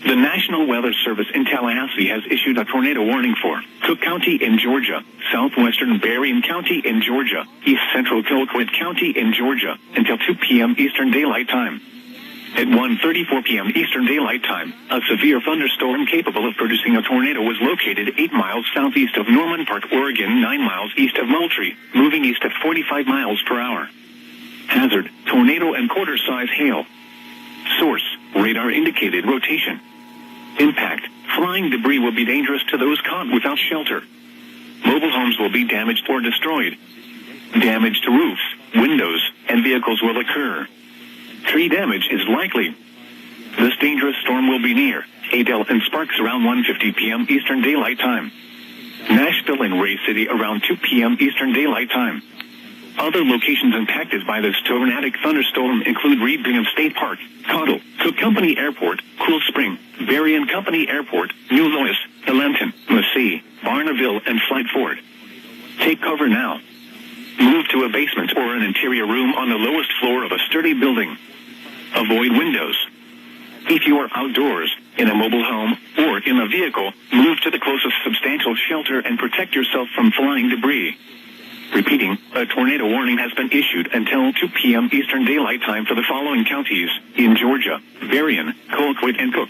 The National Weather Service in Tallahassee has issued a tornado warning for Cook County in Georgia, southwestern Berrien County in Georgia, east central Colquitt County in Georgia, until 2 p.m. Eastern Daylight Time. At 1:34 p.m. Eastern Daylight Time, a severe thunderstorm capable of producing a tornado was located 8 miles southeast of Norman Park, Oregon, 9 miles east of Moultrie, moving east at 45 miles per hour. Hazard, tornado and quarter-size hail. Source, radar indicated rotation. Impact, flying debris will be dangerous to those caught without shelter. Mobile homes will be damaged or destroyed. Damage to roofs, windows, and vehicles will occur. Tree damage is likely. This dangerous storm will be near Adel and Sparks around 1:50 p.m. Eastern Daylight Time. Nashville and Ray City around 2 p.m. Eastern Daylight Time. Other locations impacted by this tornadic thunderstorm include Reed Bingham State Park, Cottle, Cook Company Airport, Cool Spring, Berrien Company Airport, New Lois, Elenton, Massey, Barneville, and Flight Ford. Take cover now. Move to a basement or an interior room on the lowest floor of a sturdy building. Avoid windows. If you are outdoors, in a mobile home, or in a vehicle, move to the closest substantial shelter and protect yourself from flying debris. Repeating, a tornado warning has been issued until 2 p.m. Eastern Daylight Time for the following counties in Georgia: Berrien, Colquitt, and Cook.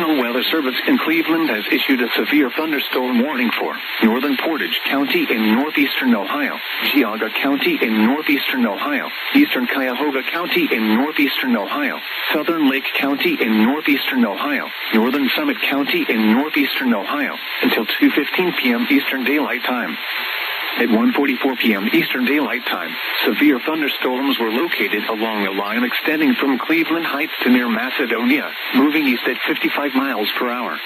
National Weather Service in Cleveland has issued a severe thunderstorm warning for northern Portage County in northeastern Ohio, Geauga County in northeastern Ohio, eastern Cuyahoga County in northeastern Ohio, southern Lake County in northeastern Ohio, northern Summit County in northeastern Ohio, until 2:15 p.m. Eastern Daylight Time. At 1:44 p.m. Eastern Daylight Time, severe thunderstorms were located along a line extending from Cleveland Heights to near Macedonia, moving east at 55 miles per hour.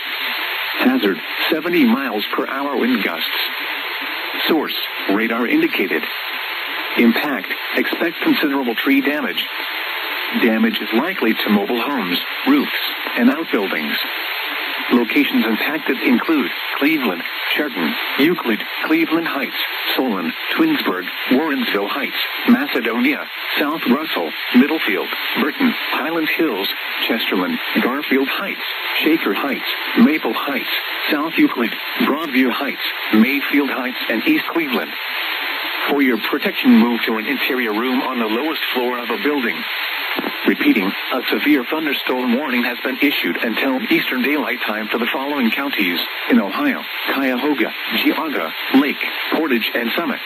Hazard, 70 miles per hour wind gusts. Source, radar indicated. Impact, expect considerable tree damage. Damage is likely to mobile homes, roofs, and outbuildings. Locations impacted include Cleveland, Churton, Euclid, Cleveland Heights, Solon, Twinsburg, Warrensville Heights, Macedonia, South Russell, Middlefield, Burton, Highland Hills, Chesterland, Garfield Heights, Shaker Heights, Maple Heights, South Euclid, Broadview Heights, Mayfield Heights, and East Cleveland. For your protection, move to an interior room on the lowest floor of a building. Repeating, a severe thunderstorm warning has been issued until Eastern Daylight Time for the following counties in Ohio: Cuyahoga, Geauga, Lake, Portage, and Summit.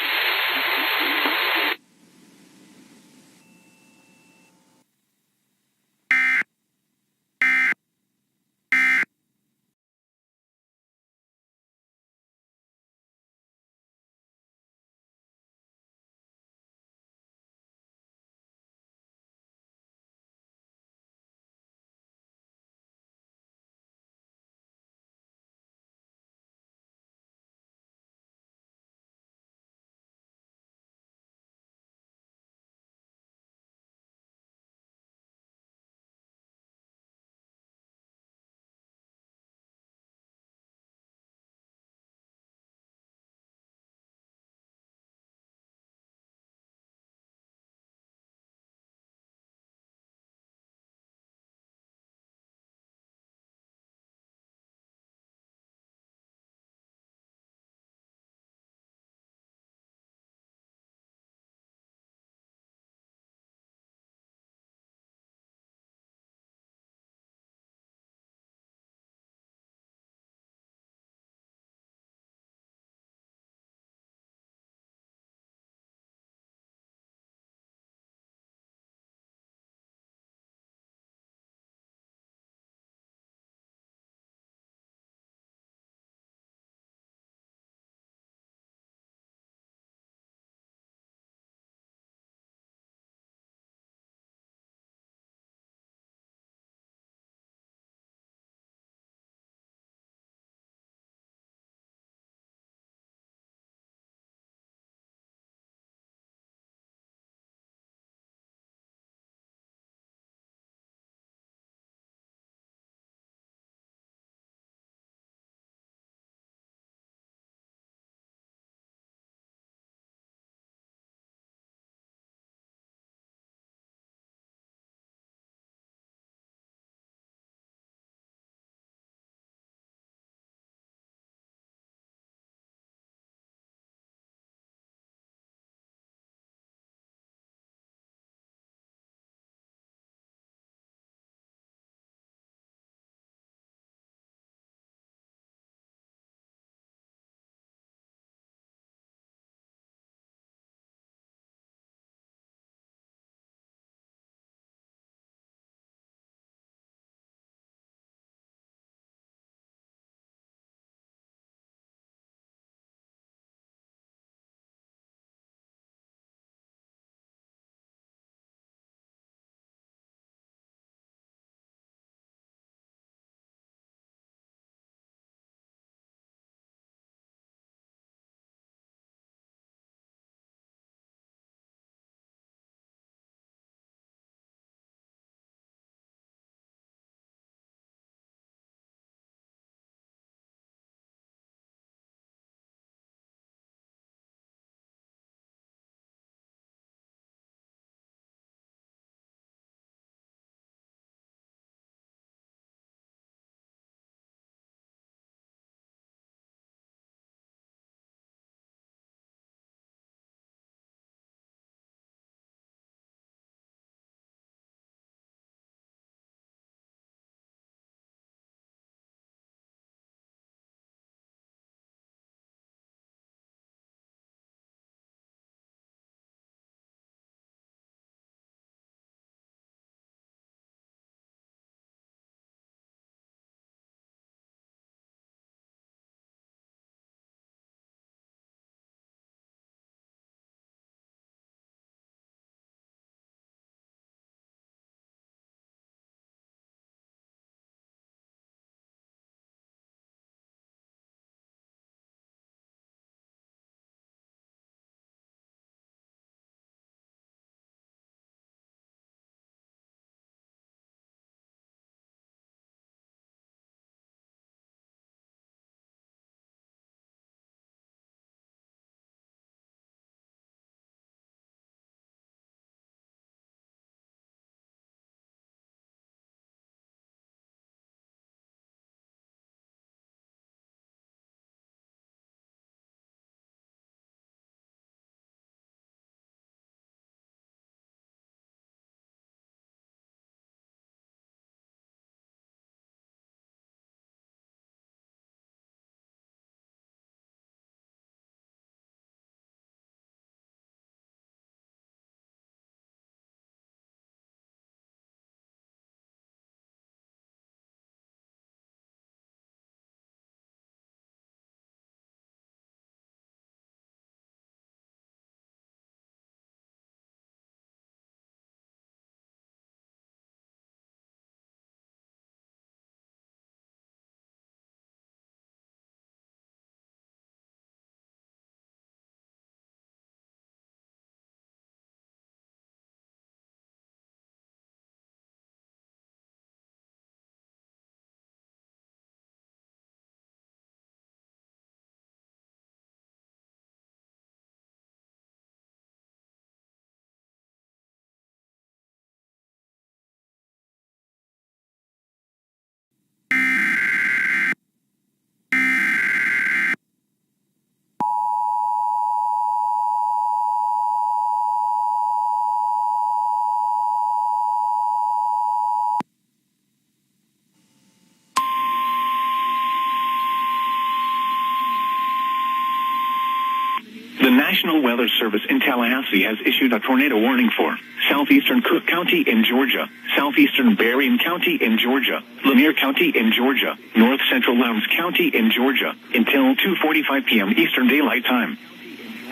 National Weather Service in Tallahassee has issued a tornado warning for southeastern Cook County in Georgia, southeastern Berrien County in Georgia, Lanier County in Georgia, north central Lowndes County in Georgia, until 2:45 p.m. Eastern Daylight Time.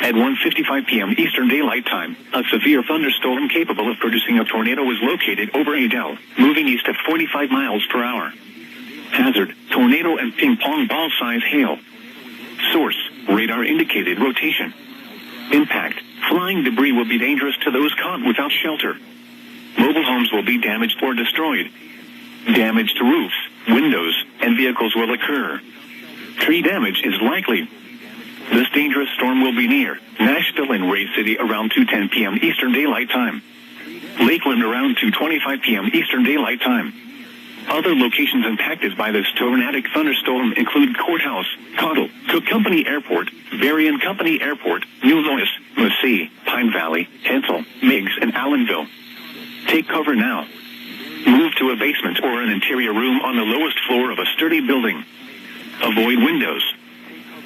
At 1:55 p.m. Eastern Daylight Time, a severe thunderstorm capable of producing a tornado was located over Adel, moving east at 45 miles per hour. Hazard, tornado and ping-pong ball-size hail. Source, radar indicated rotation. Impact, flying debris will be dangerous to those caught without shelter. Mobile homes will be damaged or destroyed. Damage to roofs, windows, and vehicles will occur. Tree damage is likely. This dangerous storm will be near Nashville and Ray City around 2:10 p.m. Eastern Daylight Time. Lakeland around 2:25 p.m. Eastern Daylight Time. Other locations impacted by this tornadic thunderstorm include Courthouse, Cottle, Cook Company Airport, Berrien Company Airport, New Louis, Massey, Pine Valley, Hensel, Meigs, and Allenville. Take cover now. Move to a basement or an interior room on the lowest floor of a sturdy building. Avoid windows.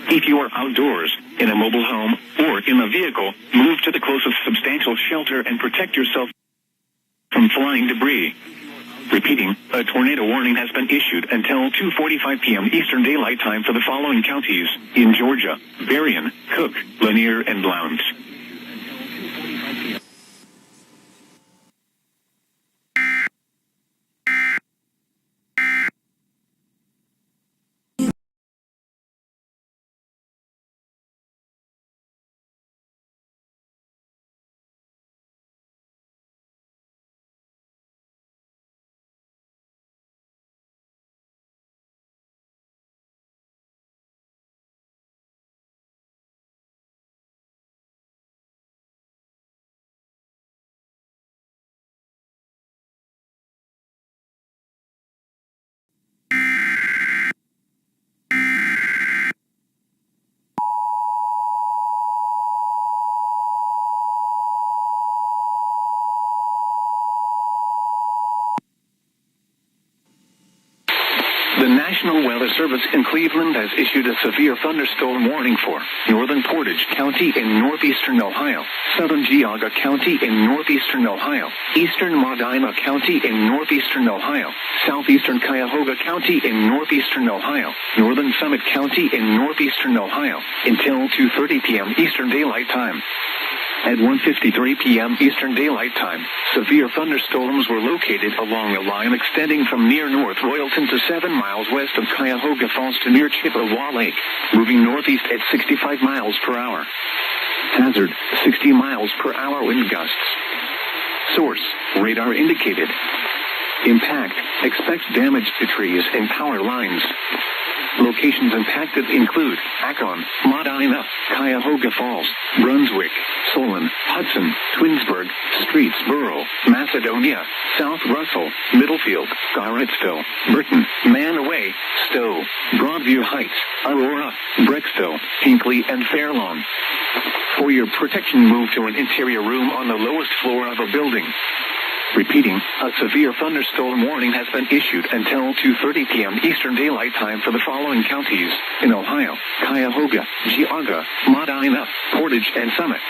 If you are outdoors, in a mobile home, or in a vehicle, move to the closest substantial shelter and protect yourself from flying debris. Repeating, a tornado warning has been issued until 2:45 p.m. Eastern Daylight Time for the following counties in Georgia: Berrien, Cook, Lanier, and Lowndes. The National Weather Service in Cleveland has issued a severe thunderstorm warning for northern Portage County in northeastern Ohio, southern Geauga County in northeastern Ohio, eastern Medina County in northeastern Ohio, southeastern Cuyahoga County in northeastern Ohio, northern Summit County in northeastern Ohio, until 2:30 p.m. Eastern Daylight Time. At 1:53 p.m. Eastern Daylight Time, severe thunderstorms were located along a line extending from near North Royalton to 7 miles west of Cuyahoga Falls to near Chippewa Lake, moving northeast at 65 miles per hour. Hazard, 60 miles per hour wind gusts. Source, radar indicated. Impact, expect damage to trees and power lines. Locations impacted include Akron, Medina, Cuyahoga Falls, Brunswick, Solon, Hudson, Twinsburg, Streetsboro, Macedonia, South Russell, Middlefield, Garrettsville, Burton, Manaway, Stowe, Broadview Heights, Aurora, Breckstow, Hinkley, and Fairlawn. For your protection, move to an interior room on the lowest floor of a building. Repeating, a severe thunderstorm warning has been issued until 2:30 p.m. Eastern Daylight Time for the following counties in Ohio: Cuyahoga, Geauga, Medina, Portage, and Summit.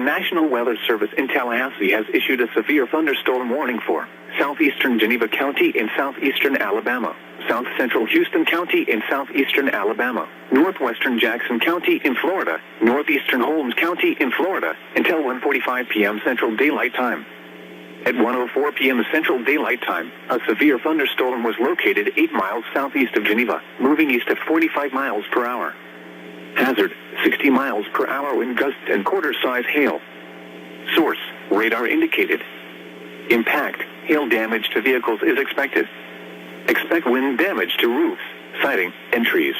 National Weather Service in Tallahassee has issued a severe thunderstorm warning for southeastern Geneva County in southeastern Alabama, south central Houston County in southeastern Alabama, northwestern Jackson County in Florida, northeastern Holmes County in Florida, until 1:45 p.m. Central Daylight Time. At 1:04 p.m. Central Daylight Time, a severe thunderstorm was located 8 miles southeast of Geneva, moving east at 45 miles per hour. Hazard, 60 miles per hour wind gusts and quarter-size hail. Source, radar indicated. Impact, hail damage to vehicles is expected. Expect wind damage to roofs, siding, and trees.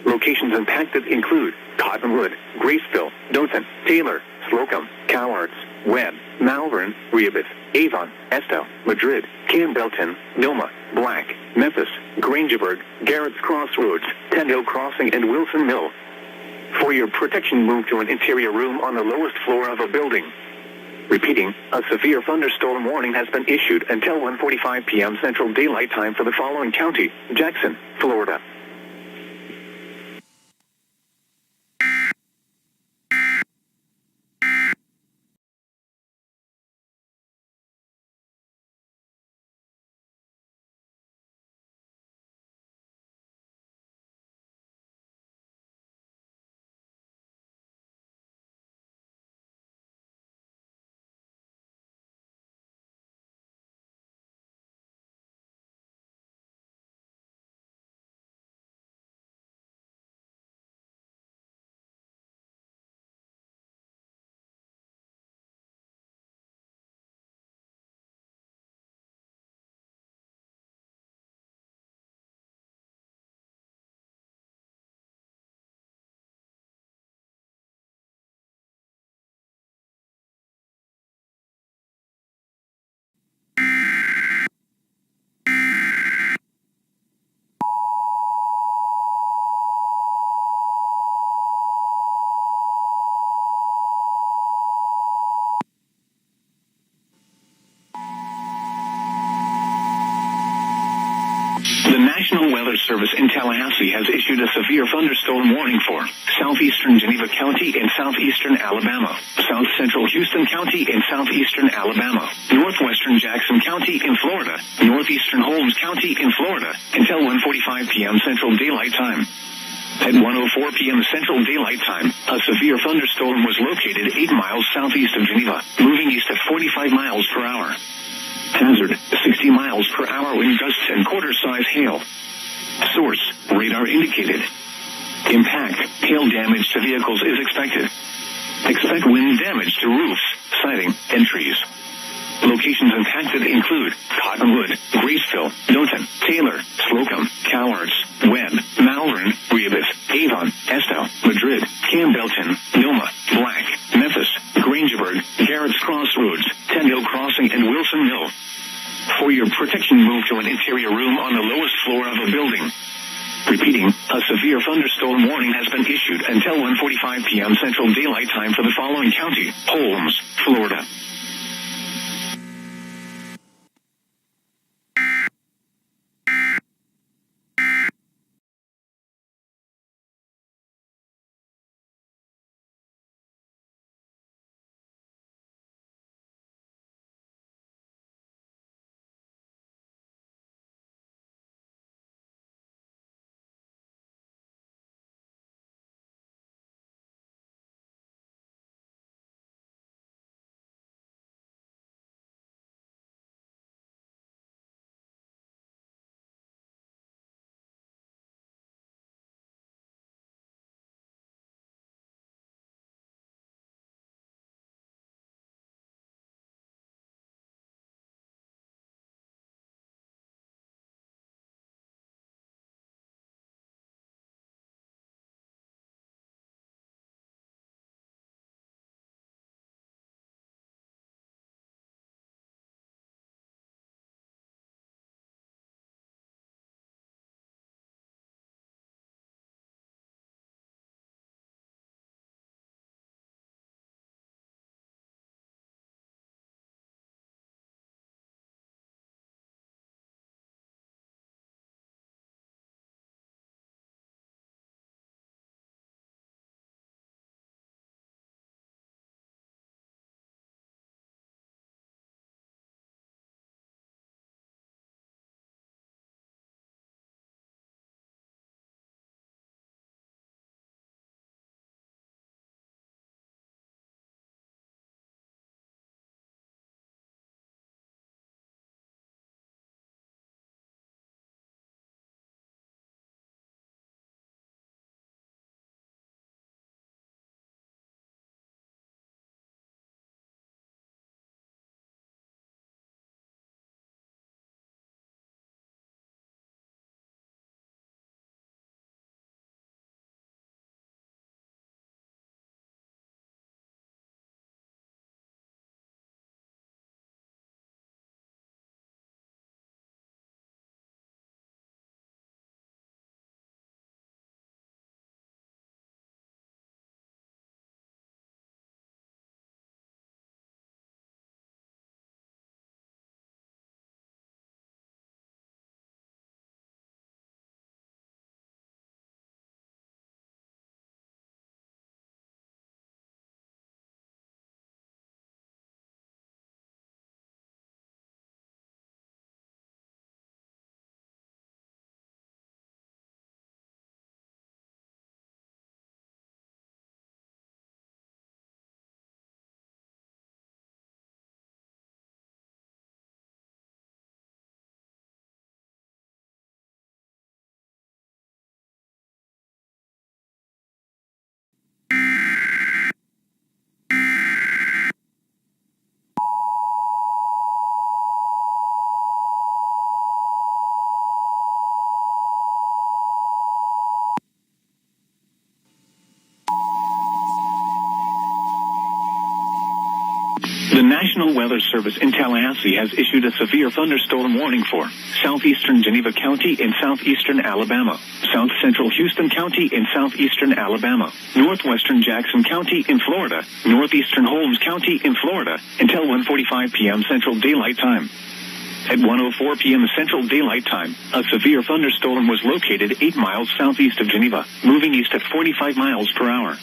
Locations impacted include Cottonwood, Graceville, Dothan, Taylor, Slocum, Cowards, Webb, Malvern, Rehoboth, Avon, Estill, Madrid, Campbellton, Noma, Black, Memphis, Grangeburg, Garrett's Crossroads, Tyndale Crossing, and Wilson Mill. For your protection, move to an interior room on the lowest floor of a building. Repeating, a severe thunderstorm warning has been issued until 1:45 p.m. Central Daylight Time for the following county: Jackson, Florida. The National Weather Service in Tallahassee has issued a severe thunderstorm warning for southeastern Geneva County in southeastern Alabama, south central Houston County in southeastern Alabama, northwestern Jackson County in Florida, northeastern Holmes County in Florida, until 1:45 p.m. Central Daylight Time. At 1:04 p.m. Central Daylight Time, a severe thunderstorm was located 8 miles southeast of Geneva, moving east at 45 miles per hour. Hazard, 60 miles per hour wind gusts and quarter-size hail. Source, radar indicated. Impact, hail damage to vehicles is expected. Expect wind damage to roofs, siding, and trees. Locations impacted include Cottonwood, Graceville, Dothan, Taylor, Slocum, Cowards, Webb, Malvern, Rehoboth, Avon, Estill, Madrid, Campbellton, Noma, Black, Memphis, Grangeburg, Garrett's Crossroads, Tyndale Crossing, and Wilson Mill. For your protection, move to an interior room on the lowest floor of a building. Repeating, a severe thunderstorm warning has been issued until 1:45 p.m. Central Daylight Time for the following county: Holmes, Florida. National Weather Service in Tallahassee has issued a severe thunderstorm warning for southeastern Geneva County in southeastern Alabama, south central Houston County in southeastern Alabama, northwestern Jackson County in Florida, northeastern Holmes County in Florida, until 1:45 p.m. Central Daylight Time. At 1:04 p.m. Central Daylight Time, a severe thunderstorm was located 8 miles southeast of Geneva, moving east at 45 miles per hour.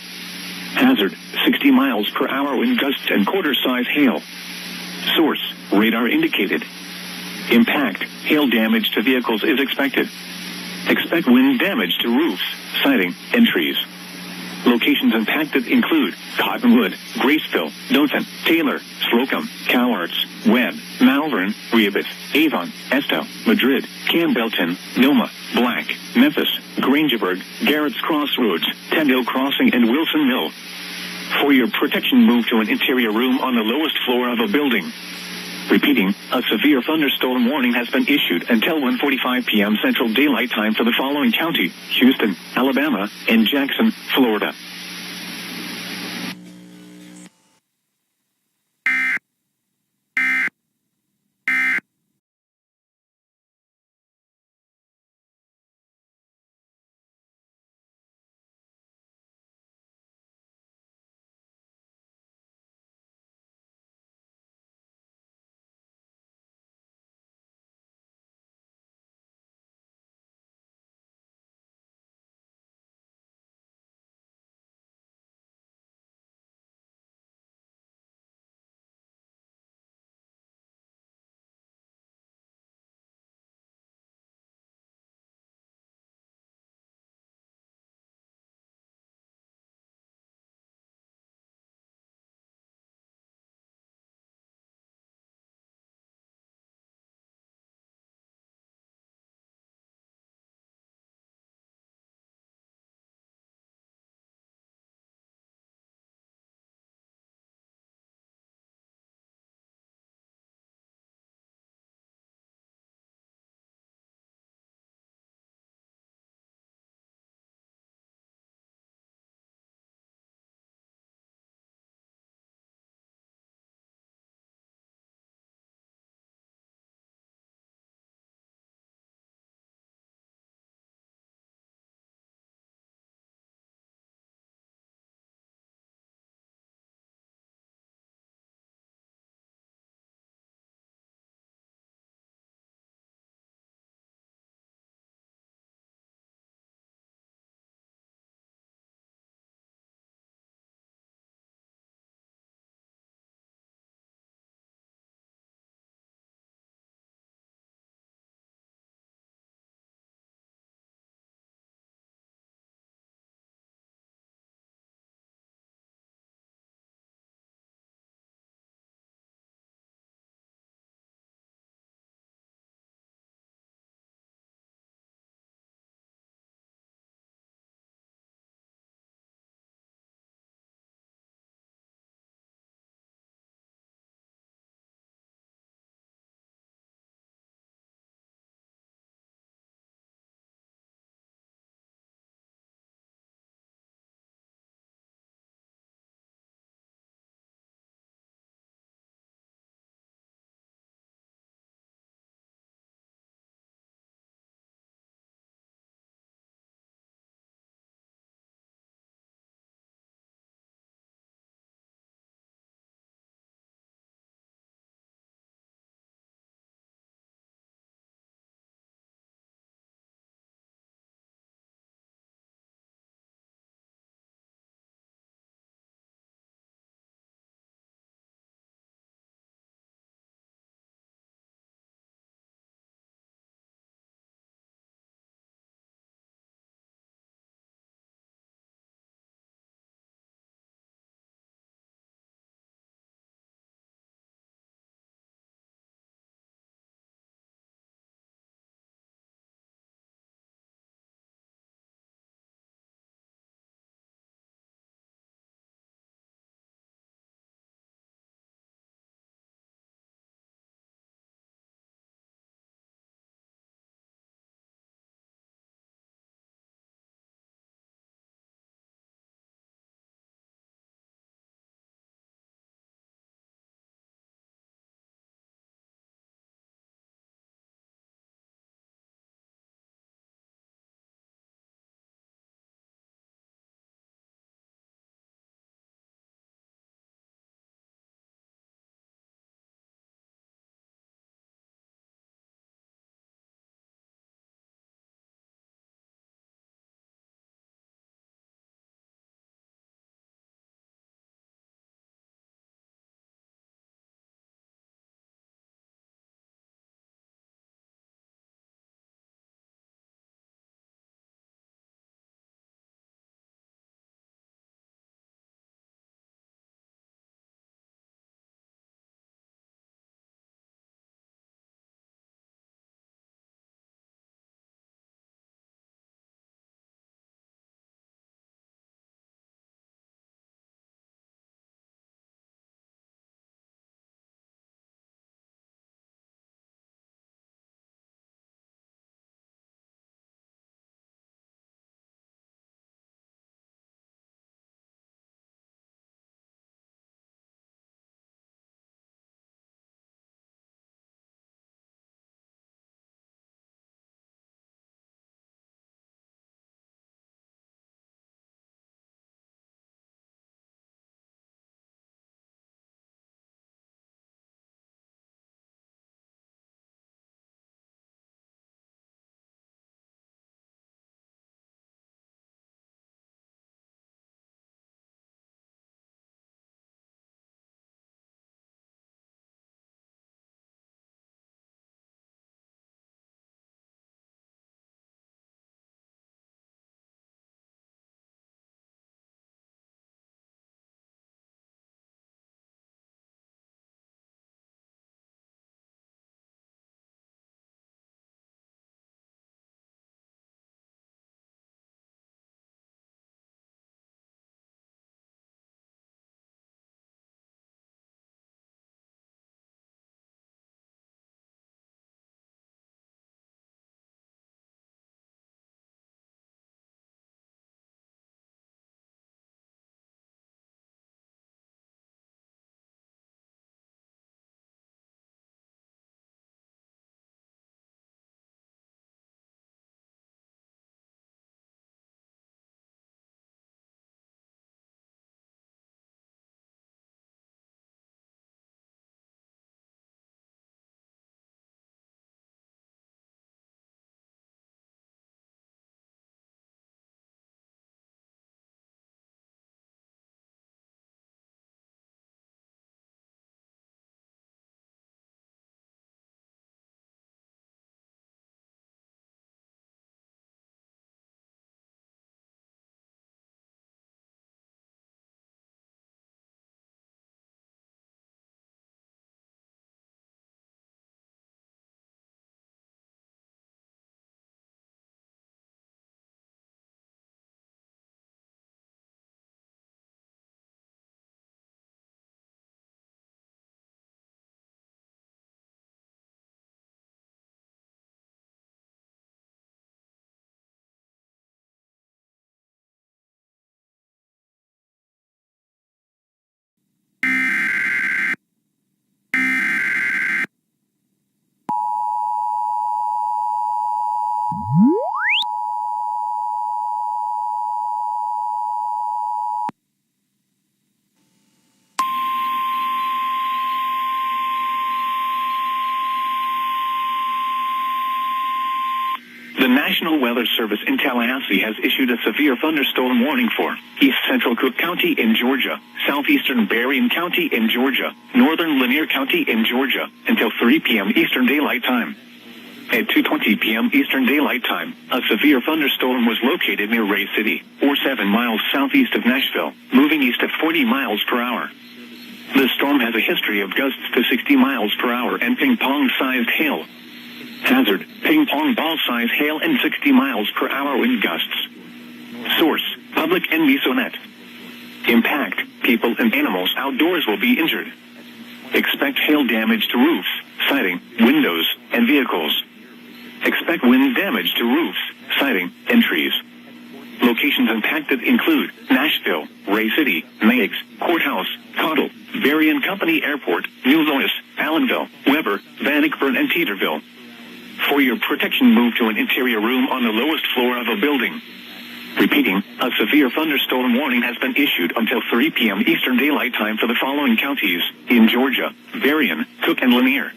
Hazard, 60 miles per hour wind gusts and quarter-size hail. Source, radar indicated. Impact, hail damage to vehicles is expected. Expect wind damage to roofs, siding, and trees. Locations impacted include Cottonwood, Graceville, Dothan, Taylor, Slocum, Cowards, Webb, Malvern, Rehoboth, Avon, Esto, Madrid, Campbellton, Noma, Black, Memphis, Grangeburg, Garrett's Crossroads, Tyndale Crossing, and Wilson Mill. For your protection, move to an interior room on the lowest floor of a building. Repeating, a severe thunderstorm warning has been issued until 1:45 p.m. Central Daylight Time for the following county: Houston, Alabama, and Jackson, Florida. National Weather Service in Tallahassee has issued a severe thunderstorm warning for East Central Cook County in Georgia, southeastern Berrien County in Georgia, northern Lanier County in Georgia, until 3 p.m. Eastern Daylight Time. At 2:20 p.m. Eastern Daylight Time, a severe thunderstorm was located near Ray City, or 7 miles southeast of Nashville, moving east at 40 miles per hour. The storm has a history of gusts to 60 miles per hour and ping-pong-sized hail. Hazard, ping-pong ball-size hail and 60 miles per hour wind gusts. Source, Public NBCnet. Impact, people and animals outdoors will be injured. Expect hail damage to roofs, siding, windows, and vehicles. Expect wind damage to roofs, siding, and trees. Locations impacted include Nashville, Ray City, Meigs, Courthouse, Cottle, Berrien Company Airport, New Lois, Allenville, Weber, Bannockburn, and Teeterville. For your protection, move to an interior room on the lowest floor of a building. Repeating, a severe thunderstorm warning has been issued until 3 p.m. Eastern Daylight Time for the following counties in Georgia: Berrien, Cook, and Lanier.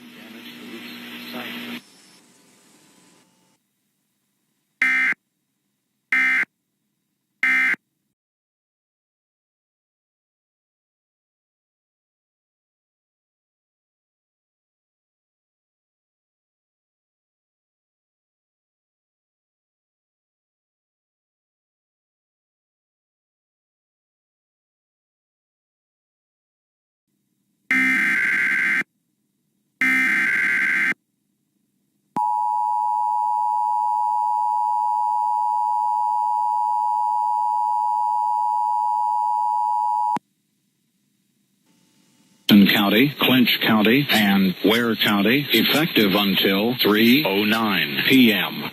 County, Clinch County, and Ware County, effective until 3:09 p.m.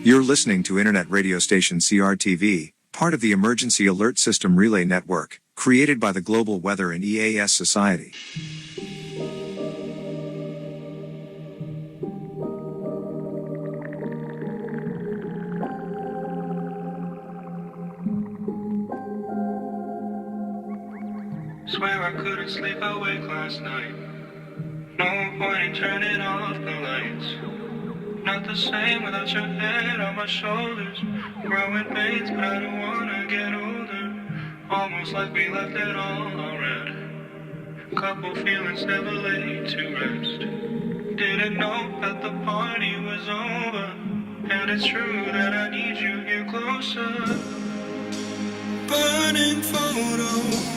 You're listening to Internet radio station CRTV, part of the Emergency Alert System Relay Network, created by the Global Weather and EAS Society. Swear I couldn't sleep awake last night. No point in turning off the lights. Not the same without your head on my shoulders. Growing pains, but I don't wanna get older. Almost like we left it all red. Couple feelings never laid to rest. Didn't know that the party was over. And it's true that I need you here closer. Burning photos.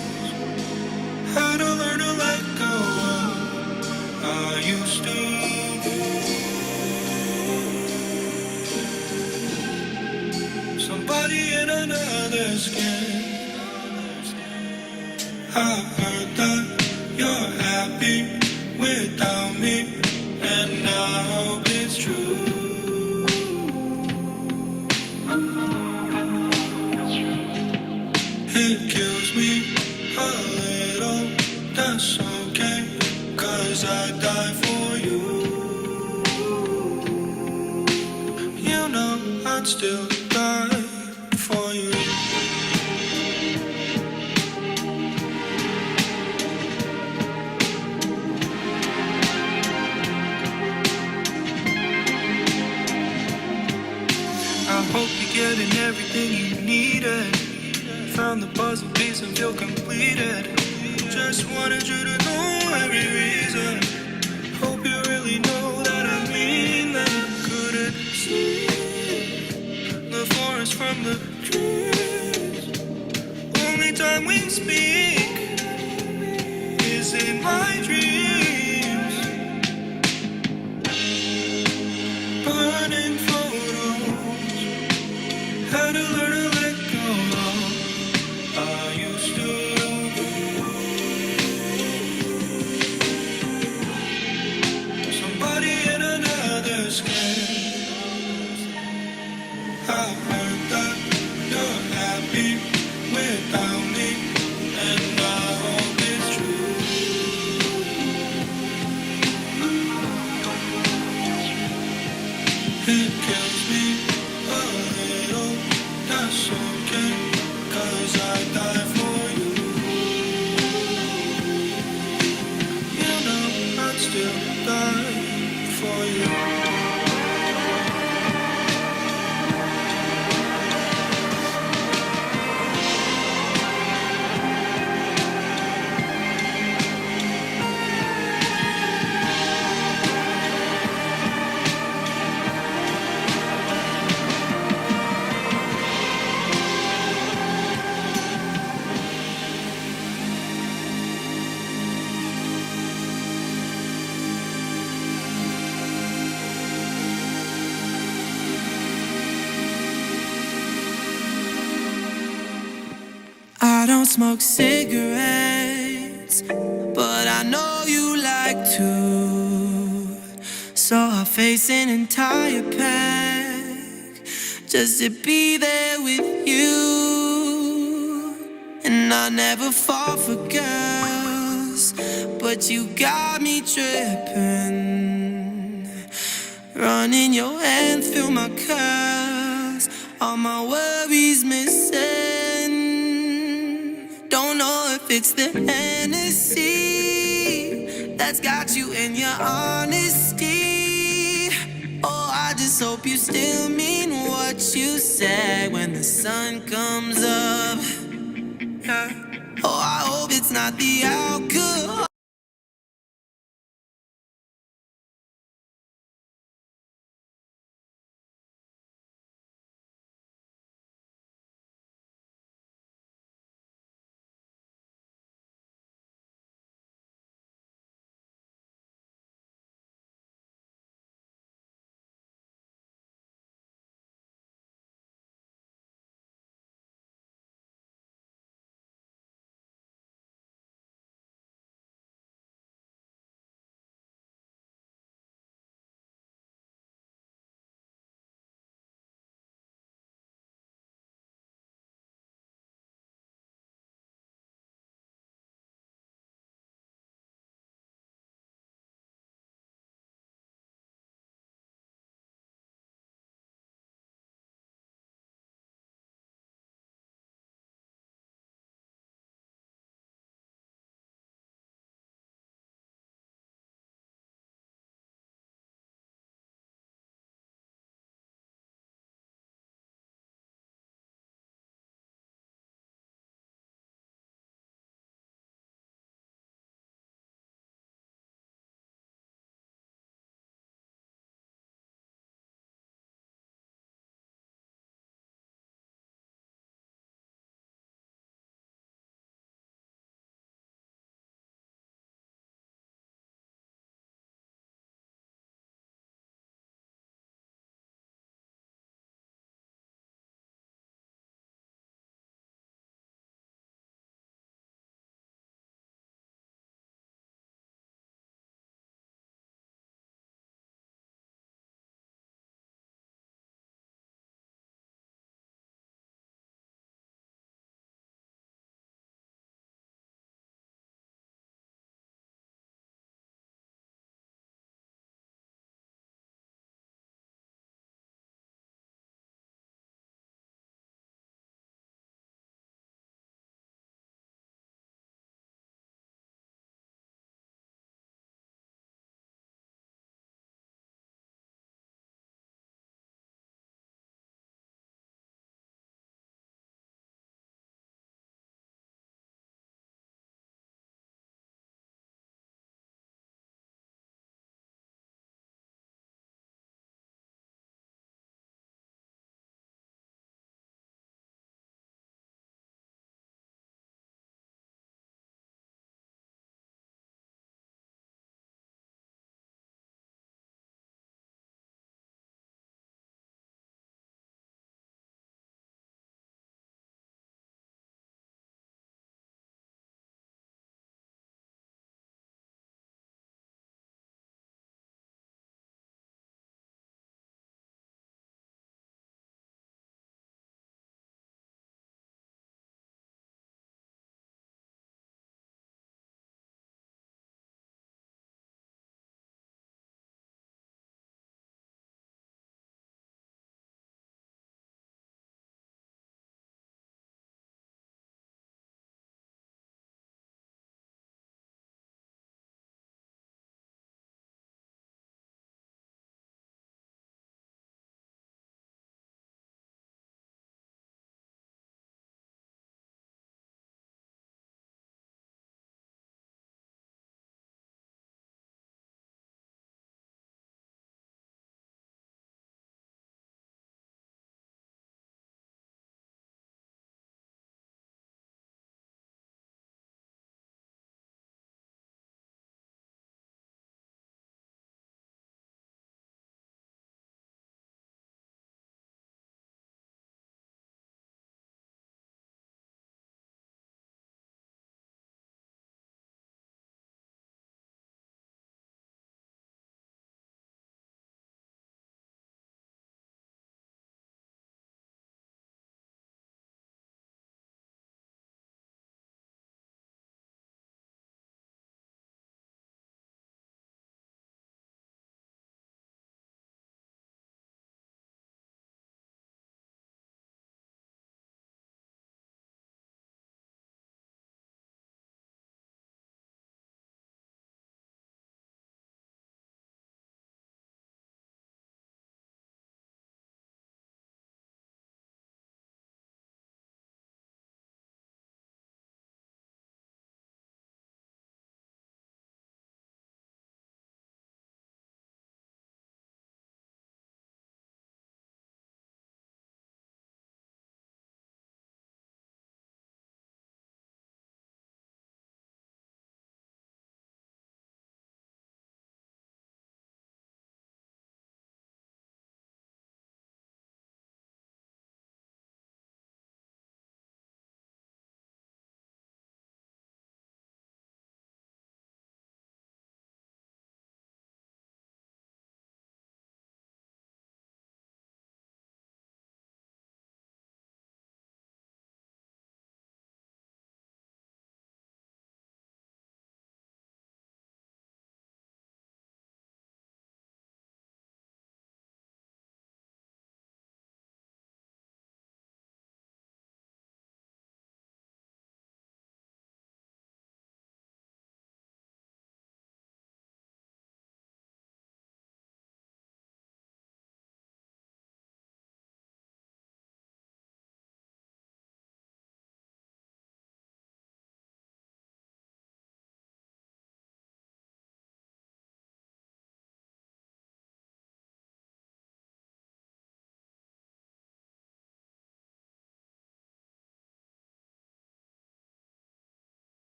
How to learn to let go of I used to be. Somebody in another skin. I heard that you're happy without me, and I hope it's true. It kills me a little, that's okay, 'cause I die for you. You know I'd still die for you. I hope you're getting everything you needed. Found the puzzle piece and feel completed. Just wanted you to know every reason. Hope you really know that I mean that. I couldn't see the forest from the trees. Only time we speak is in my dreams. Burning photos, had to learn to let go. I used to be somebody in another skin. I heard that you're happy without me, and I hope it's true. It kills me a little, that's okay, 'cause I die for you. You know I'd still die for you. I don't smoke cigarettes, but I know you like to. So I face an entire pack just to be there with you. And I never fall for girls, but you got me tripping. Running your hand through my curls, all my worries missing. Don't know if it's the Hennessy that's got you in your honesty. Oh, I just hope you still mean what you said when the sun comes up. Yeah. Oh, I hope it's not the alcohol.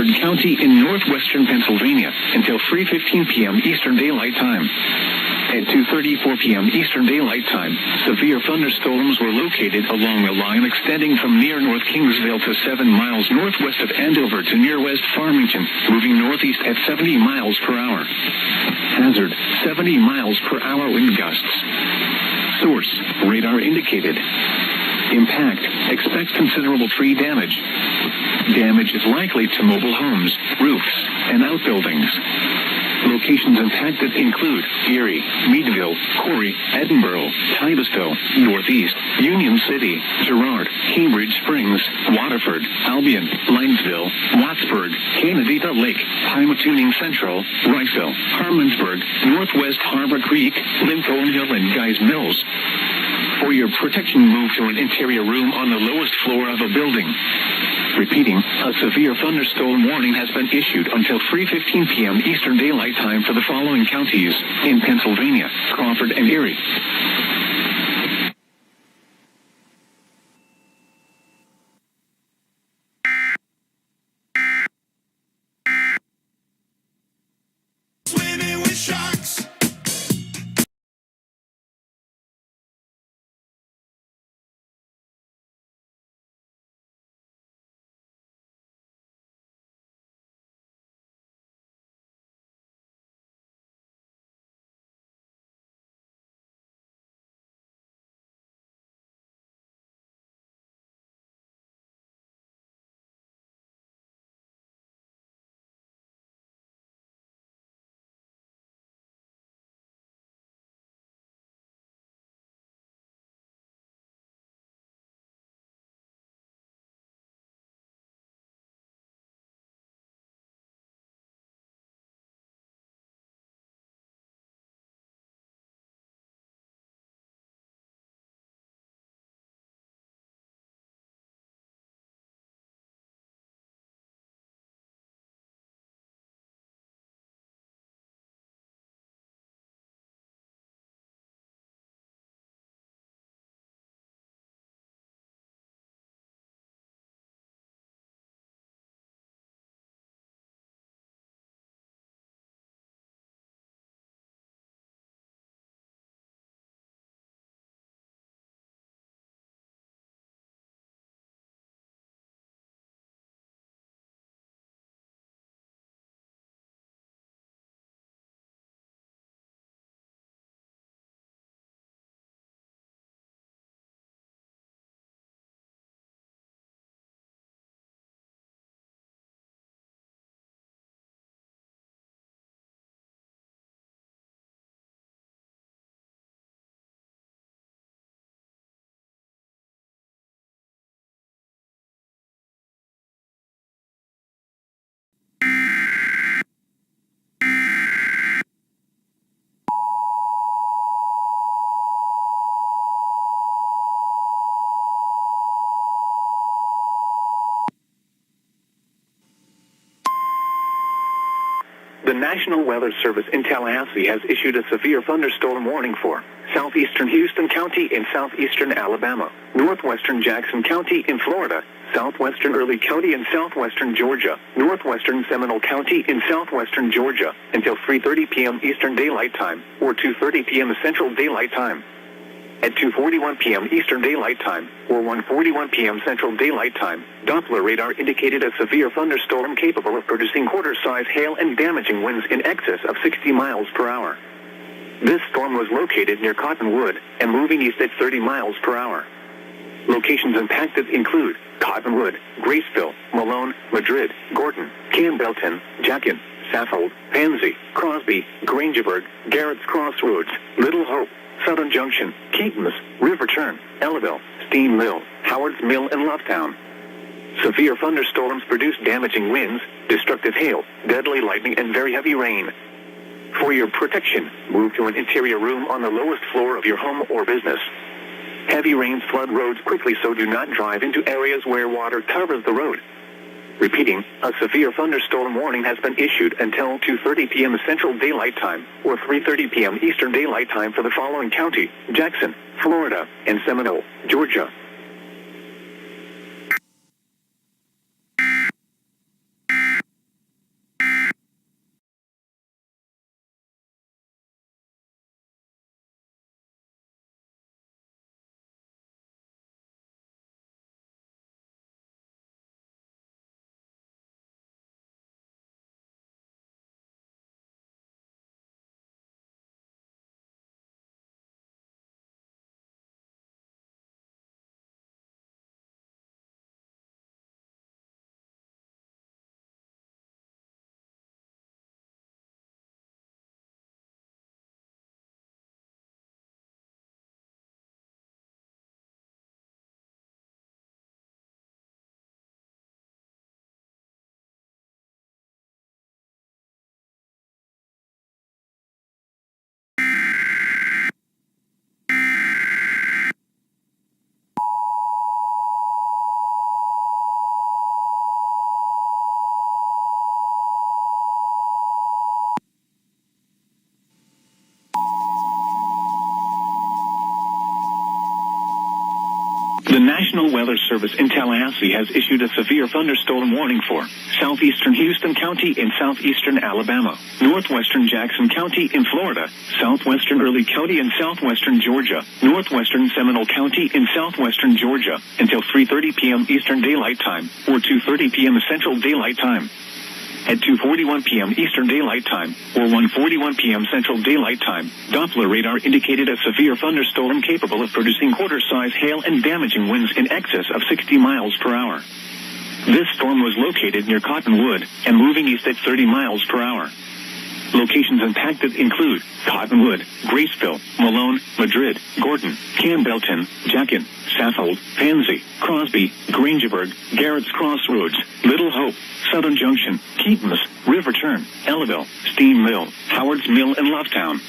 Warren County in northwestern Pennsylvania until 3:15 p.m. Eastern Daylight Time. At 2:34 p.m. Eastern Daylight Time, severe thunderstorms were located along a line extending from near North Kingsville to 7 miles northwest of Andover to near West Farmington, moving northeast at 70 miles per hour. Hazard, 70 miles per hour wind gusts. Source, radar indicated. Impact, expect considerable tree damage. Damage is likely to mobile homes, roofs, and outbuildings. Locations impacted include Erie, Meadville, Corey, Edinburgh, Titusville, Northeast, Union City, Girard, Cambridge Springs, Waterford, Albion, Linesville, Wattsburg, Canandaigua Lake, Pymatuning Central, Riceville, Harmonsburg, Northwest Harbor Creek, Lincoln Hill, and Guys Mills. For your protection, move to an interior room on the lowest floor of a building. Repeating, a severe thunderstorm warning has been issued until 3:15 p.m. Eastern Daylight Time for the following counties in Pennsylvania: Crawford and Erie. Swimming with sharks. The National Weather Service in Tallahassee has issued a severe thunderstorm warning for southeastern Houston County in southeastern Alabama, northwestern Jackson County in Florida, southwestern Early County in southwestern Georgia, northwestern Seminole County in southwestern Georgia, until 3:30 p.m. Eastern Daylight Time, or 2:30 p.m. Central Daylight Time. At 2:41 p.m. Eastern Daylight Time, or 1:41 p.m. Central Daylight Time, Doppler radar indicated a severe thunderstorm capable of producing quarter-size hail and damaging winds in excess of 60 miles per hour. This storm was located near Cottonwood and moving east at 30 miles per hour. Locations impacted include Cottonwood, Graceville, Malone, Madrid, Gorton, Campbellton, Jackson, Saffold, Pansy, Crosby, Grangeburg, Garrett's Crossroads, Little Hope, Southern Junction, Keaton's, River Turn, Ellaville, Steam Mill, Howard's Mill, and Lovetown. Severe thunderstorms produce damaging winds, destructive hail, deadly lightning, and very heavy rain. For your protection, move to an interior room on the lowest floor of your home or business. Heavy rains flood roads quickly, so do not drive into areas where water covers the road. Repeating, a severe thunderstorm warning has been issued until 2:30 p.m. Central Daylight Time, or 3:30 p.m. Eastern Daylight Time for the following county: Jackson, Florida, and Seminole, Georgia. National Weather Service in Tallahassee has issued a severe thunderstorm warning for southeastern Houston County in southeastern Alabama, northwestern Jackson County in Florida, southwestern Early County in southwestern Georgia, northwestern Seminole County in southwestern Georgia, until 3:30 p.m. Eastern Daylight Time, or 2:30 p.m. Central Daylight Time. At 2:41 p.m. Eastern Daylight Time, or 1:41 p.m. Central Daylight Time, Doppler radar indicated a severe thunderstorm capable of producing quarter-size hail and damaging winds in excess of 60 miles per hour. This storm was located near Cottonwood and moving east at 30 miles per hour. Locations impacted include Cottonwood, Graceville, Malone, Madrid, Gordon, Campbellton, Jackson, Saffold, Pansy, Crosby, Grangeburg, Garrett's Crossroads, Little Hope, Southern Junction, Keatons, River Turn, Ellaville, Steam Mill, Howard's Mill, and Lovetown.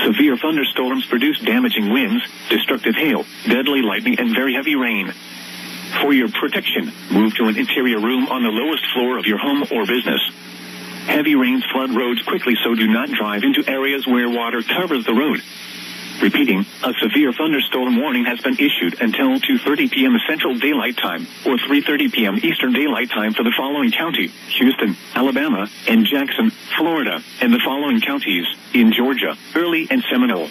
Severe thunderstorms produce damaging winds, destructive hail, deadly lightning, and very heavy rain. For your protection, move to an interior room on the lowest floor of your home or business. Heavy rains flood roads quickly, so do not drive into areas where water covers the road. Repeating, a severe thunderstorm warning has been issued until 2:30 p.m. Central Daylight Time, or 3:30 p.m. Eastern Daylight Time for the following county: Houston, Alabama, and Jackson, Florida, and the following counties in Georgia, Early and Seminole.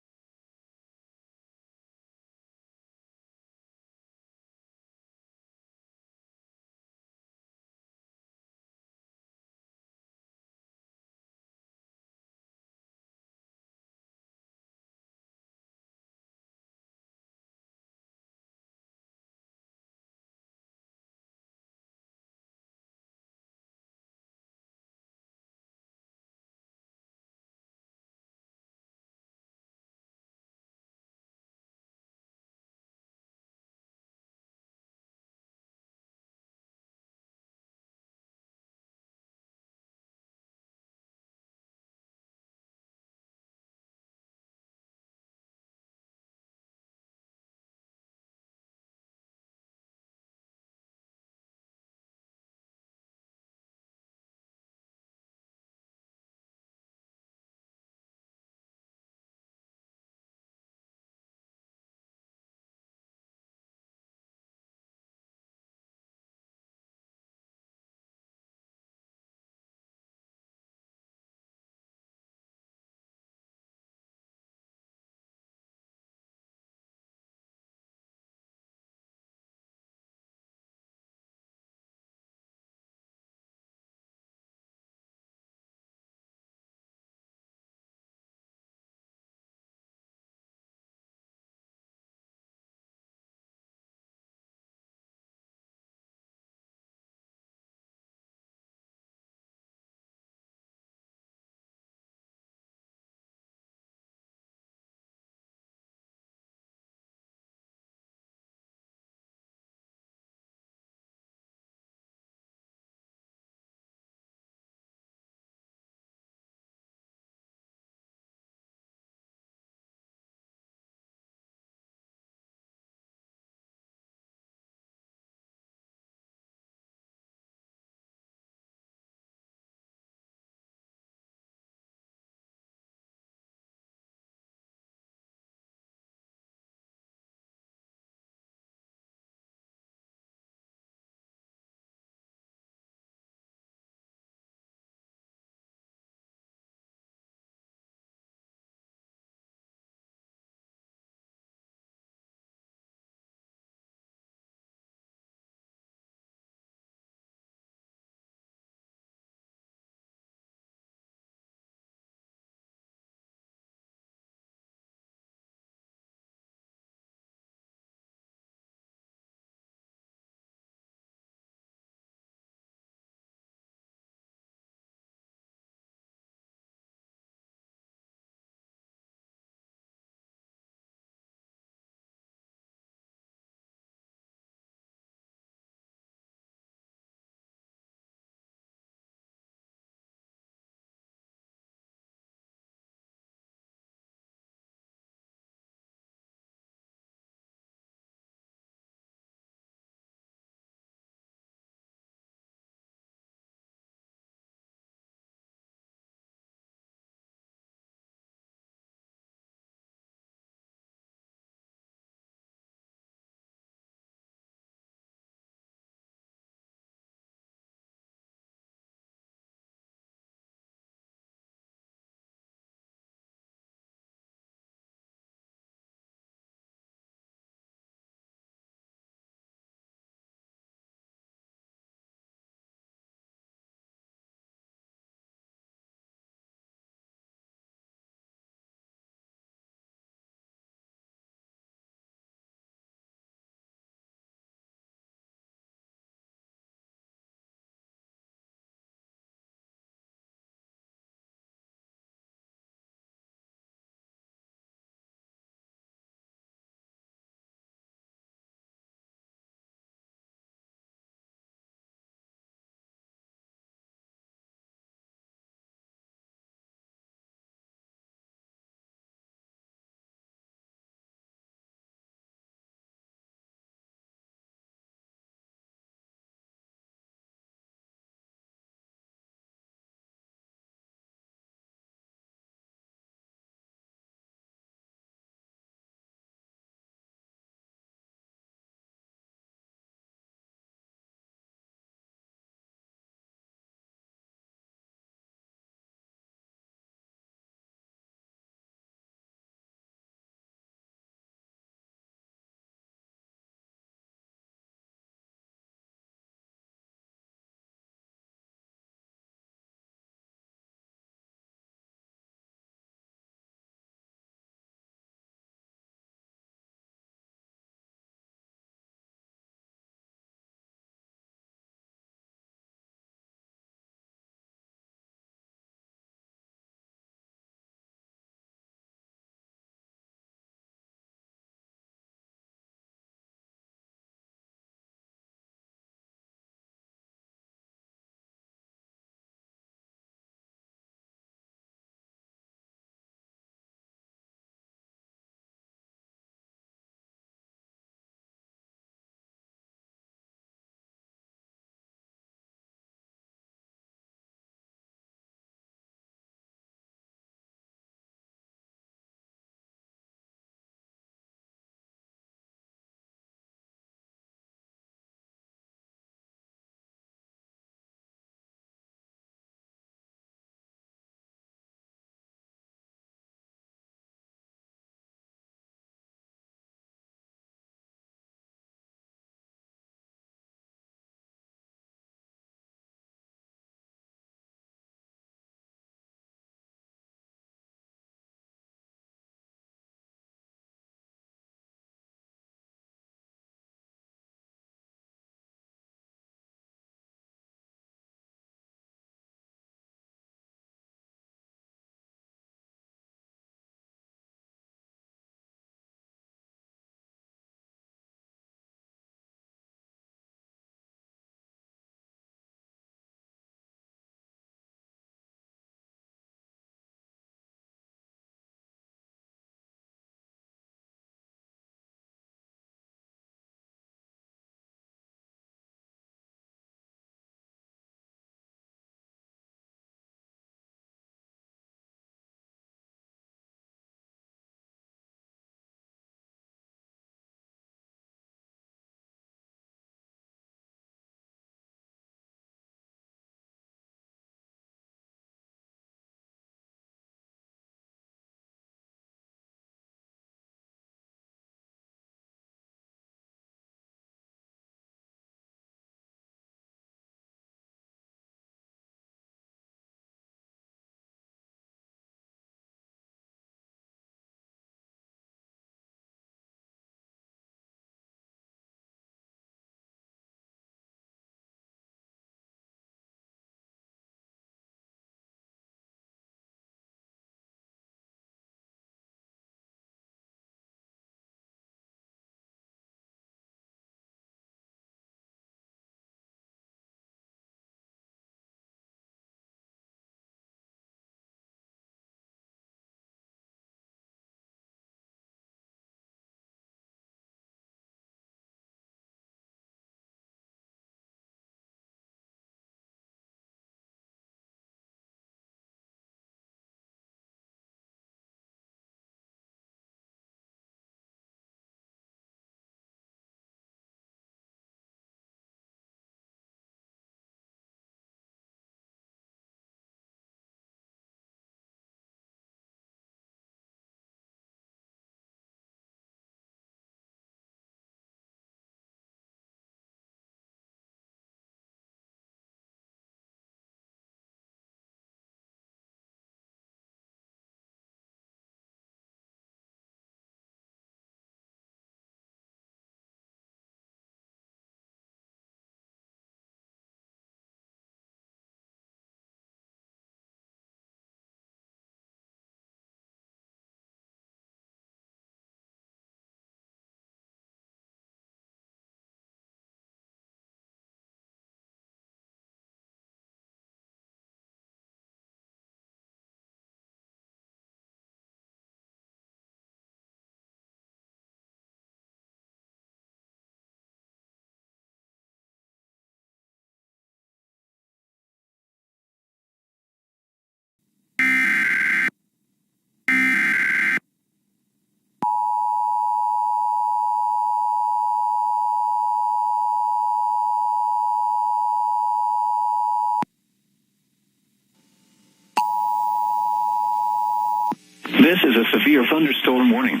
This is a severe thunderstorm warning.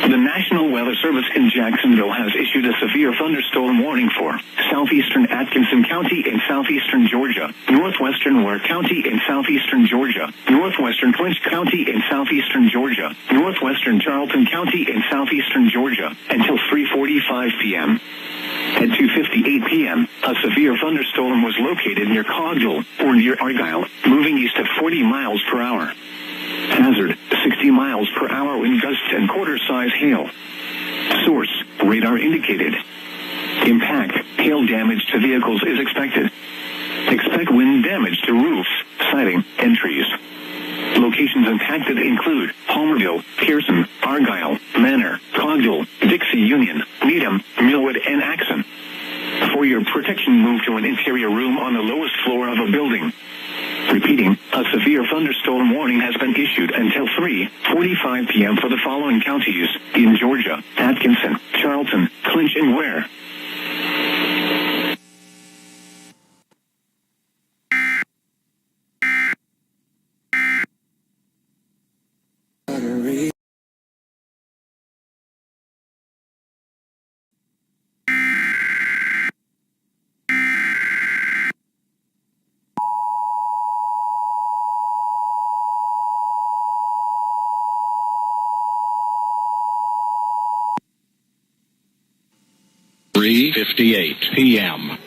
The National Weather Service in Jacksonville has issued a severe thunderstorm warning for southeastern Atkinson County in southeastern Georgia, northwestern Ware County in southeastern Georgia, northwestern Clinch County in southeastern Georgia, northwestern Charlton County in southeastern Georgia, until 3:45 p.m. At 2:58 p.m., a severe thunderstorm was located near Cogdill, or near Argyle, moving east at 40 miles per hour. Hazard, 60 miles per hour wind gusts and quarter-size hail. Source, radar indicated. Impact, hail damage to vehicles is expected. Expect wind damage to roofs, siding, and trees. Locations impacted include Palmerville, Pearson, Argyle, Manor, Cogdill, Dixie Union, Needham, Millwood, and Axon. For your protection, move to an interior room on the lowest floor of a building. Repeating, a severe thunderstorm warning has been issued until 3:45 p.m. for the following counties in Georgia: Atkinson, Charlton, Clinch, and Ware. Three 58 p.m.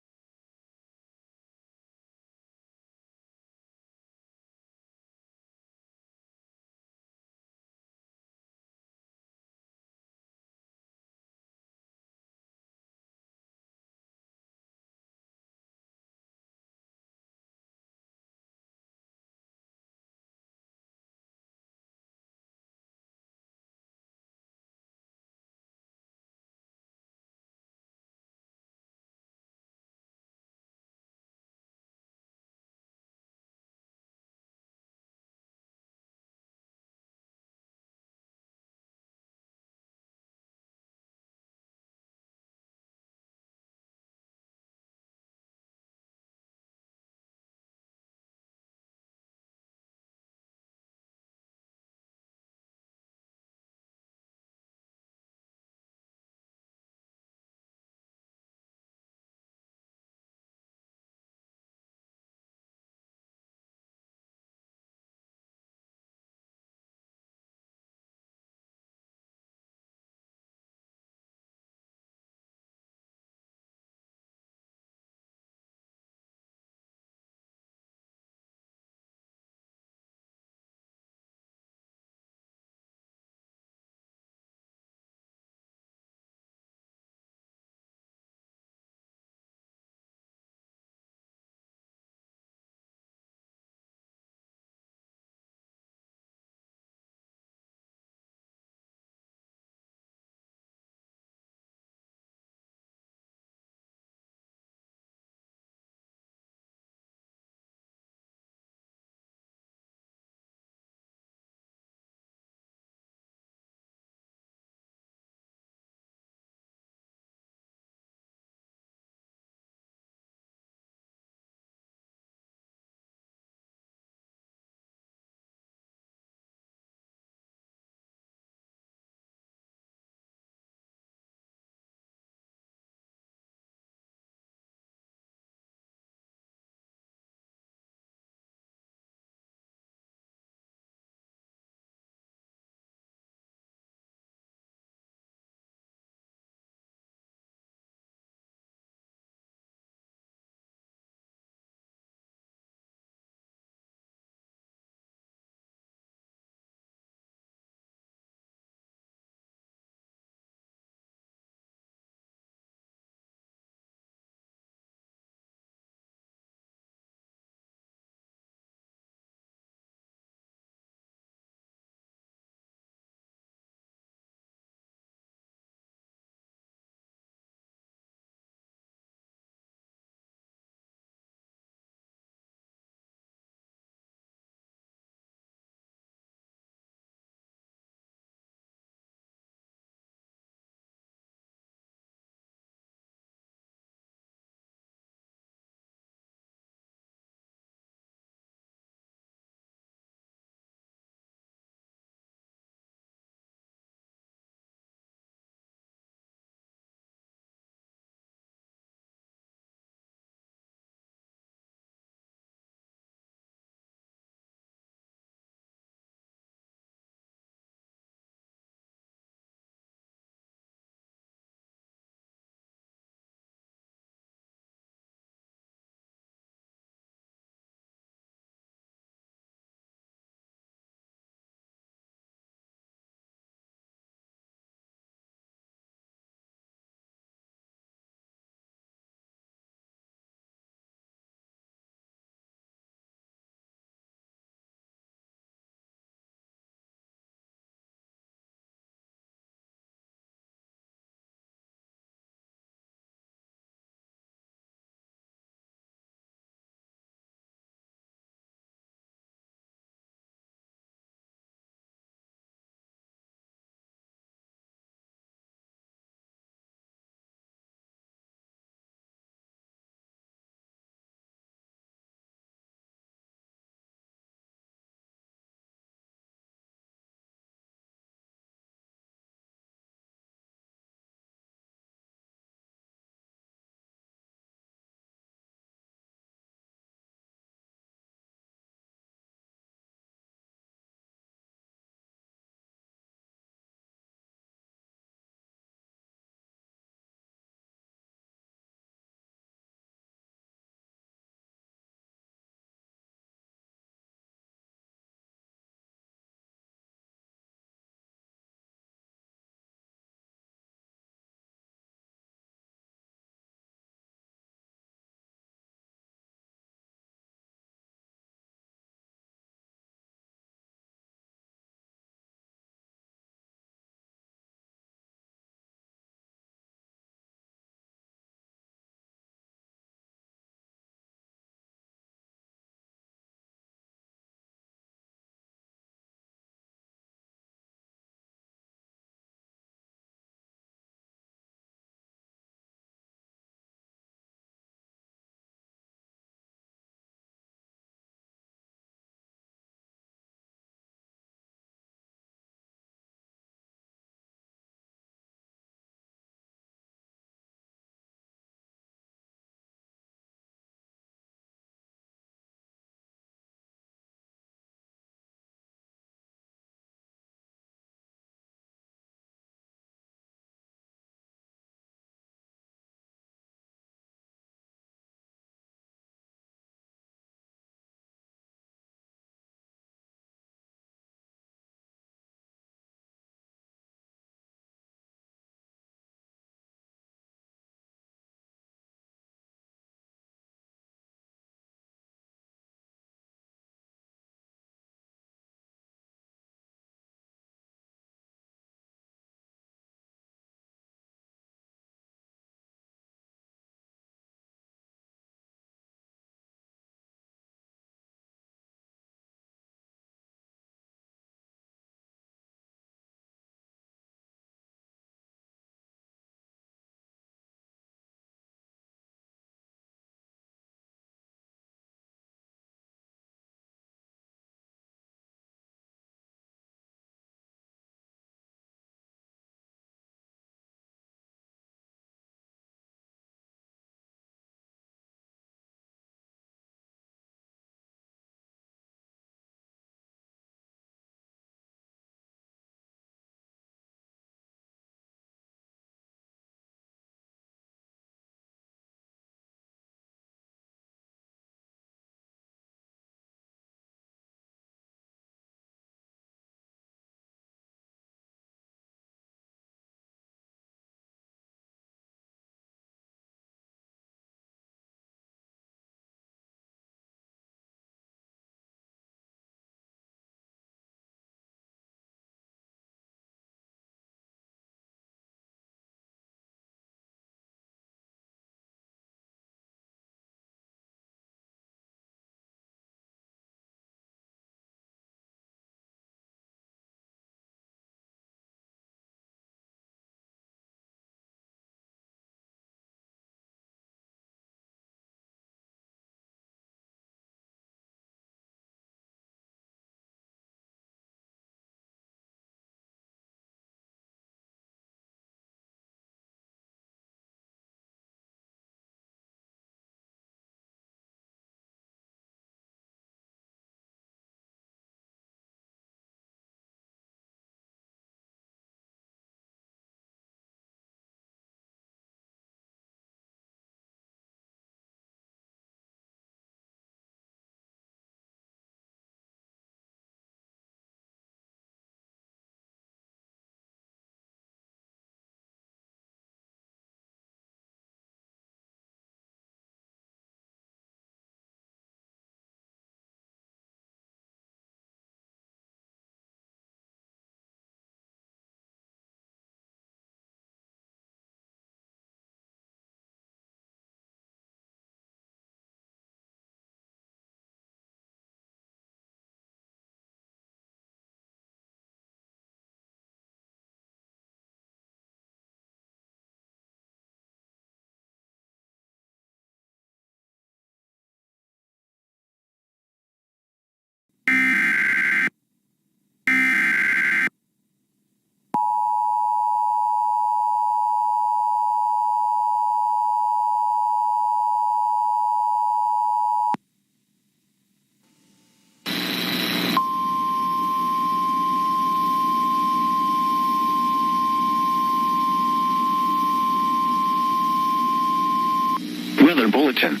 Fullerton.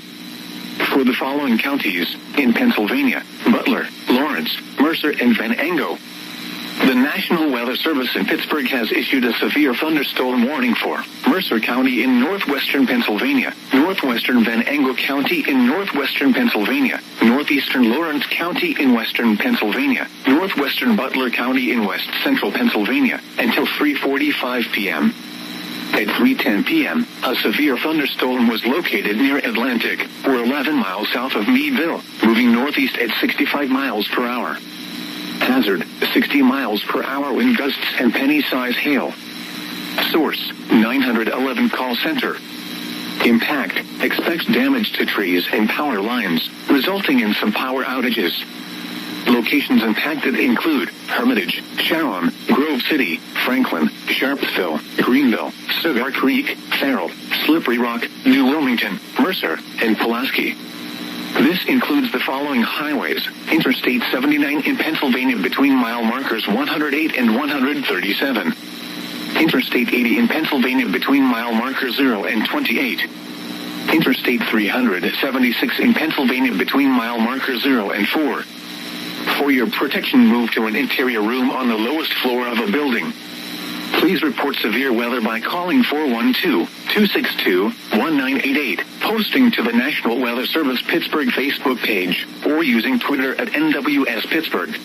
For the following counties in Pennsylvania: Butler, Lawrence, Mercer, and Venango. The National Weather Service in Pittsburgh has issued a severe thunderstorm warning for Mercer County in northwestern Pennsylvania, northwestern Venango County in northwestern Pennsylvania, northeastern Lawrence County in western Pennsylvania, northwestern Butler County in west central Pennsylvania, until 3:45 p.m. At 3:10 p.m., a severe thunderstorm was located near Atlantic, or 11 miles south of Meadville, moving northeast at 65 miles per hour. Hazard, 60 miles per hour wind gusts and penny-size hail. Source, 911 call center. Impact, expects damage to trees and power lines, resulting in some power outages. Locations impacted include Hermitage, Sharon, Grove City, Franklin, Sharpsville, Greenville, Cigar Creek, Farrell, Slippery Rock, New Wilmington, Mercer, and Pulaski. This includes the following highways: Interstate 79 in Pennsylvania between mile markers 108 and 137. Interstate 80 in Pennsylvania between mile markers 0 and 28. Interstate 376 in Pennsylvania between mile markers 0 and 4. For your protection, move to an interior room on the lowest floor of a building. Please report severe weather by calling 412-262-1988, posting to the National Weather Service Pittsburgh Facebook page, or using Twitter at NWS Pittsburgh.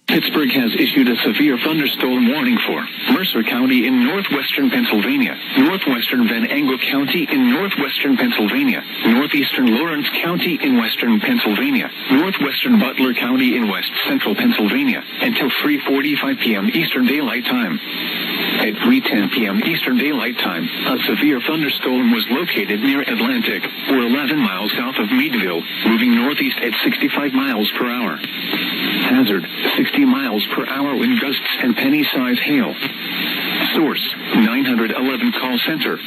Pittsburgh has issued a severe thunderstorm warning for Mercer County in northwestern Pennsylvania, northwestern Venango County in northwestern Pennsylvania, northeastern Lawrence County in western Pennsylvania, northwestern Butler County in west central Pennsylvania, until 3:45 p.m. Eastern Daylight Time. At 3:10 p.m. Eastern Daylight Time, a severe thunderstorm was located near Atlantic, or 11 miles south of Meadville, moving northeast at 65 miles per hour. Hazard, 60 miles per hour wind gusts and penny-size hail. Source, 911 call center.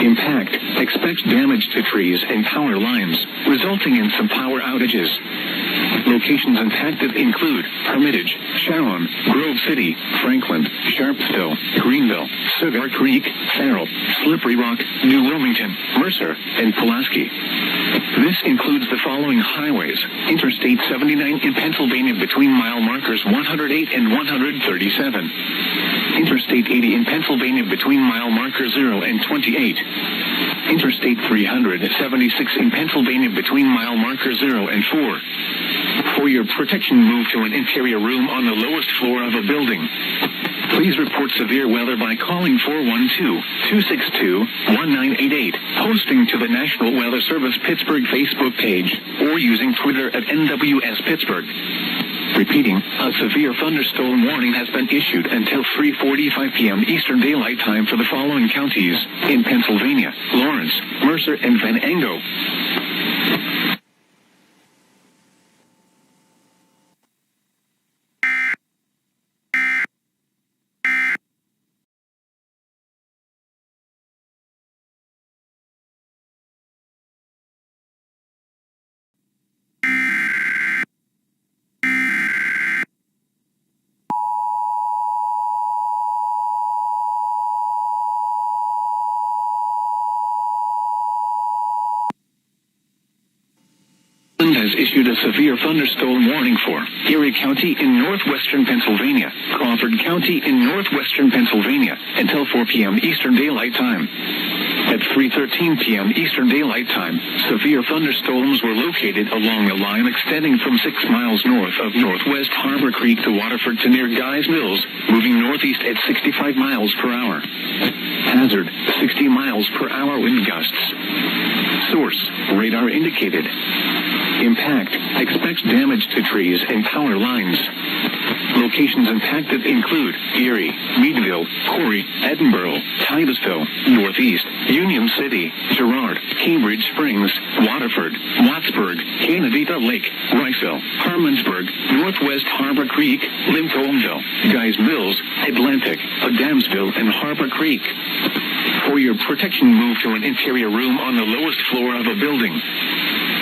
Impact, expects damage to trees and power lines, resulting in some power outages. Locations impacted include Hermitage, Sharon, Grove City, Franklin, Sharpsville, Greenville, Cigar Creek, Farrell, Slippery Rock, New Wilmington, Mercer, and Pulaski. This includes the following highways: Interstate 79 in Pennsylvania between mile markers 108 and 137. Interstate 80 in Pennsylvania between mile marker 0 and 28. Interstate 376 in Pennsylvania between mile marker 0 and 4. For your protection, move to an interior room on the lowest floor of a building. Please report severe weather by calling 412-262-1988, posting to the National Weather Service Pittsburgh Facebook page, or using Twitter at NWS Pittsburgh. Repeating, a severe thunderstorm warning has been issued until 3:45 p.m. Eastern Daylight Time for the following counties in Pennsylvania: Lawrence, Mercer, and Venango. Has issued a severe thunderstorm warning for Erie County in northwestern Pennsylvania, Crawford County in northwestern Pennsylvania, until 4 p.m. Eastern Daylight Time. At 3:13 p.m. Eastern Daylight Time, severe thunderstorms were located along a line extending from 6 miles north of Northwest Harbor Creek to Waterford to near Guy's Mills, moving northeast at 65 miles per hour. Hazard, 60 miles per hour wind gusts. Source, radar indicated. Impact, expects damage to trees and power lines. Locations impacted include Erie, Meadville, Corey, Edinburgh, Titusville, Northeast, Union City, Girard, Cambridge Springs, Waterford, Wattsburg, Canandaigua Lake, Riceville, Harmonsburg, Northwest Harbor Creek, Lincolnville, Guys Mills, Atlantic, Adamsville, and Harbor Creek. For your protection, move to an interior room on the lowest floor of a building.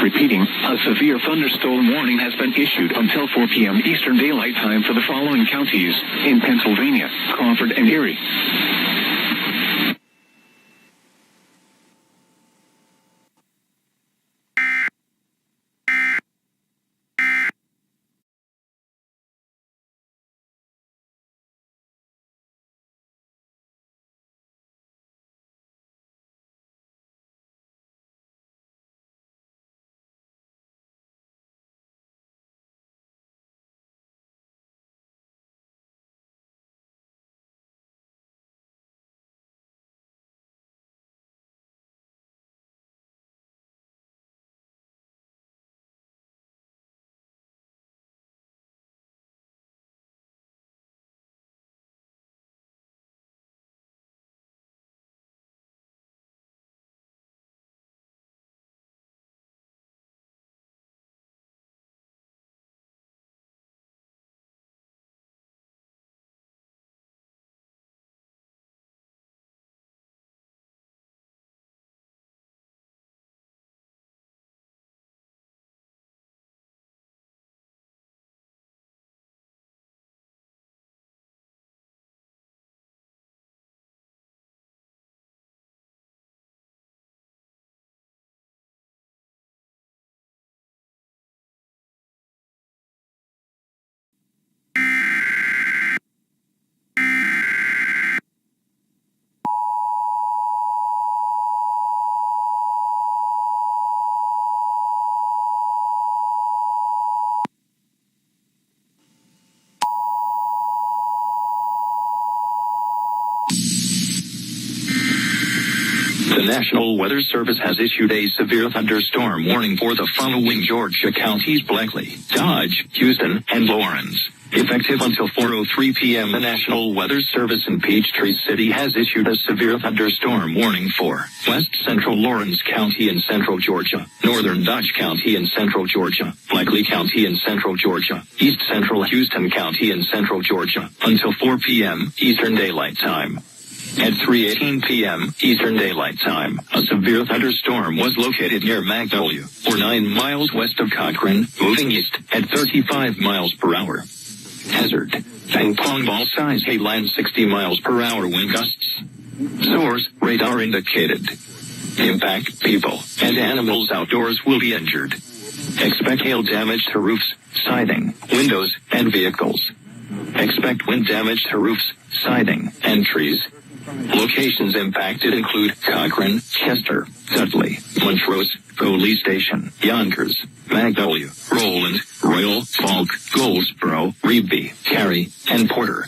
Repeating, a severe thunderstorm warning has been issued until 4 p.m. Eastern Daylight Time for the following counties in Pennsylvania: Crawford and Erie. The National Weather Service has issued a severe thunderstorm warning for the following Georgia counties: Blakely, Dodge, Houston, and Lawrence. Effective until 4:03 p.m., the National Weather Service in Peachtree City has issued a severe thunderstorm warning for West Central Lawrence County in Central Georgia, Northern Dodge County in Central Georgia, Blakely County in Central Georgia, East Central Houston County in Central Georgia, until 4 p.m. Eastern Daylight Time. At 3:18 p.m. Eastern Daylight Time, a severe thunderstorm was located near Magnolia, or 9 miles west of Cochrane, moving east at 35 miles per hour. Hazard: ping pong ball size hail and 60 miles per hour wind gusts. Source: radar indicated. impact people and animals outdoors will be injured. Expect hail damage to roofs, siding, windows, and vehicles. Expect wind damage to roofs, siding, and trees. Locations impacted include Cochrane, Chester, Dudley, Montrose, Foley Station, Yonkers, Magnolia, Roland, Royal, Falk, Goldsboro, Reedby, Cary, and Porter.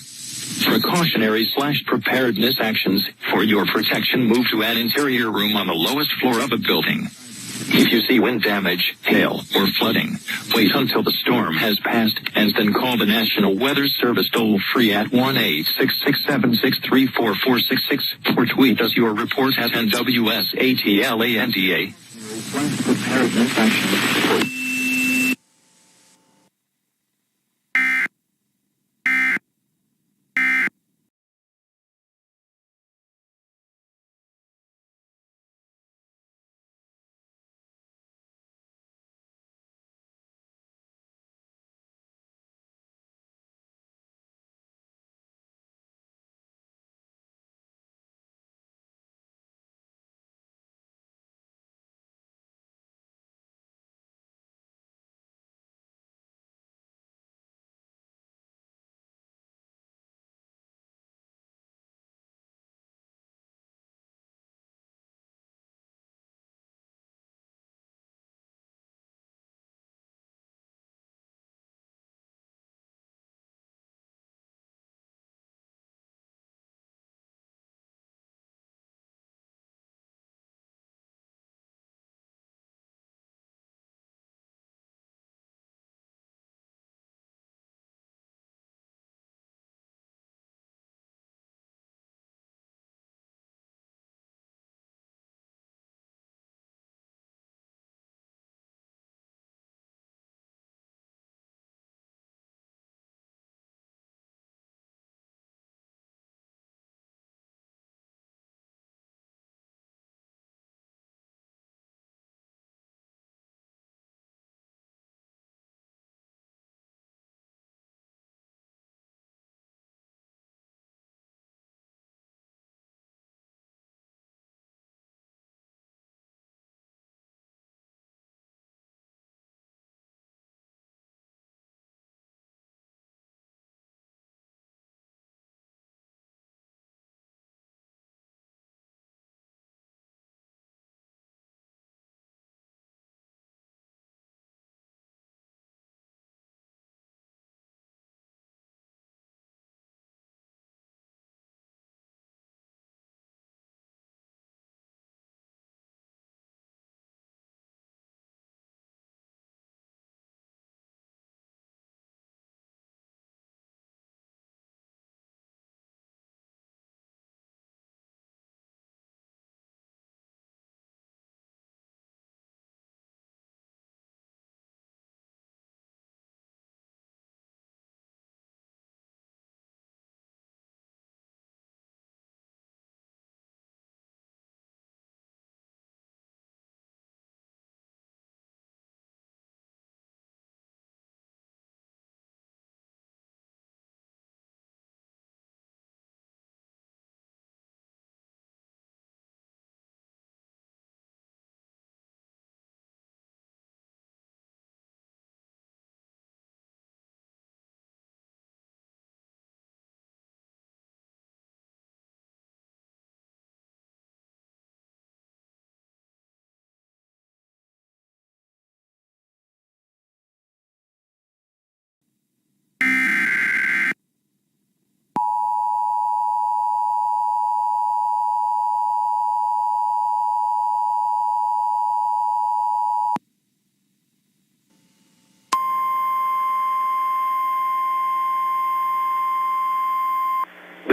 Precautionary/preparedness actions. For your protection, move to an interior room on the lowest floor of a building. If you see wind damage, hail, or flooding, wait until the storm has passed and then call the National Weather Service toll-free at 1-866-763-4466 or tweet us your report at NWSATLANDA. Preparedness actions.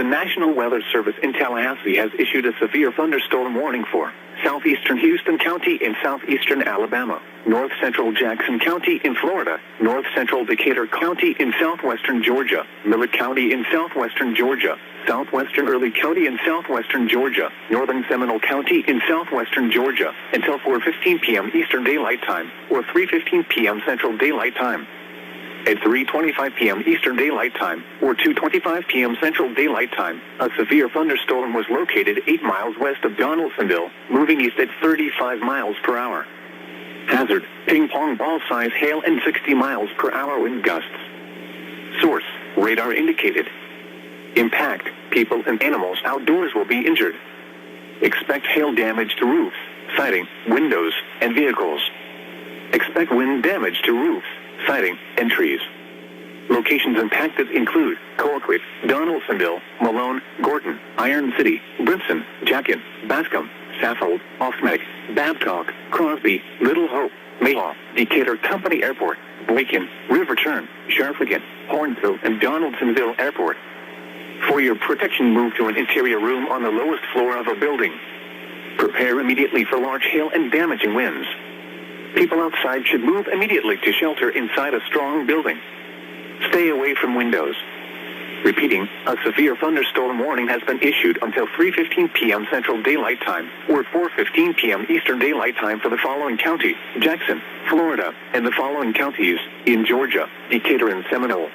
The National Weather Service in Tallahassee has issued a severe thunderstorm warning for southeastern Houston County in southeastern Alabama, north central Jackson County in Florida, north central Decatur County in southwestern Georgia, Millard County in southwestern Georgia, southwestern Early County in southwestern Georgia, northern Seminole County in southwestern Georgia, until 4:15 p.m. Eastern Daylight Time, or 3:15 p.m. Central Daylight Time. At 3:25 p.m. Eastern Daylight Time, or 2:25 p.m. Central Daylight Time, a severe thunderstorm was located 8 miles west of Donaldsonville, moving east at 35 miles per hour. Hazard, ping-pong ball-size hail and 60 miles per hour wind gusts. Source, radar indicated. Impact, people and animals outdoors will be injured. Expect hail damage to roofs, siding, windows, and vehicles. Expect wind damage to roofs, siding, and trees. Locations impacted include Colquitt, Donaldsonville, Malone, Gorton, Iron City, Brimson, Jackin, Bascom, Saffold, Offsmeg, Babcock, Crosby, Little Hope, Mayhaw, Decatur Company Airport, Boykin, Riverturn, Sharphagan, Hornville, and Donaldsonville Airport. For your protection, move to an interior room on the lowest floor of a building. Prepare immediately for large hail and damaging winds. People outside should move immediately to shelter inside a strong building. Stay away from windows. Repeating, a severe thunderstorm warning has been issued until 3:15 p.m. Central Daylight Time, or 4:15 p.m. Eastern Daylight Time for the following county: Jackson, Florida, and the following counties in Georgia: Decatur and Seminole.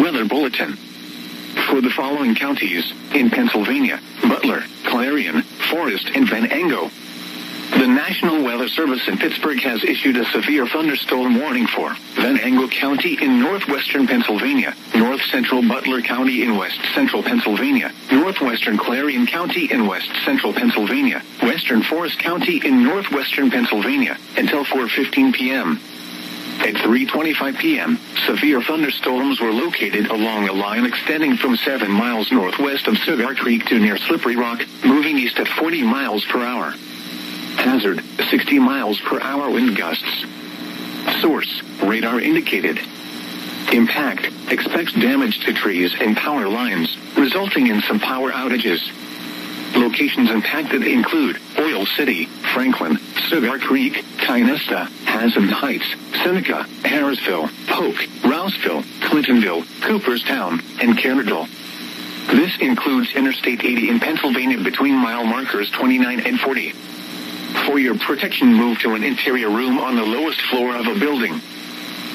Weather Bulletin. For the following counties in Pennsylvania: Butler, Clarion, Forest, and Venango. The National Weather Service in Pittsburgh has issued a severe thunderstorm warning for Venango County in northwestern Pennsylvania, north central Butler County in west central Pennsylvania, northwestern Clarion County in west central Pennsylvania, western Forest County in northwestern Pennsylvania, until 4:15 p.m. At 3:25 p.m., severe thunderstorms were located along a line extending from 7 miles northwest of Cigar Creek to near Slippery Rock, moving east at 40 miles per hour. Hazard, 60 miles per hour wind gusts. Source, radar indicated. Impact, expects damage to trees and power lines, resulting in some power outages. Locations impacted include Oil City, Franklin, Cigar Creek, Tynesta, Hazen Heights, Seneca, Harrisville, Polk, Rouseville, Clintonville, Cooperstown, and Carrollville. This includes Interstate 80 in Pennsylvania between mile markers 29 and 40. For your protection, move to an interior room on the lowest floor of a building.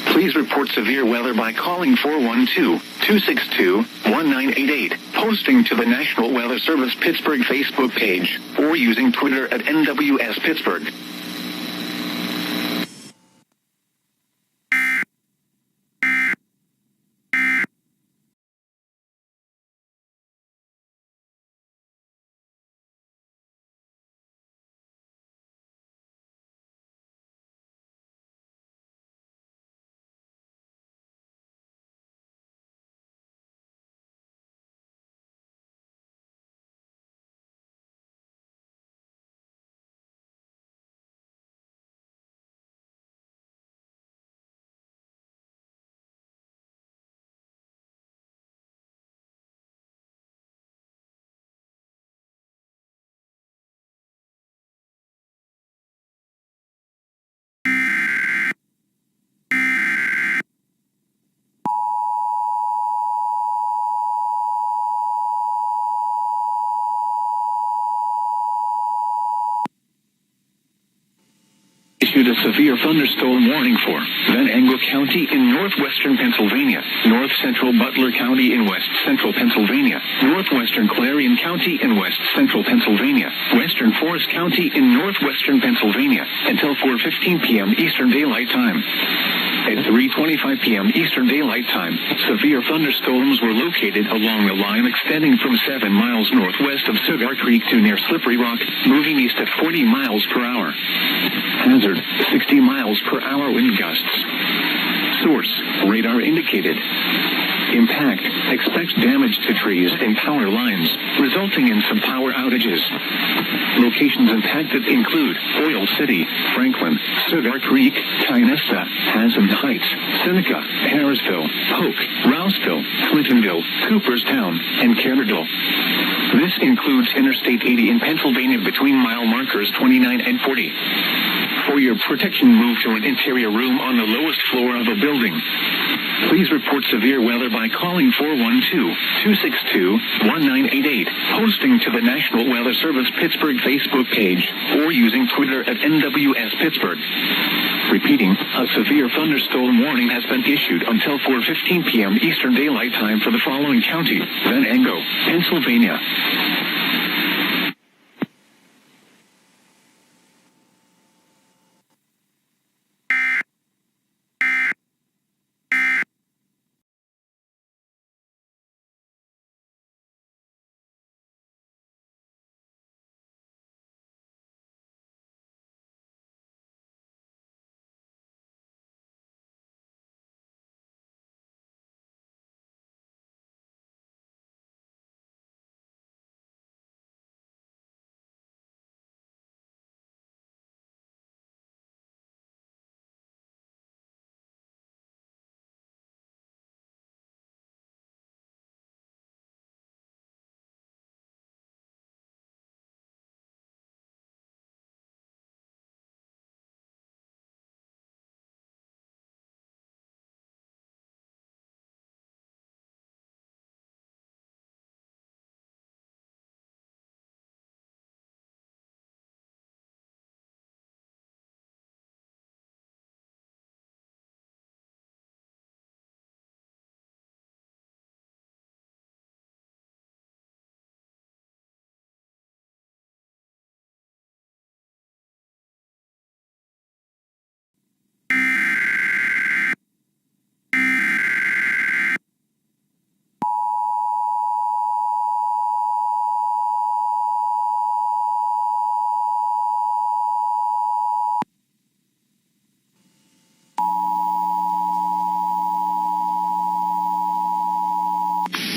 Please report severe weather by calling 412-262-1988, posting to the National Weather Service Pittsburgh Facebook page, or using Twitter at NWS Pittsburgh. Issued a severe thunderstorm warning for Venango County in northwestern Pennsylvania, north central Butler County in west central Pennsylvania, northwestern Clarion County in west central Pennsylvania, western Forest County in northwestern Pennsylvania, until 4:15 p.m. Eastern Daylight Time. At 3:25 p.m. Eastern Daylight Time, severe thunderstorms were located along the line extending from 7 miles northwest of Cigar Creek to near Slippery Rock, moving east at 40 miles per hour. Hazard, 60 miles per hour wind gusts. Source, radar indicated. Impact, expect damage to trees and power lines, resulting in some power outages. Locations impacted include Oil City, Franklin, Cigar Creek, Tynesta, Haslam Heights, Seneca, Harrisville, Polk, Rouseville, Clintonville, Cooperstown, and Carterville. This includes Interstate 80 in Pennsylvania between mile markers 29 and 40. For your protection, move to an interior room on the lowest floor of a building. Please report severe weather by calling 412-262-1988, posting to the National Weather Service Pittsburgh Facebook page, or using Twitter at NWS Pittsburgh. Repeating, a severe thunderstorm warning has been issued until 4:15 p.m. Eastern Daylight Time for the following county: Venango, Pennsylvania.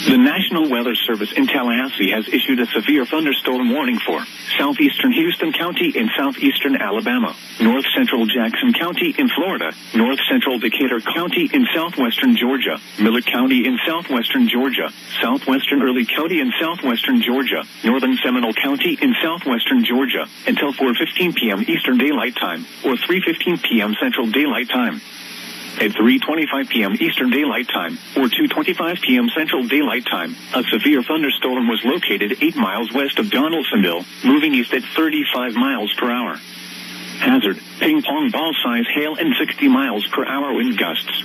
The National Weather Service in Tallahassee has issued a severe thunderstorm warning for southeastern Houston County in southeastern Alabama, north central Jackson County in Florida, north central Decatur County in southwestern Georgia, Miller County in southwestern Georgia, southwestern Early County in southwestern Georgia, northern Seminole County in southwestern Georgia, until 4:15 p.m. Eastern Daylight Time, or 3:15 p.m. Central Daylight Time. At 3:25 p.m. Eastern Daylight Time, or 2:25 p.m. Central Daylight Time, a severe thunderstorm was located 8 miles west of Donaldsonville, moving east at 35 miles per hour. Hazard, ping-pong ball-size hail and 60 miles per hour wind gusts.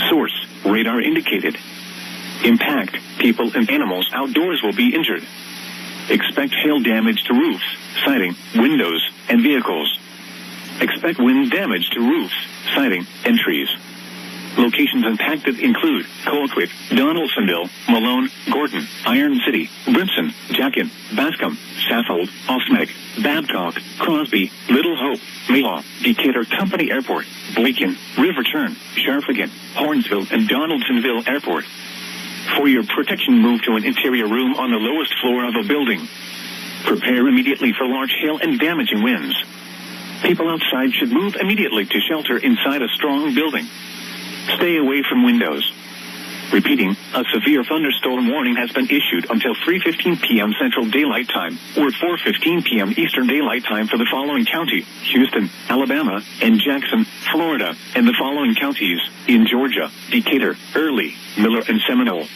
Source, radar indicated. Impact, people and animals outdoors will be injured. Expect hail damage to roofs, siding, windows, and vehicles. Expect wind damage to roofs, siding, and trees. Locations impacted include Colquitt, Donaldsonville, Malone, Gordon, Iron City, Brimson, Jackson, Bascom, Saffold, Osmeg, Babcock, Crosby, Little Hope, Mayhaw, Decatur Company Airport, Blaken, Riverturn, Sharphagan, Hornsville, and Donaldsonville Airport. For your protection, move to an interior room on the lowest floor of a building. Prepare immediately for large hail and damaging winds. People outside should move immediately to shelter inside a strong building. Stay away from windows. Repeating, a severe thunderstorm warning has been issued until 3:15 p.m. Central Daylight Time, or 4:15 p.m. Eastern Daylight Time for the following county: Houston, Alabama, and Jackson, Florida, and the following counties in Georgia: Decatur, Early, Miller, and Seminole.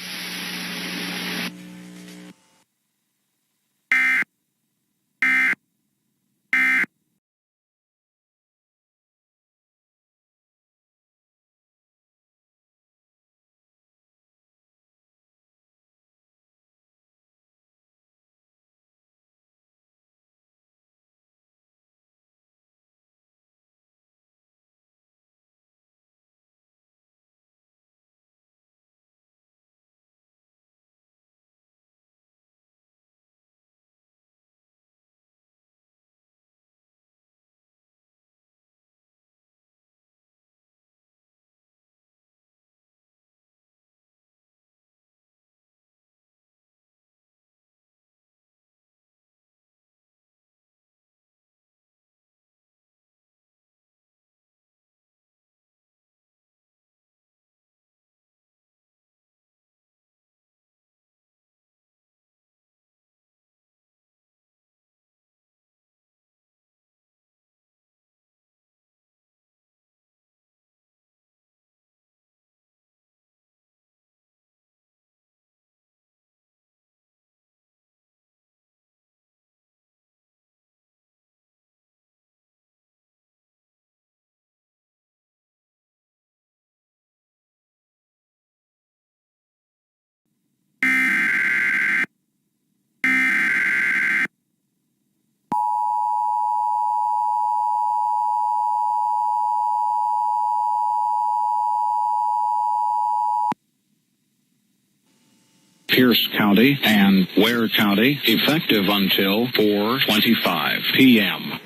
Pierce County and Ware County, effective until 4:25 p.m.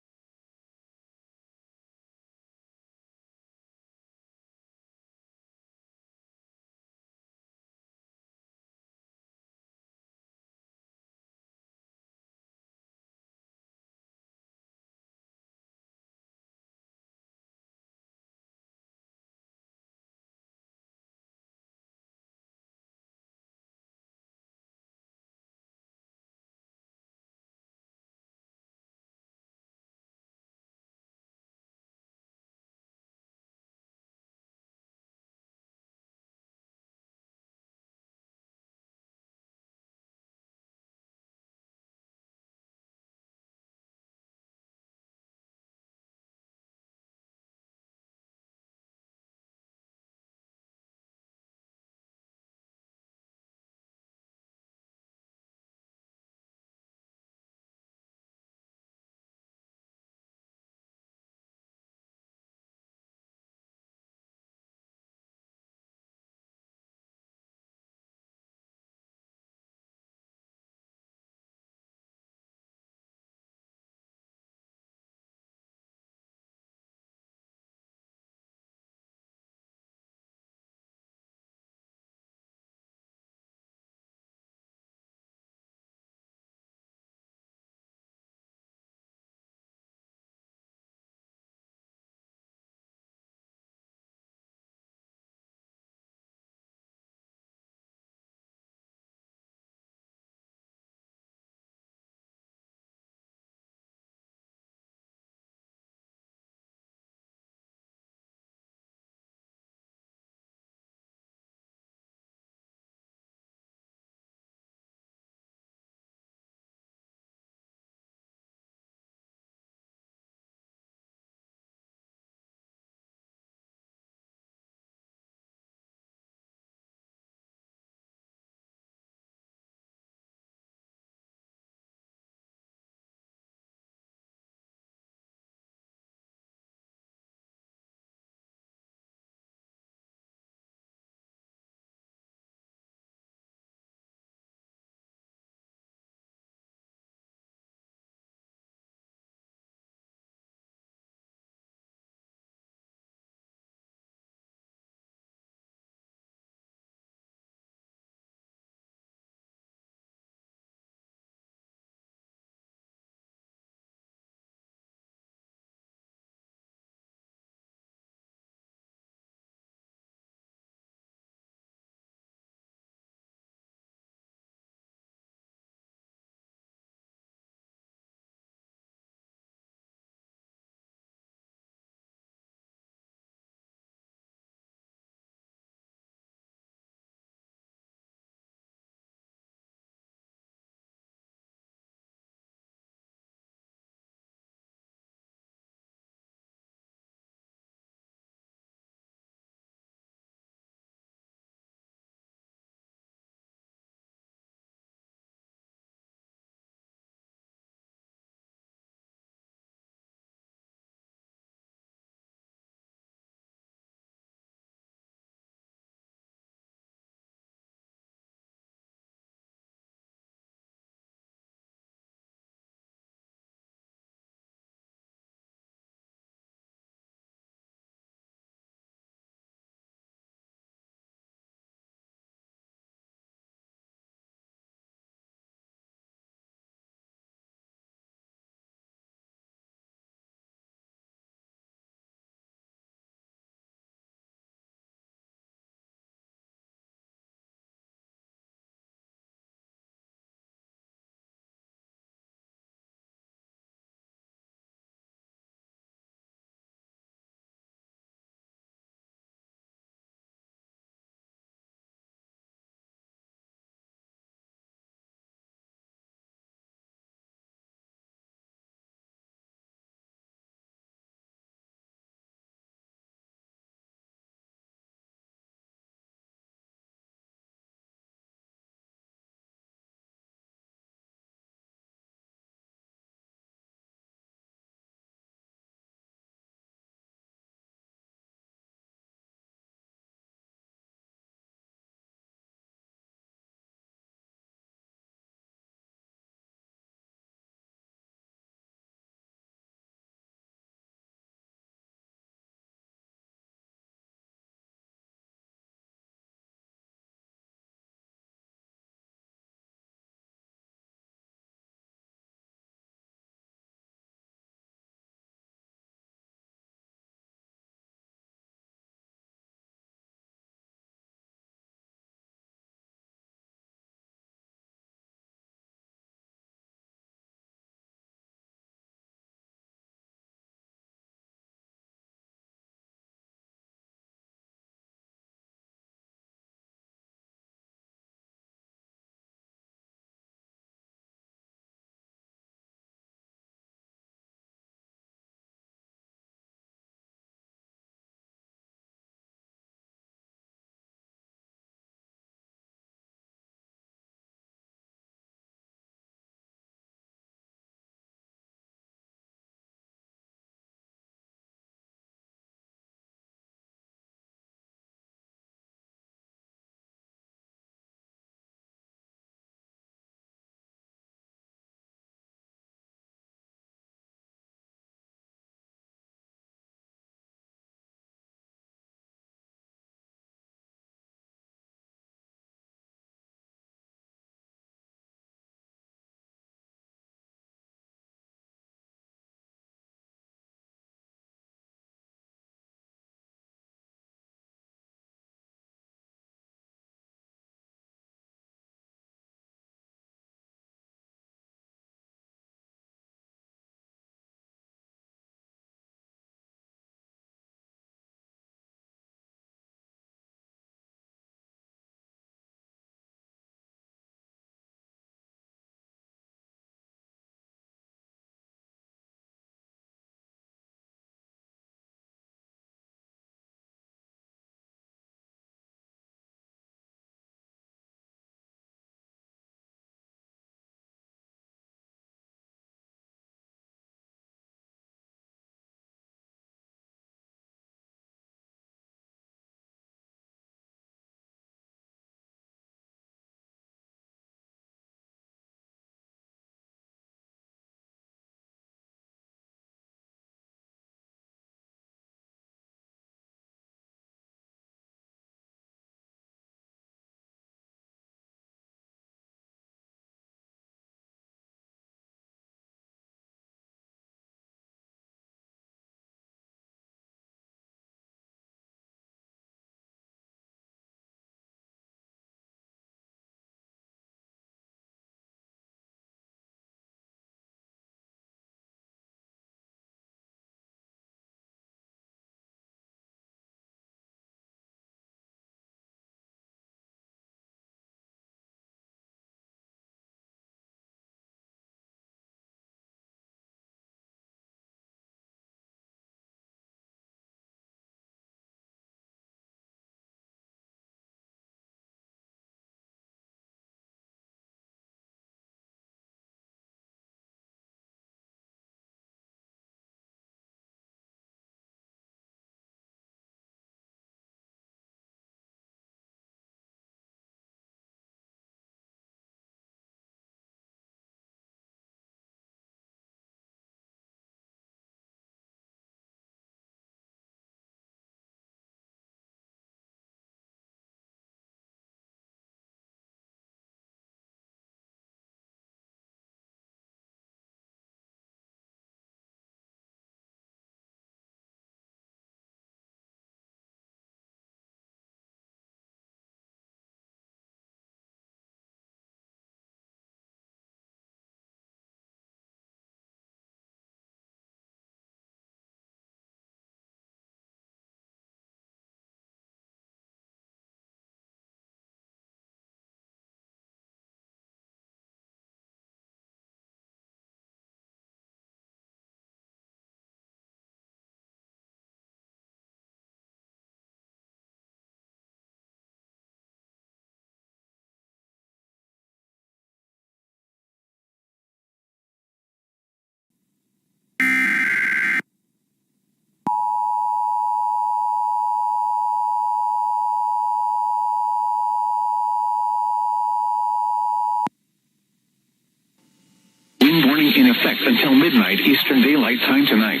effect until midnight Eastern Daylight Time tonight.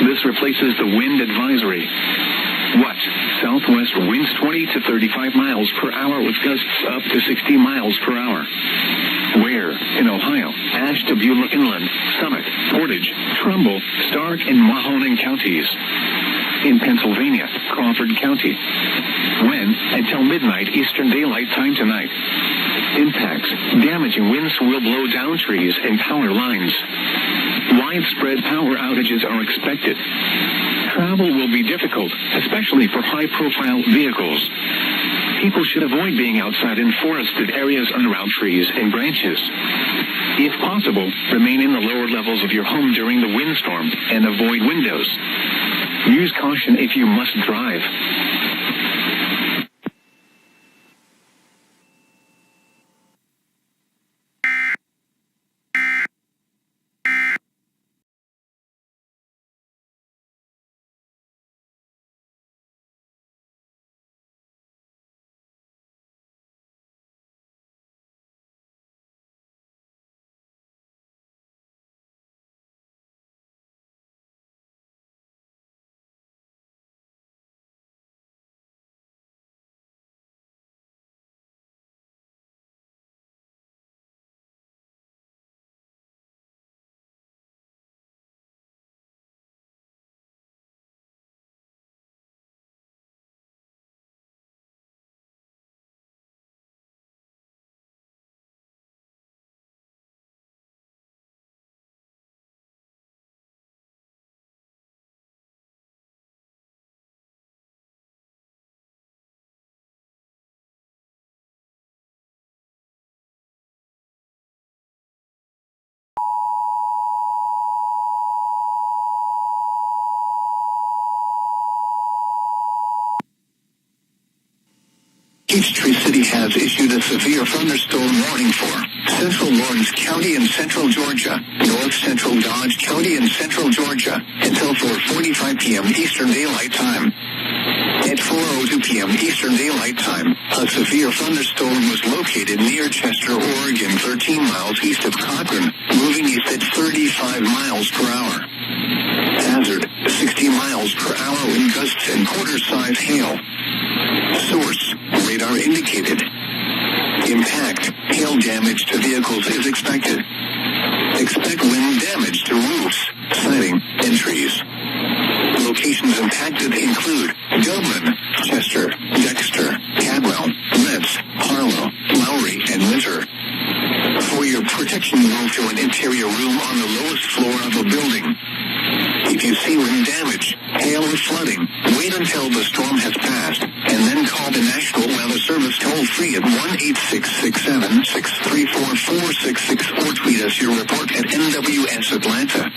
This replaces the wind advisory. What? Southwest winds 20 to 35 miles per hour with gusts up to 60 miles per hour. Where? In Ohio, Ashtabula Inland, Summit, Portage, Trumbull, Stark, and Mahoning counties. In Pennsylvania, Crawford County. When? Until midnight Eastern Daylight Time tonight. Impacts. Damaging winds will blow down trees and power lines. Widespread power outages are expected. Travel will be difficult, especially for high-profile vehicles. People should avoid being outside in forested areas and around trees and branches. If possible, remain in the lower levels of your home during the windstorm and avoid windows. Use caution if you must drive. Peachtree City has issued a severe thunderstorm warning for Central Lawrence County and Central Georgia, North Central Dodge County and Central Georgia, until 4:45 p.m. Eastern Daylight Time. At 4:02 p.m. Eastern Daylight Time, a severe thunderstorm was located near Chester, Oregon, 13 miles east of Cochran, moving east at 35 miles per hour. Hazard, 60 miles per hour wind gusts and quarter-size hail. Source, radar indicated. Impact, hail damage to vehicles is expected. Expect wind damage to roofs, siding, and trees. Locations impacted include Dublin, Chester, Dexter, Cadwell, Letts, Harlow, Lowry, and Winter. For your protection, move to an interior room on the lowest floor of a building. If you see wind damage, hail, or flooding, wait until the storm has passed, and then call the National Weather Service toll-free at 1-866-7-634-466 or tweet us your report at NWS Atlanta.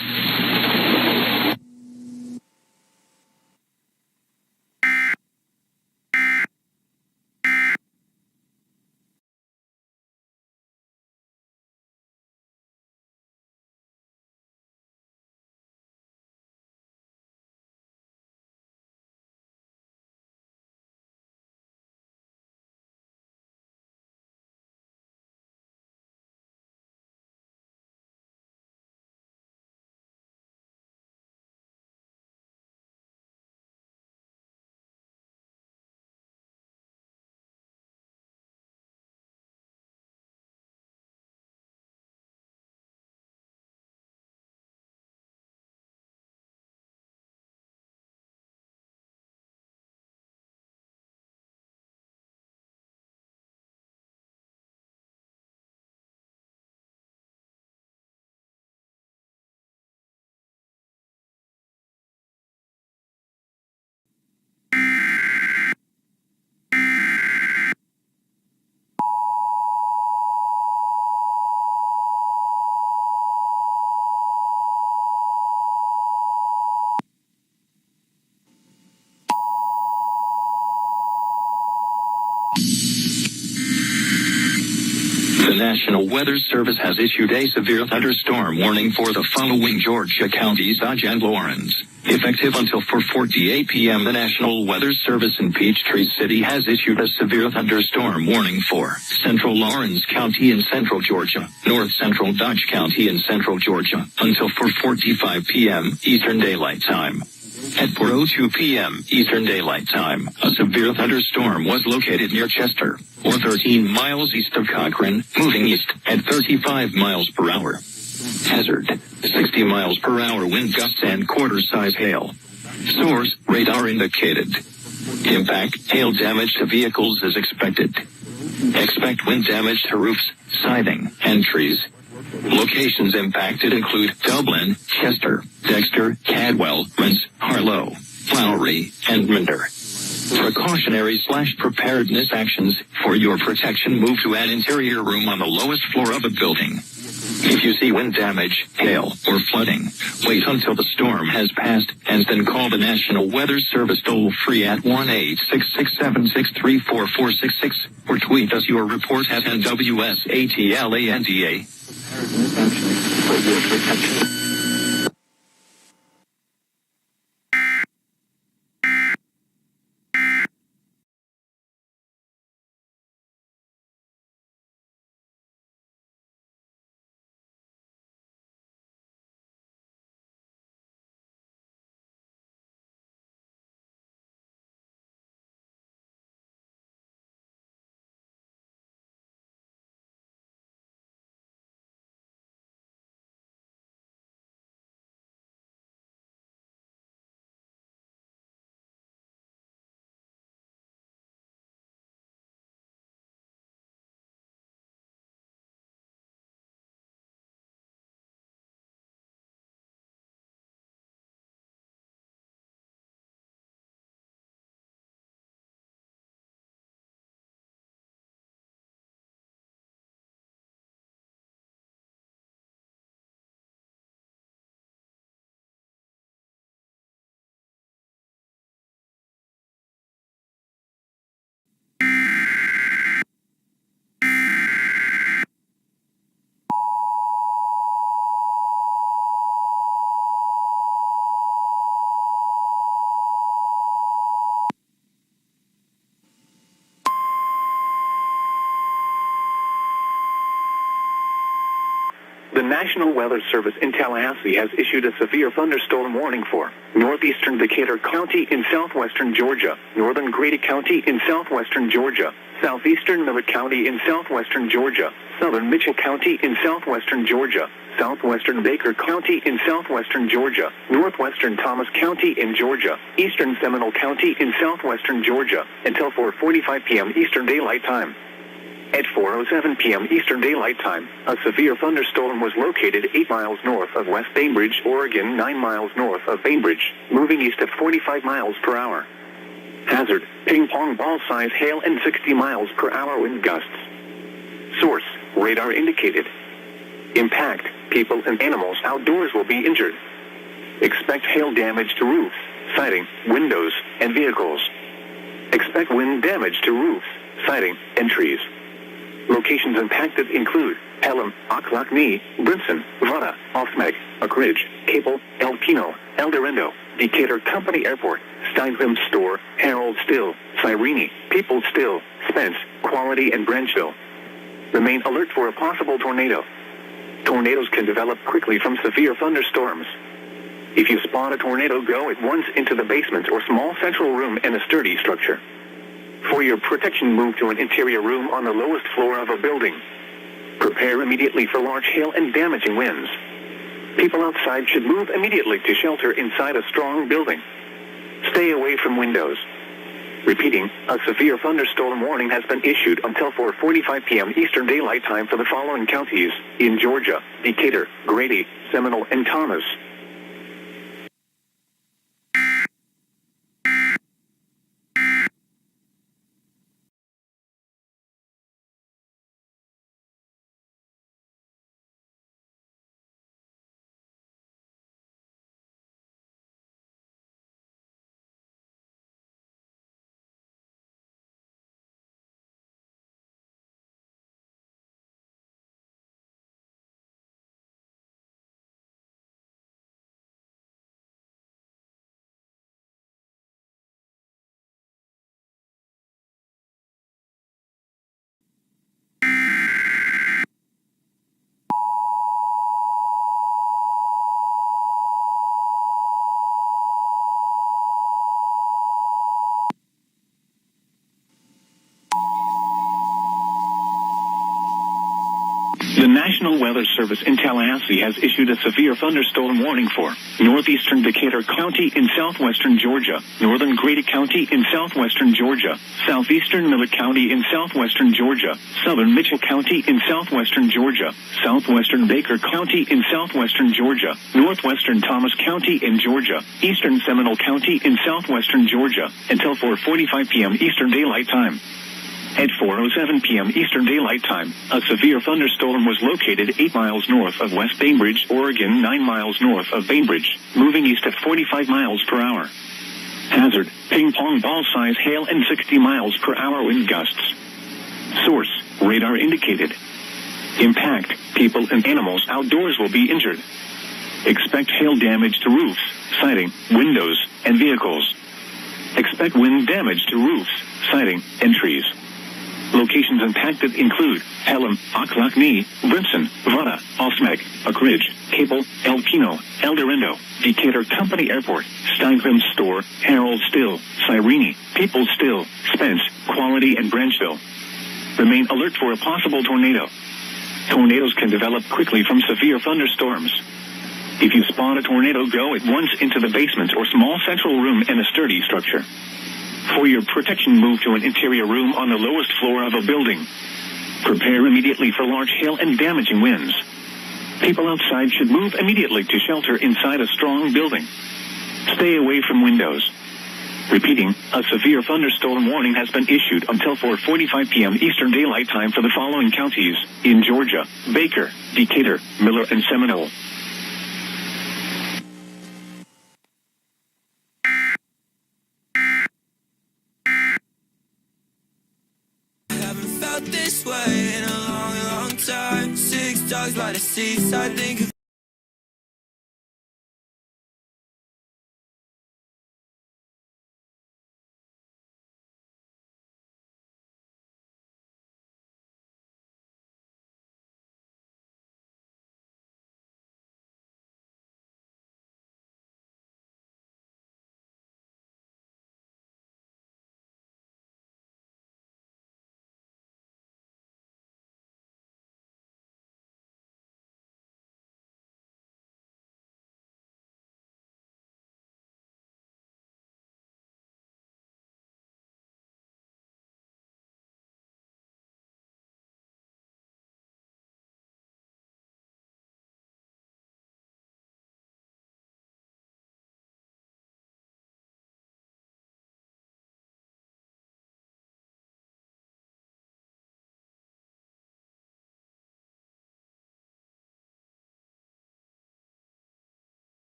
The National Weather Service has issued a severe thunderstorm warning for the following Georgia counties: Dodge and Lawrence. Effective until 4:48 p.m., the National Weather Service in Peachtree City has issued a severe thunderstorm warning for Central Lawrence County in Central Georgia, North Central Dodge County in Central Georgia, until 4:45 p.m. Eastern Daylight Time. At 4:02 p.m. Eastern Daylight Time, a severe thunderstorm was located near Chester, or 13 miles east of Cochrane, moving east at 35 miles per hour. Hazard, 60 miles per hour wind gusts and quarter-size hail. Source, radar indicated. Impact, hail damage to vehicles is expected. Expect wind damage to roofs, siding, and trees. Locations impacted include Dublin, Chester, Dexter, Cadwell, Rents, Harlow, Flowery, and Minder. Precautionary/preparedness actions for your protection: move to an interior room on the lowest floor of a building. If you see wind damage, hail, or flooding, wait until the storm has passed and then call the National Weather Service toll-free at 1-866-763-4466 or tweet us your report at NWSATLANDA. The National Weather Service in Tallahassee has issued a severe thunderstorm warning for northeastern Decatur County in southwestern Georgia, northern Grady County in southwestern Georgia, southeastern Miller County in southwestern Georgia, southern Mitchell County in southwestern Georgia, southwestern Baker County in southwestern Georgia, northwestern Thomas County in Georgia, eastern Seminole County in southwestern Georgia, until 4:45 p.m. Eastern Daylight Time. At 4:07 p.m. Eastern Daylight Time, a severe thunderstorm was located 8 miles north of West Bainbridge, Oregon, 9 miles north of Bainbridge, moving east at 45 miles per hour. Hazard, ping-pong ball-size hail and 60 miles per hour wind gusts. Source, radar indicated. Impact, people and animals outdoors will be injured. Expect hail damage to roofs, siding, windows, and vehicles. Expect wind damage to roofs, siding, and trees. Locations impacted include Pelham, Ocklacknee, Brinson, Vada, Offmeg, Oak Ridge, Capel, El Pino, El Dorado, Decatur Company Airport, Steinheim Store, Harold Still, Cyrene, People Still, Spence, Quality, and Branchville. Remain alert for a possible tornado. Tornadoes can develop quickly from severe thunderstorms. If you spot a tornado, go at once into the basement or small central room in a sturdy structure. For your protection, move to an interior room on the lowest floor of a building. Prepare immediately for large hail and damaging winds. People outside should move immediately to shelter inside a strong building. Stay away from windows. Repeating, a severe thunderstorm warning has been issued until 4:45 p.m. Eastern Daylight Time for the following counties in Georgia: Decatur, Grady, Seminole, and Thomas. National Weather Service in Tallahassee has issued a severe thunderstorm warning for northeastern Decatur County in southwestern Georgia, northern Grady County in southwestern Georgia, southeastern Miller County in southwestern Georgia, southern Mitchell County in southwestern Georgia, southwestern Baker County in southwestern Georgia, northwestern Thomas County in Georgia, eastern Seminole County in southwestern Georgia, until 4:45 p.m. Eastern Daylight Time. At 4:07 p.m. Eastern Daylight Time, a severe thunderstorm was located 8 miles north of West Bainbridge, Oregon, 9 miles north of Bainbridge, moving east at 45 miles per hour. Hazard, ping-pong ball-size hail and 60 miles per hour wind gusts. Source, radar indicated. Impact, people and animals outdoors will be injured. Expect hail damage to roofs, siding, windows, and vehicles. Expect wind damage to roofs, siding, and trees. Locations impacted include Pelham, Ocklacknee, Brimson, Vada, Osmeg, Oak Ridge, Cable, El Pino, El Dorado, Decatur Company Airport, Steingrim's Store, Harold Still, Cyrene, People Still, Spence, Quality, and Branchville. Remain alert for a possible tornado. Tornadoes can develop quickly from severe thunderstorms. If you spot a tornado, go at once into the basement or small central room in a sturdy structure. For your protection, move to an interior room on the lowest floor of a building. Prepare immediately for large hail and damaging winds. People outside should move immediately to shelter inside a strong building. Stay away from windows. Repeating, a severe thunderstorm warning has been issued until 4:45 p.m. Eastern Daylight Time for the following counties in Georgia: Baker, Decatur, Miller, and Seminole. Felt this way in a long, long time. 6 dogs by the seaside, think of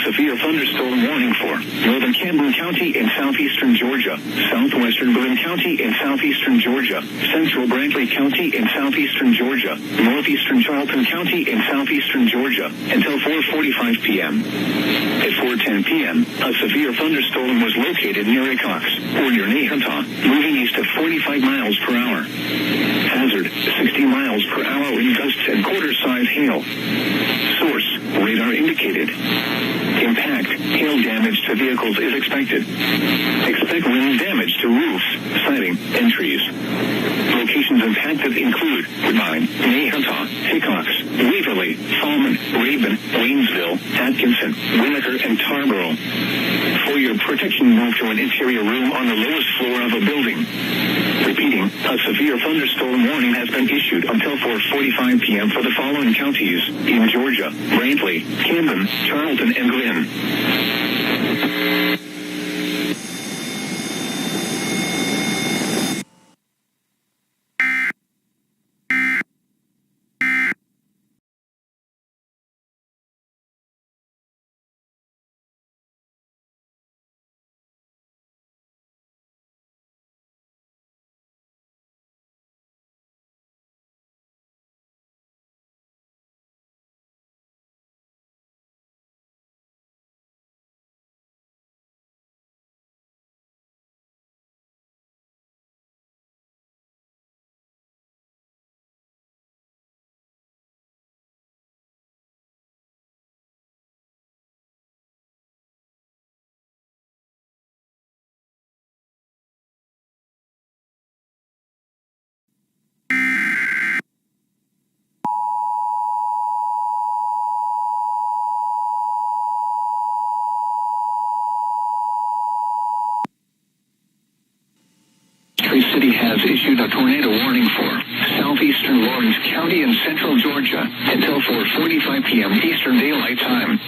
severe thunderstorm warning for northern Camden County in southeastern Georgia, southwestern Boone County in southeastern Georgia, central Brantley County in southeastern Georgia, northeastern Charlton County in southeastern Georgia, until 4:45 p.m. At 4:10 p.m., a severe thunderstorm was located near Ecox, or near Nahanta, moving east at 45 miles per hour. Hazard, 60 miles per hour wind gusts and quarter-size hail. Source, radar indicated. Impact, hail damage to vehicles is expected. Expect wind damage to roofs, siding, and trees. Locations impacted include Woodbine, Nahanta, Hickox, Waverly, Fallman, Raven, Waynesville, Atkinson, Winnecker, and Tarboro. For your protection, move to an interior room on the lowest floor of a building. Repeating, a severe thunderstorm warning has been issued until 4:45 p.m. for the following counties in Georgia: Brantley, Camden, Charlton, and Glenn. Trace City has issued a tornado warning for southeastern Lawrence County and central Georgia until 4:45 p.m. Eastern Daylight Time.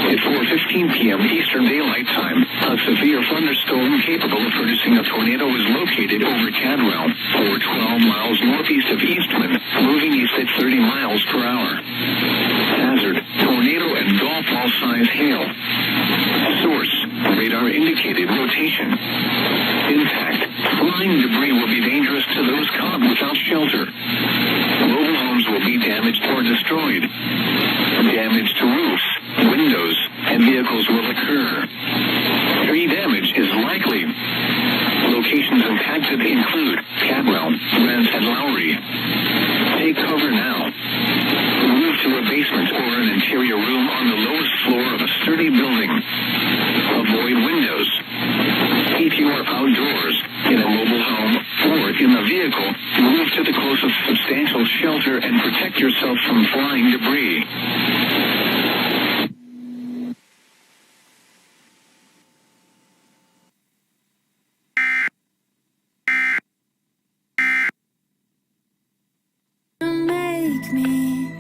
At 4:15 p.m. Eastern Daylight Time, a severe thunderstorm capable of producing a tornado is located over Cadwell, or 12 miles northeast of Eastman, moving east at 30 miles per hour. Hazard, tornado and golf ball size hail. Source, radar indicated rotation. Impact, flying debris will be dangerous to those caught without shelter. Mobile homes will be damaged or destroyed. Damage to roofs, windows, and vehicles will occur. Tree damage is likely. Locations impacted include Cadwell, Grants, and Lowry. Take cover now. Move to a basement or an interior room on the lowest floor of a sturdy building. Avoid windows. If you are outdoors, in a mobile home, or in a vehicle, move to the closest substantial shelter and protect yourself from flying debris. Make me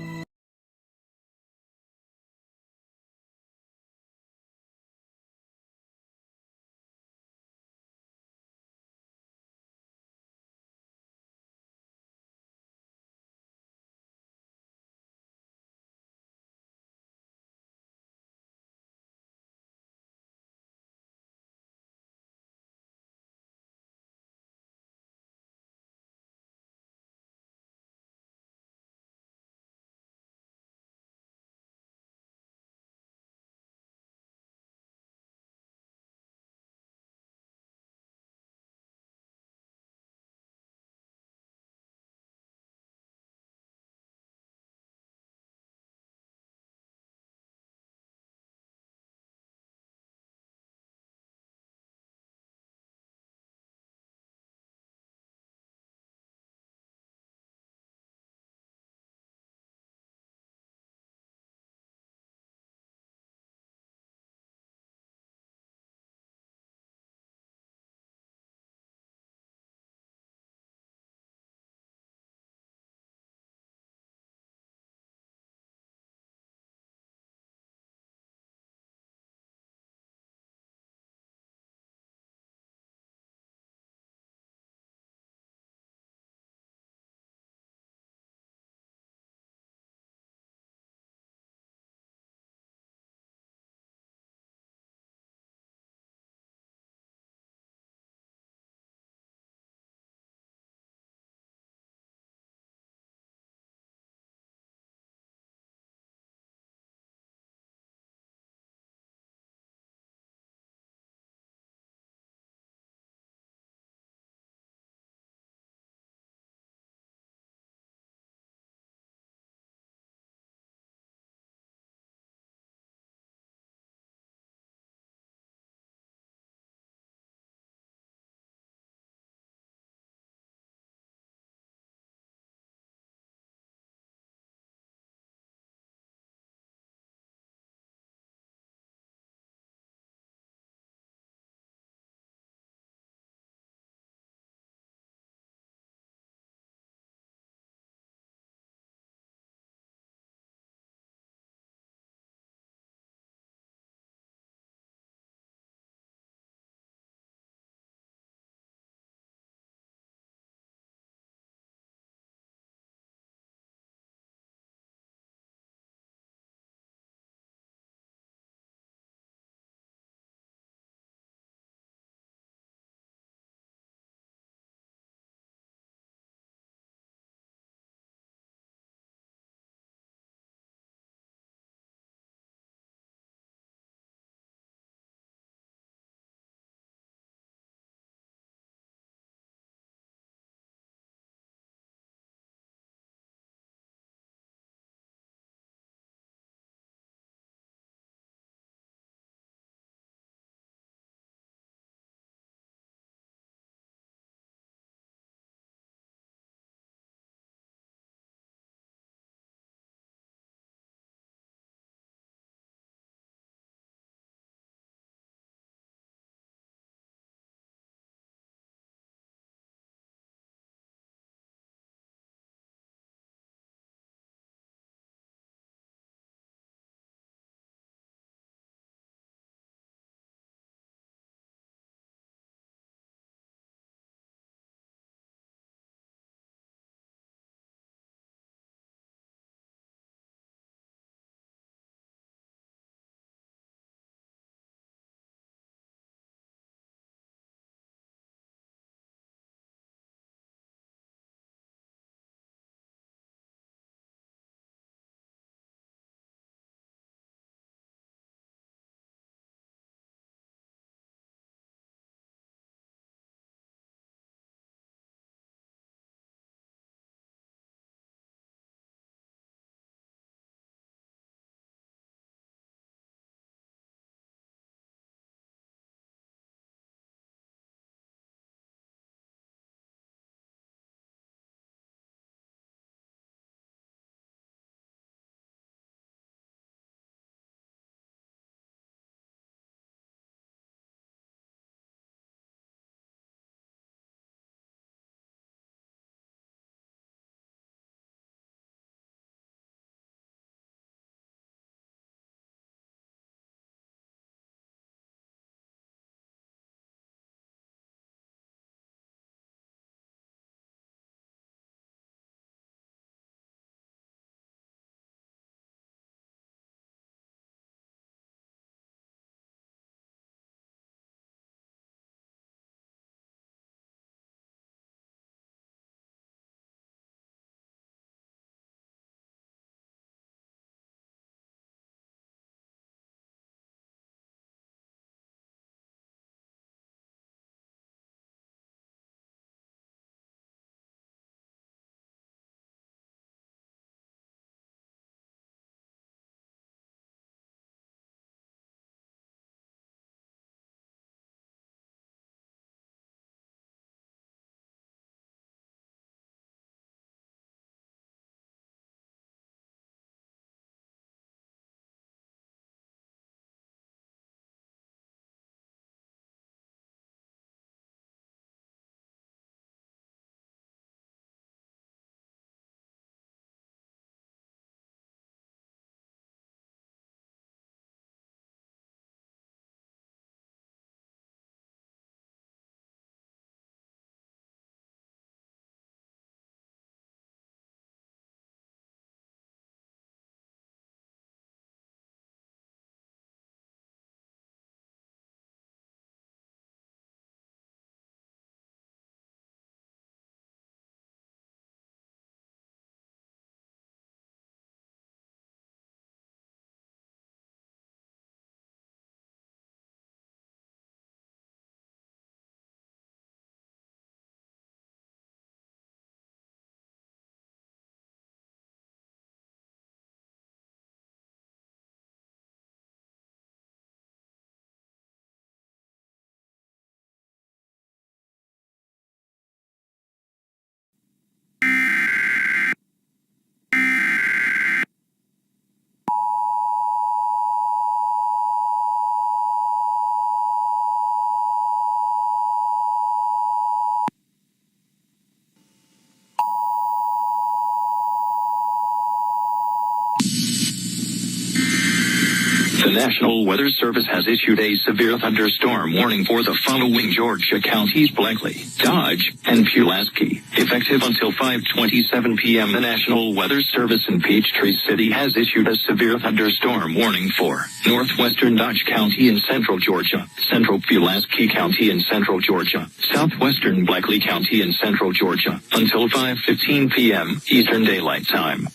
National Weather Service has issued a severe thunderstorm warning for the following Georgia counties: Blakely, Dodge, and Pulaski. Effective until 5:27 p.m., the National Weather Service in Peachtree City has issued a severe thunderstorm warning for northwestern Dodge County in central Georgia, central Pulaski County in central Georgia, southwestern Blakely County in central Georgia, until 5:15 p.m. Eastern Daylight Time.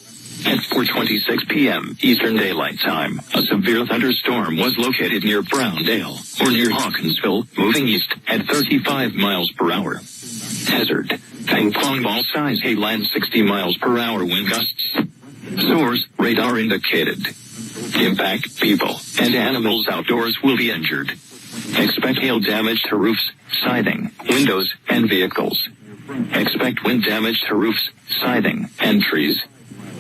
At 4:26 p.m. Eastern Daylight Time, a severe thunderstorm was located near Browndale, or near Hawkinsville, moving east at 35 miles per hour. Hazard: ping pong ball size hail and 60 miles per hour wind gusts. Source: radar indicated. Impact: people and animals outdoors will be injured. Expect hail damage to roofs, siding, windows, and vehicles. Expect wind damage to roofs, siding, and trees.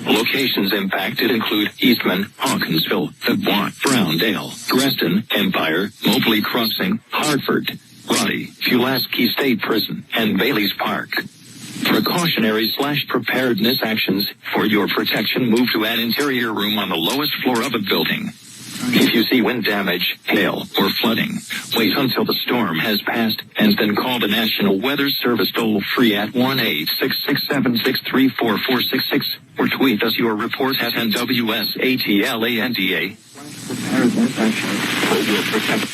Locations impacted include Eastman, Hawkinsville, Dubois, Browndale, Reston, Empire, Mobley Crossing, Hartford, Roddy, Pulaski State Prison, and Bailey's Park. Precautionary/preparedness actions: for your protection, move to an interior room on the lowest floor of a building. If you see wind damage, hail, or flooding, wait until the storm has passed, and then call the National Weather Service toll-free at 1-866-763-4466, or tweet us your report at NWSATLANDA. Preparedness actions for your protection.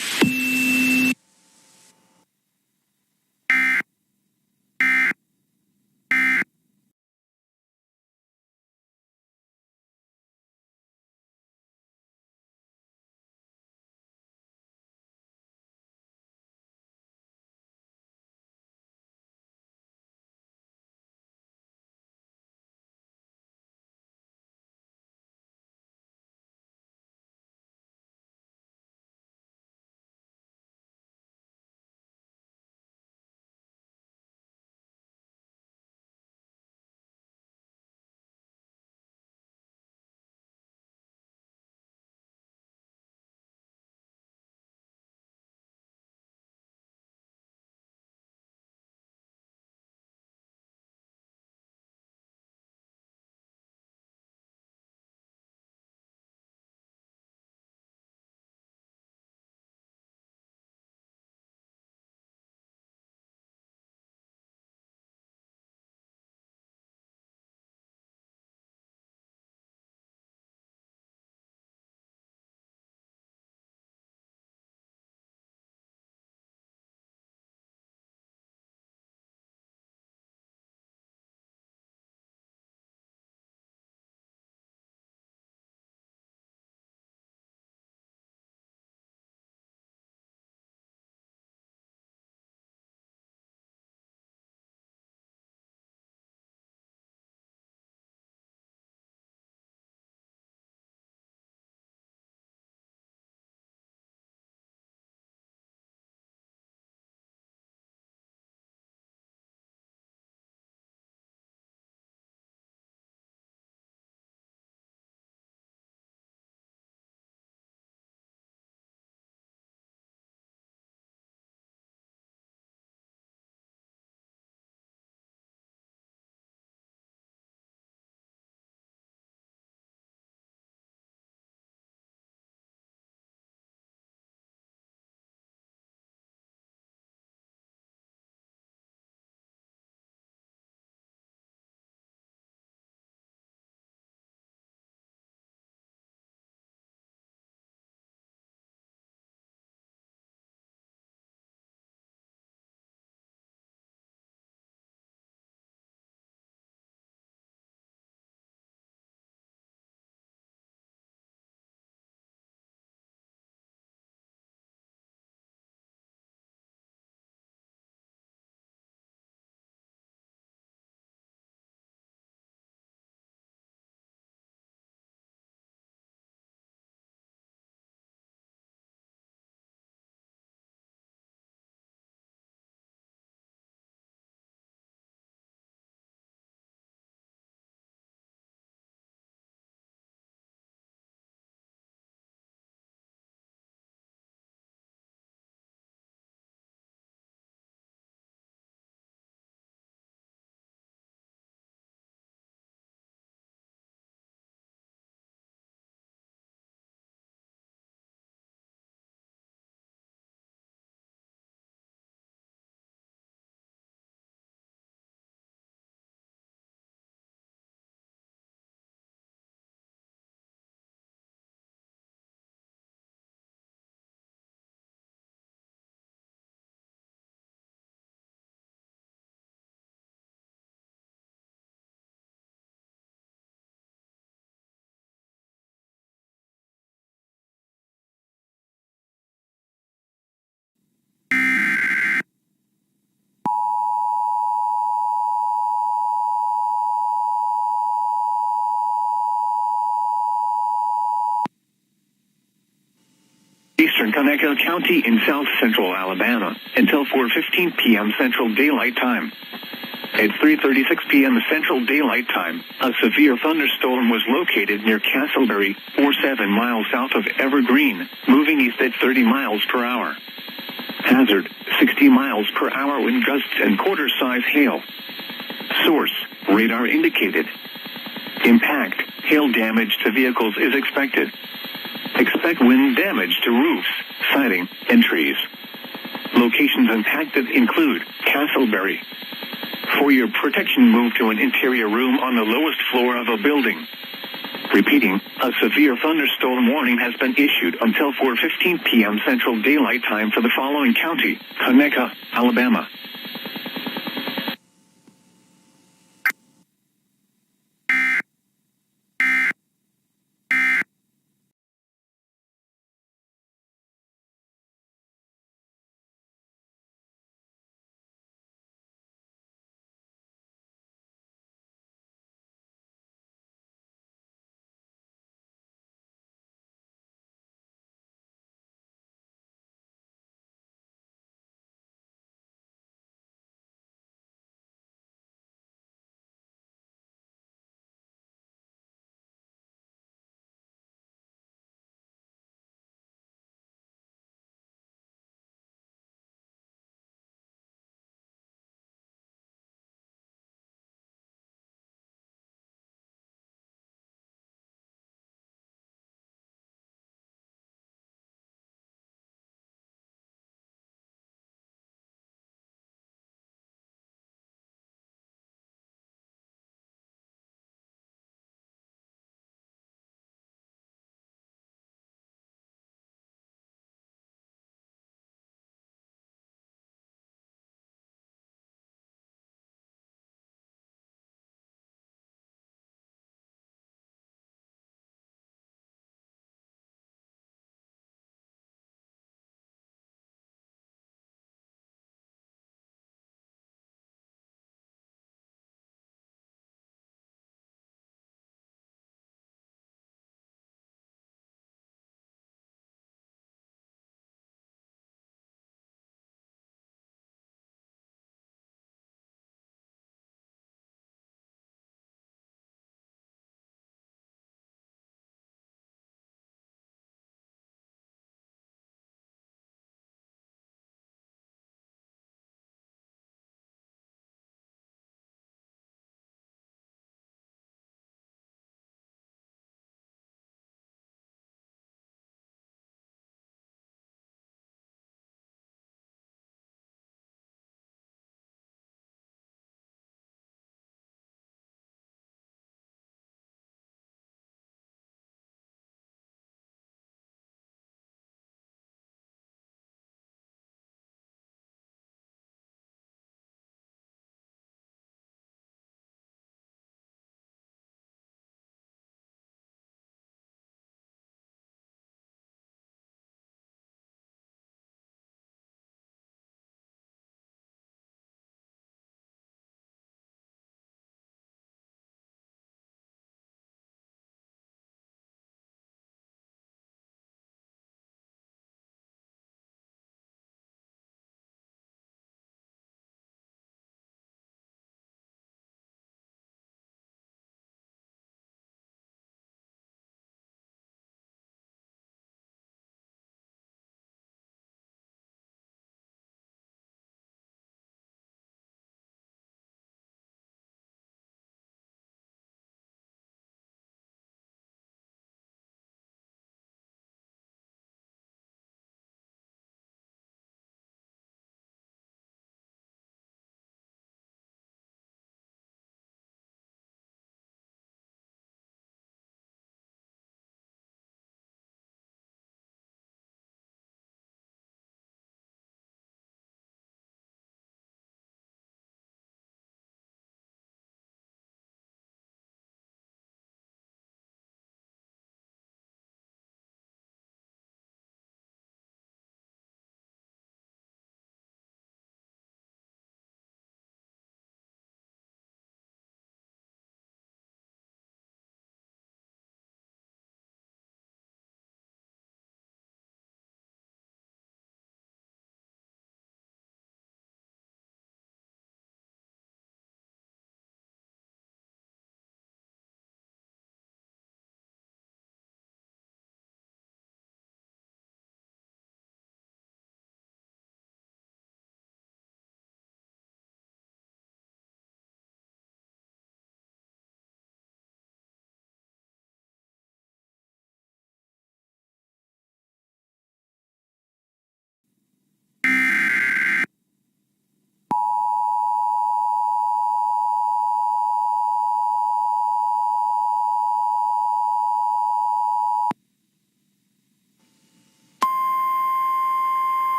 western Conecuh County in south central Alabama until 4:15 p.m. Central Daylight Time. At 3:36 p.m. Central Daylight Time, a severe thunderstorm was located near Castleberry, 7 miles south of Evergreen, moving east at 30 miles per hour. Hazard, 60 miles per hour wind gusts and quarter-size hail. Source, radar indicated. Impact, hail damage to vehicles is expected. Expect wind damage to roofs, siding, and trees. Locations impacted include Castleberry. For your protection, move to an interior room on the lowest floor of a building. Repeating, a severe thunderstorm warning has been issued until 4:15 p.m. Central Daylight Time for the following county: Conecuh, Alabama.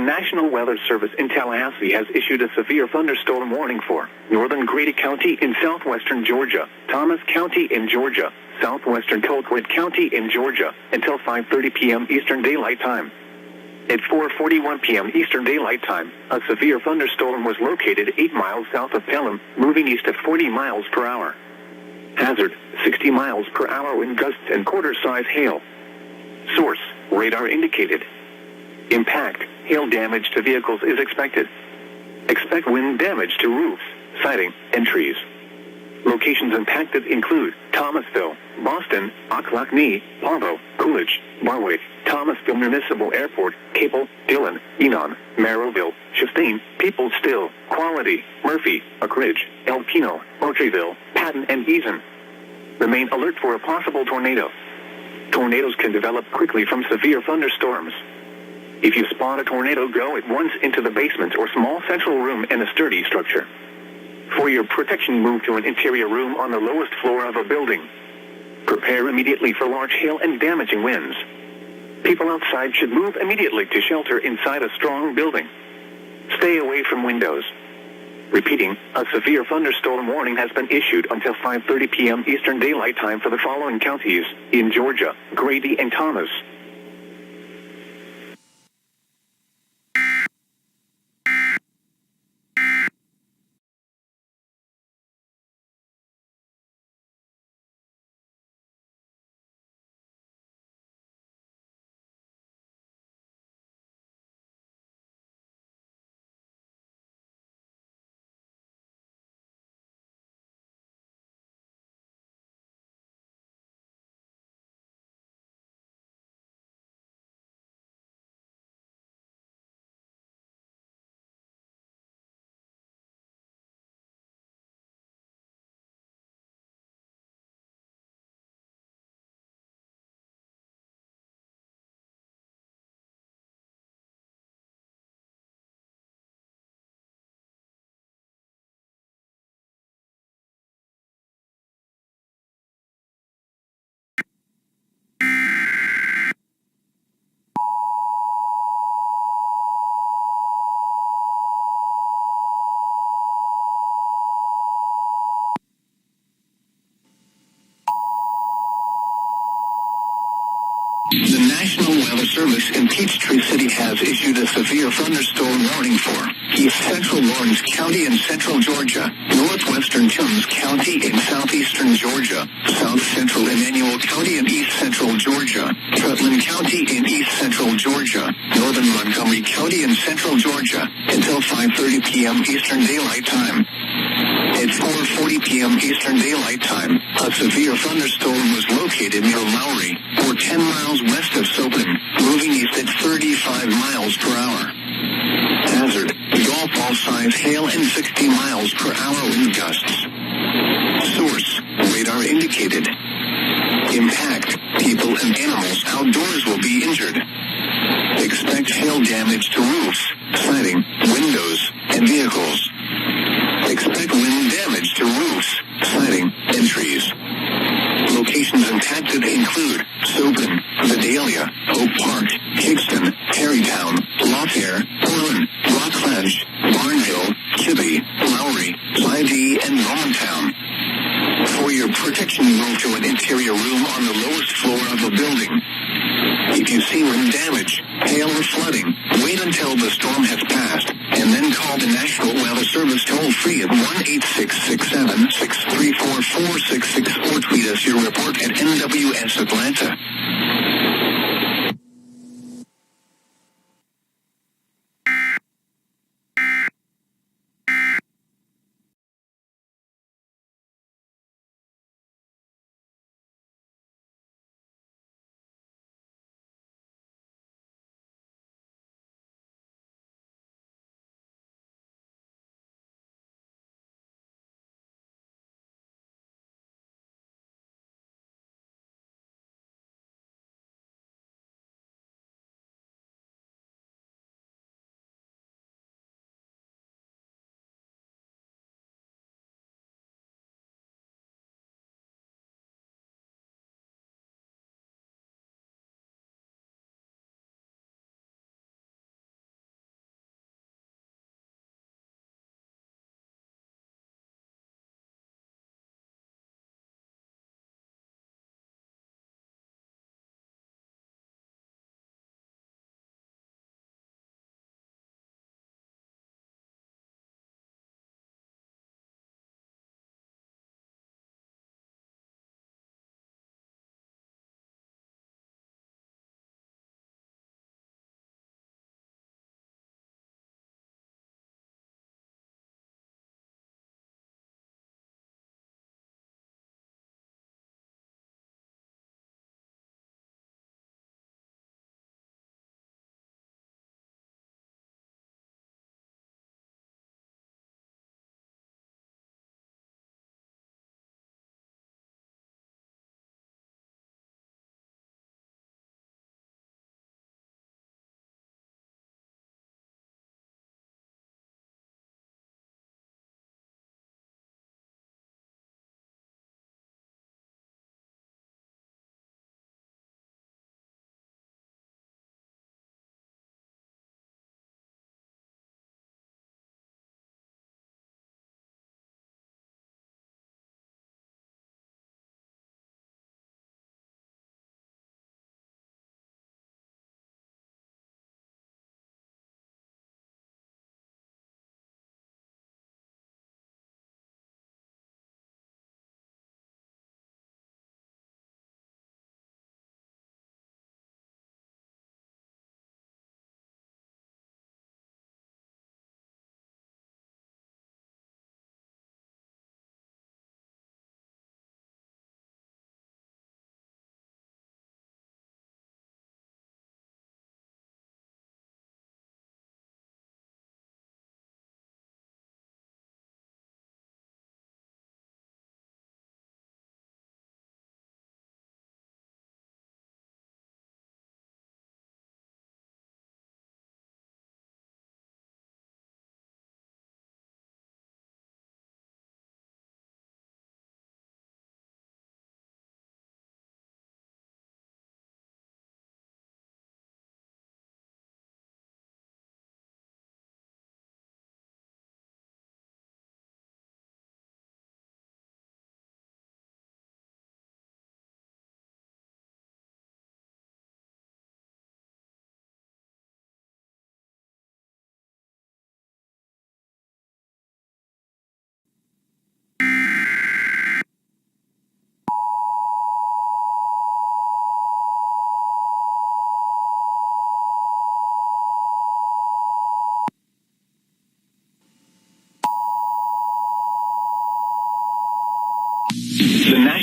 National Weather Service in Tallahassee has issued a severe thunderstorm warning for northern Grady County in southwestern Georgia, Thomas County in Georgia, southwestern Colquitt County in Georgia, until 5:30 p.m. Eastern Daylight Time. At 4:41 p.m. Eastern Daylight Time, a severe thunderstorm was located 8 miles south of Pelham, moving east at 40 miles per hour. Hazard, 60 miles per hour wind gusts and quarter-size hail. Source, radar indicated. Impact, hail damage to vehicles is expected. Expect wind damage to roofs, siding, and trees. Locations impacted include Thomasville, Boston, Ocklacknee, Pavo, Coolidge, Barwick, Thomasville Municipal Airport, Cable, Dillon, Enon, Merrillville, Chastain, Peoples Still, Quality, Murphy, Oak Ridge, El Pino, Ortryville, Patton, and Eason. Remain alert for a possible tornado. Tornadoes can develop quickly from severe thunderstorms. If you spot a tornado, go at once into the basement or small central room in a sturdy structure. For your protection, move to an interior room on the lowest floor of a building. Prepare immediately for large hail and damaging winds. People outside should move immediately to shelter inside a strong building. Stay away from windows. Repeating, a severe thunderstorm warning has been issued until 5:30 p.m. Eastern Daylight Time for the following counties in Georgia, Grady, and Thomas. The National Weather Service in Peachtree City has issued a severe thunderstorm warning for East Central Lawrence County in central Georgia, northwestern Toombs County in southeastern Georgia, south central Emmanuel County in east central Georgia, Rutland County in east central Georgia, northern Montgomery County in central Georgia, until 5:30 p.m. Eastern Daylight Time. At 4:40 p.m. Eastern Daylight Time, a severe thunderstorm was located near Lowry, or 10 miles west of Sopen, moving east at 35 miles per hour. Hazard, golf ball-size hail and 60 miles per hour wind gusts. Source, radar indicated. Impact, people and animals outdoors will be injured. Expect hail damage to roofs, siding, windows, and vehicles. Expect wind damage to roofs, siding, and trees. Locations impacted include Sopen, Vidalia, Oak Park, Kingston, Terrytown, Lothair, Portland, Rockledge, Barnhill, Kibbe, Lowry, Lydie, and Normantown. For your protection, move to an interior room on the lowest floor of a building. If you see wind damage, hail, or flooding, wait until the storm has passed, and then call the National Weather Service toll-free at 1-866-7-634-466 or tweet us your report at NWS Atlanta.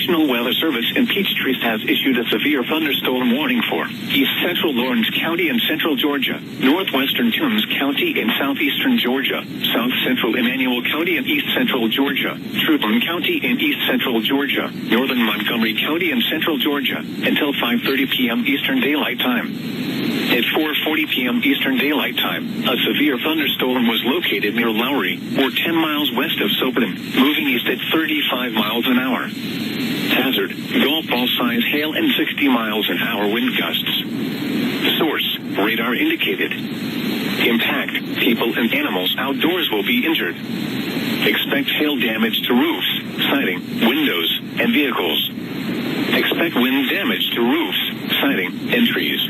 National Weather Service in Peachtree has issued a severe thunderstorm warning for East Central Lawrence County and Central Georgia, Northwestern Toombs County and Southeastern Georgia, South Central Emmanuel County and East Central Georgia, Trutham County and East Central Georgia, Northern Montgomery County and Central Georgia, until 5:30 p.m. Eastern Daylight Time. At 4:40 p.m. Eastern Daylight Time, a severe thunderstorm was located near Lowry, or 10 miles west of Soperton, moving east at 35 miles an hour. Hazard, golf ball size hail and 60 miles an hour wind gusts. Source, radar indicated. Impact, people and animals outdoors will be injured. Expect hail damage to roofs, siding, windows, and vehicles. Expect wind damage to roofs, siding, and trees.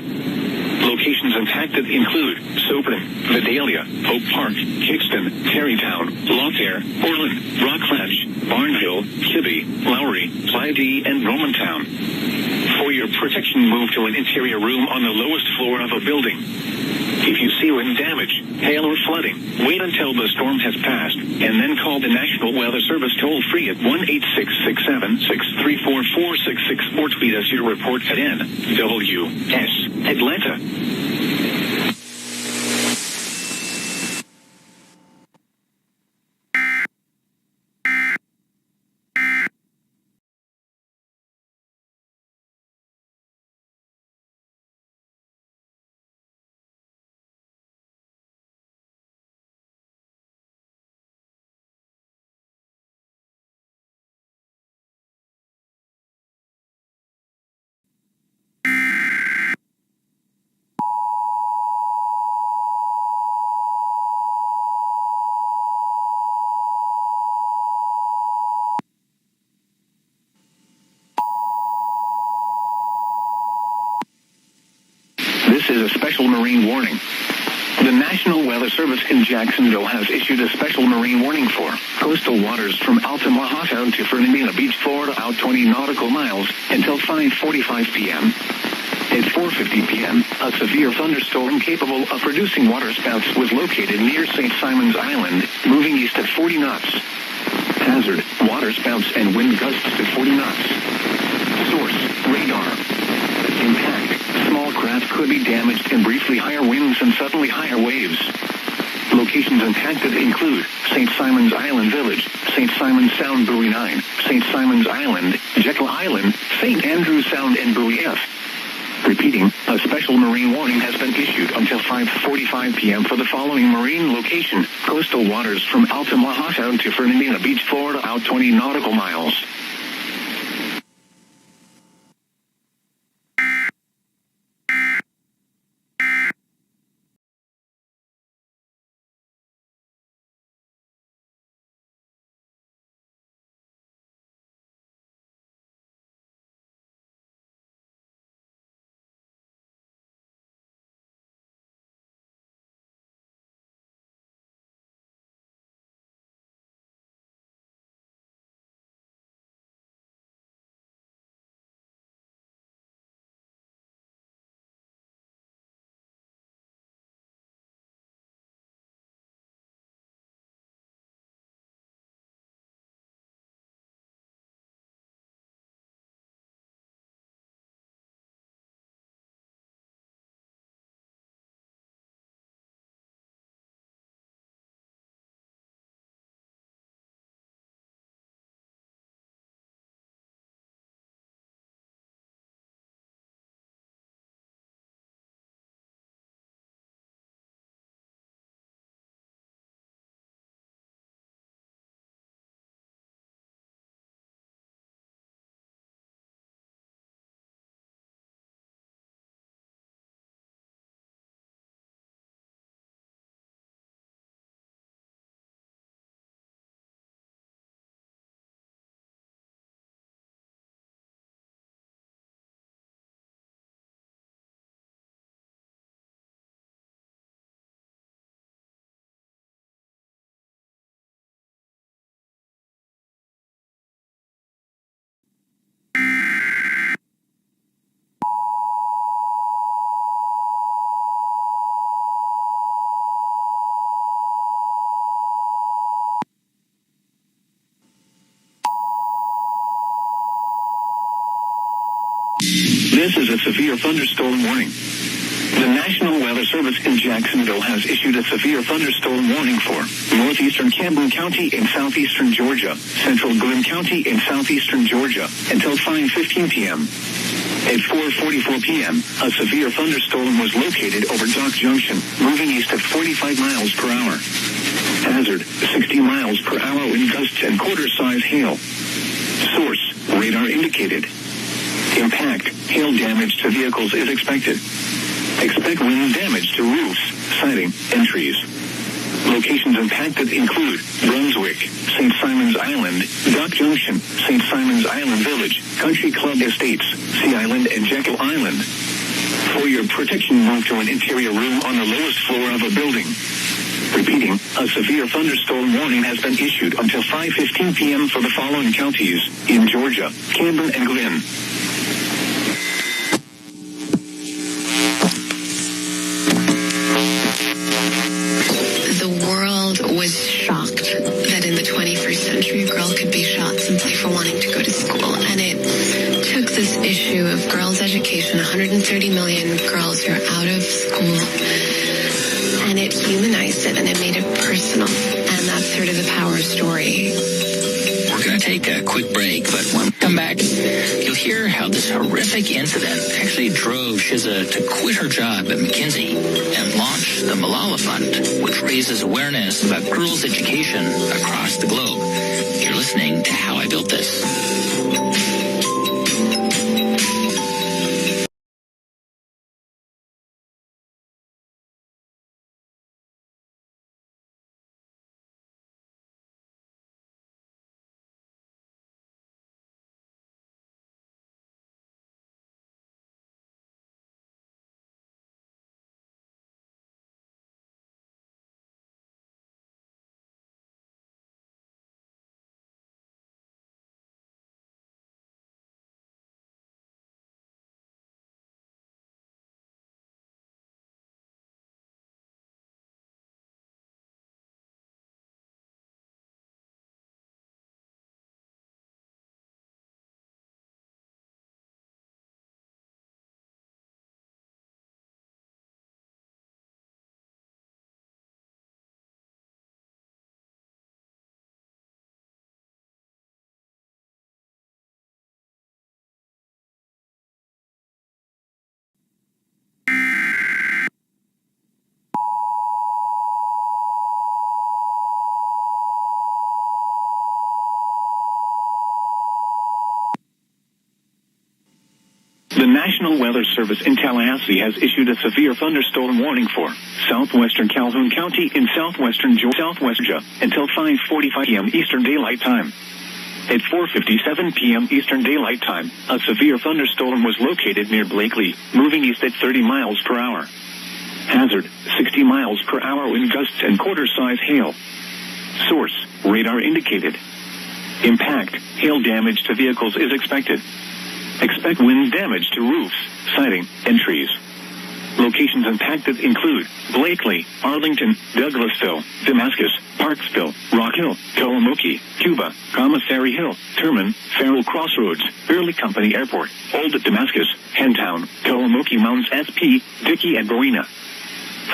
Locations impacted include Soperton, Vidalia, Hope Park, Kingston, Terrytown, Lothair, Orland, Rockledge, Barnhill, Kibbe, Lowry, Clyde, and Romantown. For your protection, move to an interior room on the lowest floor of a building. If you see wind damage, hail, or flooding, wait until the storm has passed, and then call the National Weather Service toll-free at 1-866-674-4666 or tweet us your report at NWS Atlanta. This is a special marine warning. The National Weather Service in Jacksonville has issued a special marine warning for coastal waters from Altamaha to Fernandina Beach, Florida, out 20 nautical miles until 5:45 p.m. At 4:50 p.m., a severe thunderstorm capable of producing waterspouts was located near St. Simon's Island, moving east at 40 knots. Hazard, waterspouts and wind gusts to 40 knots. Source, radar. Impact, small craft could be damaged and briefly higher winds and suddenly higher waves. Locations impacted include St. Simon's Island Village, St. Simon's Sound Buoy 9, St. Simon's Island, Jekyll Island, St. Andrews Sound, and Buoy F. Repeating, a special marine warning has been issued until 5:45 p.m. for the following marine location: coastal waters from Altamaha to Fernandina Beach, Florida, out 20 nautical miles. This is a severe thunderstorm warning. The National Weather Service in Jacksonville has issued a severe thunderstorm warning for northeastern Camden County in southeastern Georgia, central Glynn County in southeastern Georgia, until 5:15 p.m. At 4:44 p.m., a severe thunderstorm was located over Dock Junction, moving east at 45 miles per hour. Hazard, 60 miles per hour wind gusts and quarter-size hail. Source, radar indicated. Impact, hail damage to vehicles is expected. Expect wind damage to roofs, siding, and trees. Locations impacted include Brunswick, St. Simon's Island, Dock Junction, St. Simon's Island Village, Country Club Estates, Sea Island, and Jekyll Island. For your protection, move to an interior room on the lowest floor of a building. Repeating, a severe thunderstorm warning has been issued until 5:15 p.m. for the following counties in Georgia, Camden, and Glynn. The world was shocked that in the 21st century a girl could be shot simply for wanting to go to school. And it took this issue of girls' education, 130 million girls who are out of school, and it humanized it and it made it personal. And that's sort of the power story. We're going to take a quick break, but when we come back, you'll hear how this horrific incident actually drove Shiza to quit her job at McKinsey and launch the Malala Fund, which raises awareness about girls' education across the globe. You're listening to How I Built This. The National Weather Service in Tallahassee has issued a severe thunderstorm warning for southwestern Calhoun County in southwestern Georgia until 5:45 p.m. Eastern Daylight Time. At 4:57 p.m. Eastern Daylight Time, a severe thunderstorm was located near Blakely, moving east at 30 miles per hour. Hazard, 60 miles per hour wind gusts and quarter-size hail. Source, radar indicated. Impact, hail damage to vehicles is expected. Expect wind damage to roofs, siding, and trees. Locations impacted include Blakely, Arlington, Douglasville, Damascus, Parksville, Rock Hill, Tillamook, Cuba, Commissary Hill, Terman, Farrell Crossroads, Early Company Airport, Old Damascus, Hentown, Tillamook Mountains SP, Dickey, and Rowena.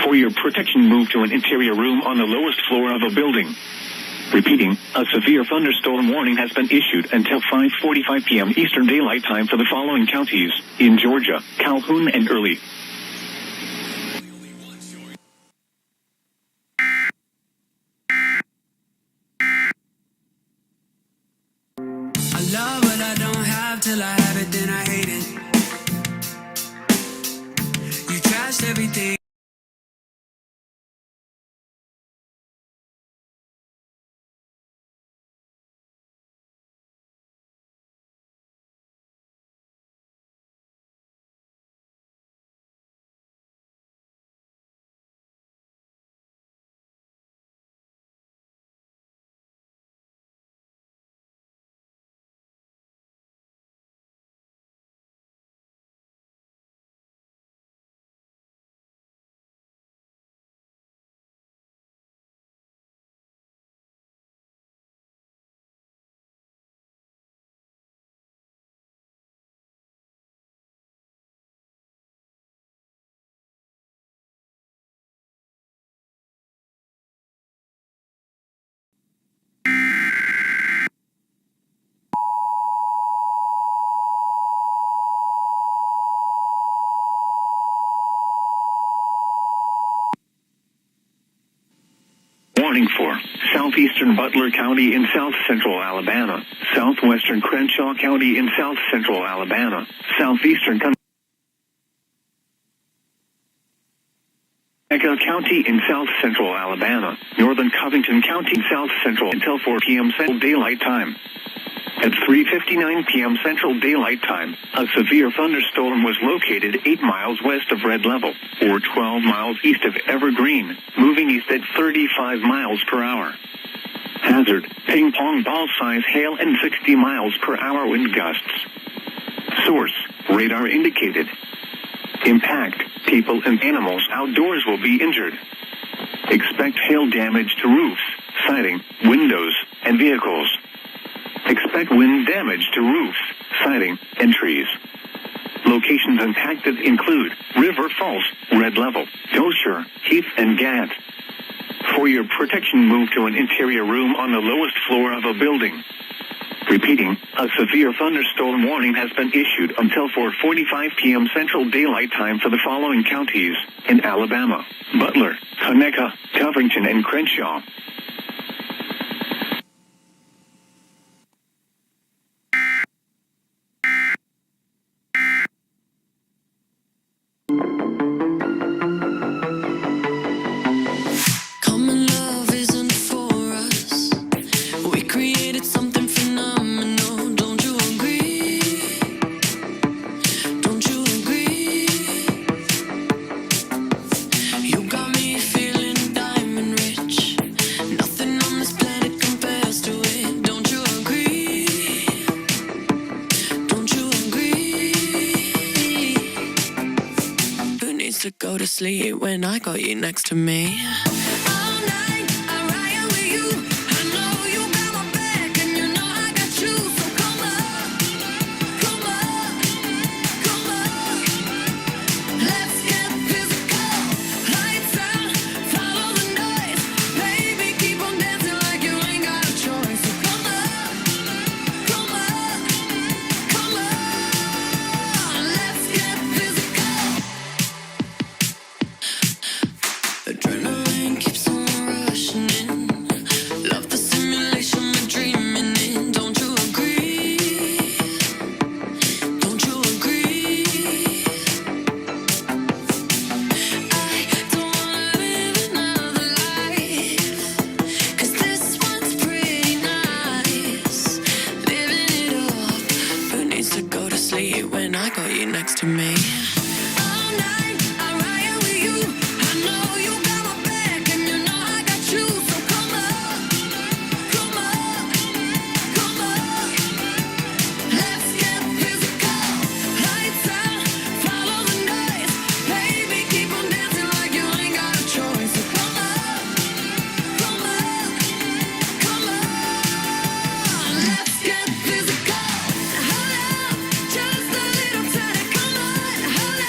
For your protection, move to an interior room on the lowest floor of a building. Repeating, a severe thunderstorm warning has been issued until 5:45 p.m. Eastern Daylight Time for the following counties in Georgia, Calhoun, and Early. I love what I don't have till I have it, then I hate it. You trashed everything. southeastern Butler County in south central Alabama, southwestern Crenshaw County in south central Alabama, southeastern County in south central Alabama, northern Covington County in south central until 4 p.m. Central Daylight Time. At 3:59 p.m. Central Daylight Time, a severe thunderstorm was located 8 miles west of Red Level, or 12 miles east of Evergreen, moving east at 35 miles per hour. Hazard, ping pong ball size hail and 60 miles per hour wind gusts. Source, radar indicated. Impact, people and animals outdoors will be injured. Expect hail damage to roofs, siding, windows, and vehicles. Expect wind damage to roofs, siding, and trees. Locations impacted include River Falls, Red Level, Gosher, Heath, and Gat. For your protection, move to an interior room on the lowest floor of a building. Repeating, a severe thunderstorm warning has been issued until 4:45 p.m. Central Daylight Time for the following counties in Alabama: Butler, Conecuh, Covington, and Crenshaw. Common love isn't for us. We created something phenomenal. Don't you agree? Don't you agree? You got me feeling diamond rich. Nothing on this planet compares to it. Don't you agree? Don't you agree? Who needs to go to sleep when I got you next to me? Adrenaline keeps on rushing in. Love the simulation we're dreaming in. Don't you agree? Don't you agree? I don't wanna live another life, 'cause this one's pretty nice. Living it up. Who needs to go to sleep when I got you next to me? All night I ride with you. I know you got my back and you know I got you. So come up, come up, come up. Let's get physical. Lights out, follow the noise. Baby, keep on dancing like you ain't got a choice. So come up, come up, come on. Let's get physical. Hold up, just a little tighter. Come on, hold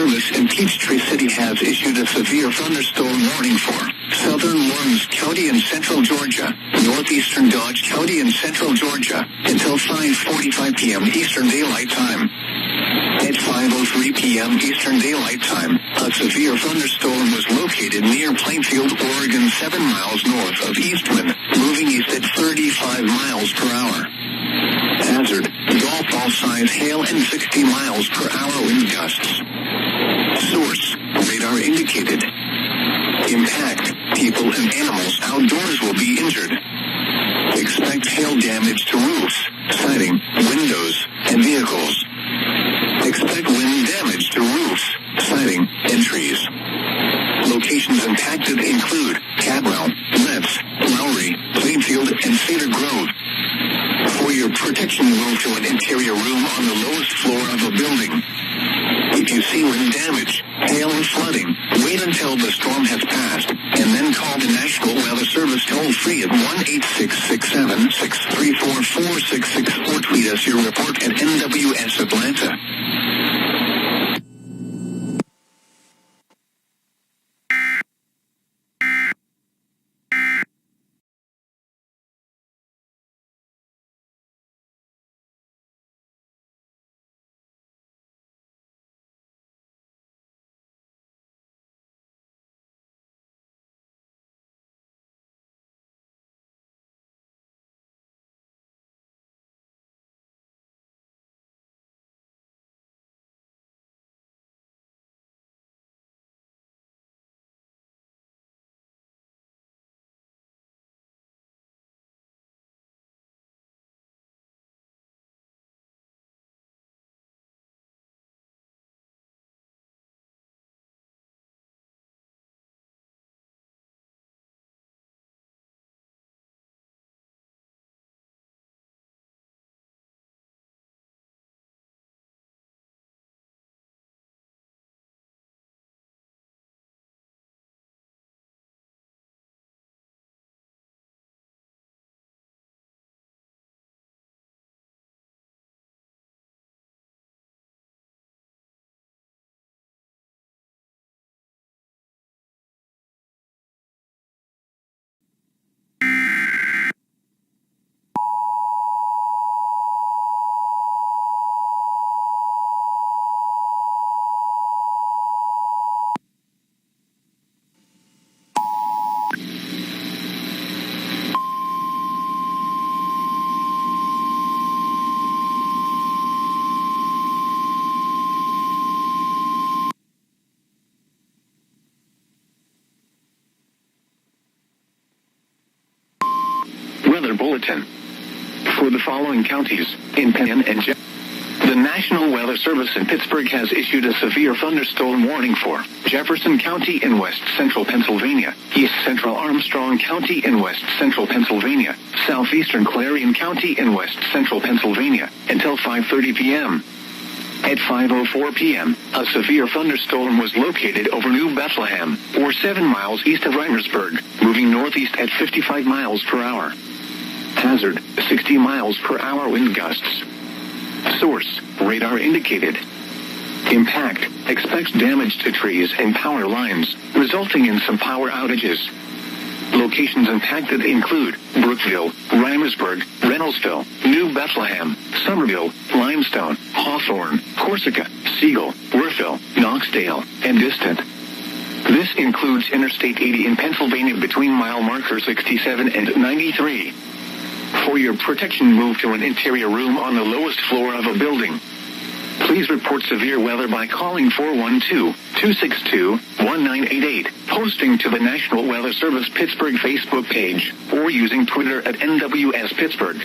Service in Peachtree City has issued a severe thunderstorm warning for southern Lawrence County in central Georgia, northeastern Dodge County in central Georgia, until 5:45 p.m. Eastern Daylight Time. At 5:03 p.m. Eastern Daylight Time, a severe thunderstorm was located near Plainfield, Oregon, 7 miles north of Eastman, moving east at 35 miles per hour. Hazard, golf ball size hail and 60 miles per hour wind gusts. Source, radar indicated. Impact, people and animals outdoors will be injured. Expect hail damage to roofs, siding, windows, and vehicles. Expect wind damage to roofs, siding, and trees. Locations impacted include Cadwell, Letts, Lowry, Plainfield, and Cedar Grove. For your protection, move to an interior room on the lowest floor of a building. If you see wind damage, hail, or flooding, wait until the storm has passed, and then call the National Weather Service toll-free at 1-866-7-634-4664 or tweet us your report at NWS Atlanta. Weather Bulletin. For the following counties, in Penn and the National Weather Service in Pittsburgh has issued a severe thunderstorm warning for Jefferson County in west central Pennsylvania, east central Armstrong County in west central Pennsylvania, southeastern Clarion County in west central Pennsylvania, until 5:30 p.m. At 5:04 p.m., a severe thunderstorm was located over New Bethlehem, or 7 miles east of Reimersburg, moving northeast at 55 miles per hour. Hazard, 60 miles per hour wind gusts. Source, radar indicated. Impact, expects damage to trees and power lines, resulting in some power outages. Locations impacted include Brookville, Reimersburg, Reynoldsville, New Bethlehem, Somerville, Limestone, Hawthorne, Corsica, Siegel, Worthville, Knoxdale, and Distant. This includes Interstate 80 in Pennsylvania between mile marker 67 and 93. For your protection, move to an interior room on the lowest floor of a building. Please report severe weather by calling 412-262-1988, posting to the National Weather Service Pittsburgh Facebook page, or using Twitter at NWS Pittsburgh.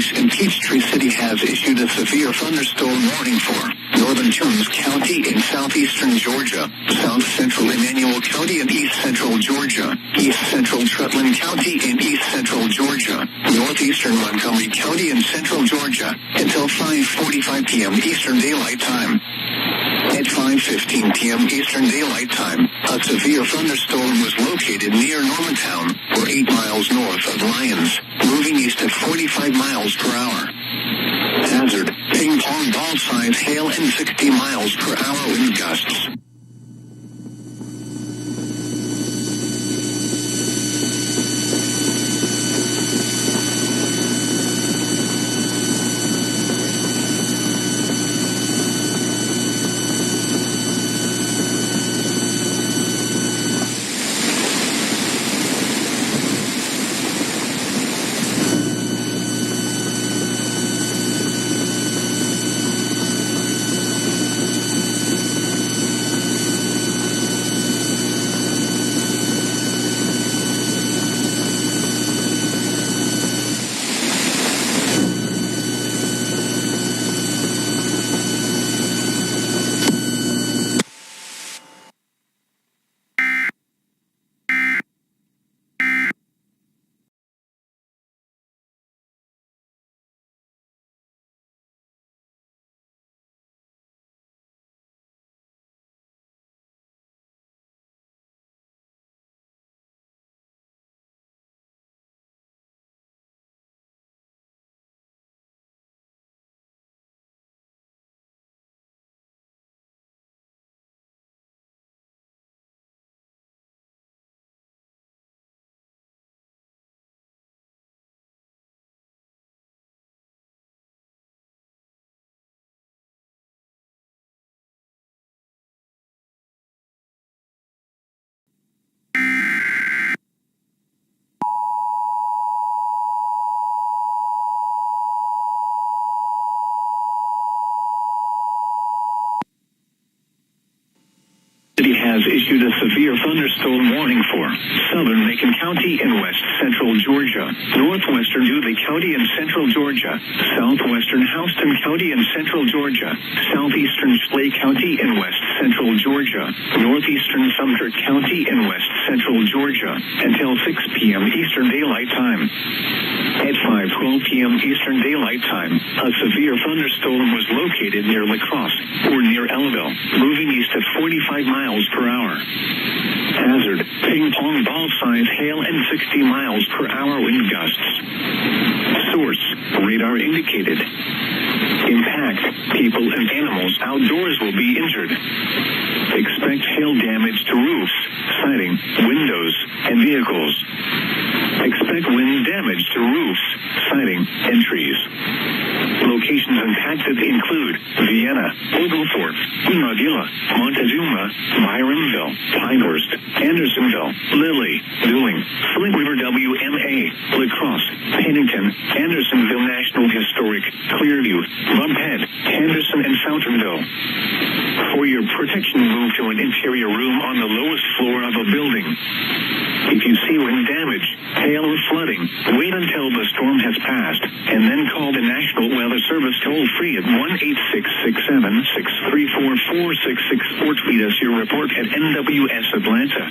police in Peachtree City has issued a severe thunderstorm warning for northern Toombs County in southeastern Georgia, south central Emmanuel County in east central Georgia, east central Trutland County in east central Georgia, northeastern Montgomery County in central Georgia until 5:45 p.m. Eastern Daylight Time. At 5:15 p.m. Eastern Daylight Time, a severe thunderstorm was located near Normantown, or 8 miles north of Lyons, moving east at 45 miles per hour. Hazard, ping pong ball size hail and 60 miles per hour wind gusts. City has issued a severe thunderstorm warning for southern Macon County in west central Georgia, northwestern Dudley County in central Georgia, southwestern Houston County in central Georgia, southeastern Schley County in west central Georgia, northeastern Sumter County in west central Georgia, until 6 p.m. Eastern Daylight Time. At 5:12 p.m. Eastern Daylight Time, a severe thunderstorm was located near La Crosse, or near Ellaville, moving east at 45 miles per hour. Hazard, ping pong ball size hail and 60 miles per hour wind gusts. Source, radar indicated. Impact, people and animals outdoors will be injured. Expect hail damage to roofs, siding, windows, and vehicles. Expect wind damage to roofs, siding, and trees. Locations impacted include Vienna, Oglethorpe, Unadilla, Montezuma, Byronville, Pinehurst, Andersonville, Lilly, Dewing, Flint River WMA, La Crosse, Pennington, Andersonville National Historic, Clearview, Bumphead, Henderson, and Fountainville. For your protection, move to an interior room on the lowest floor of a building. If you see wind damage, hail, or flooding, wait until the storm has passed, and then call the National Weather Service toll-free at 1-866-674-4666 or tweet us your report at NWS Atlanta.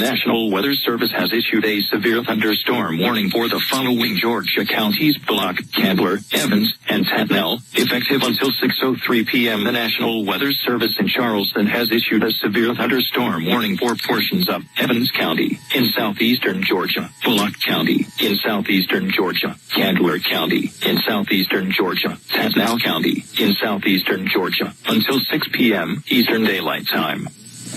National Weather Service has issued a severe thunderstorm warning for the following Georgia counties: Bullock, Candler, Evans, and Tattnall. Effective until 6:03 p.m., the National Weather Service in Charleston has issued a severe thunderstorm warning for portions of Evans County in southeastern Georgia, Bullock County in southeastern Georgia, Candler County in southeastern Georgia, Tattnall County in southeastern Georgia, until 6 p.m. Eastern Daylight Time.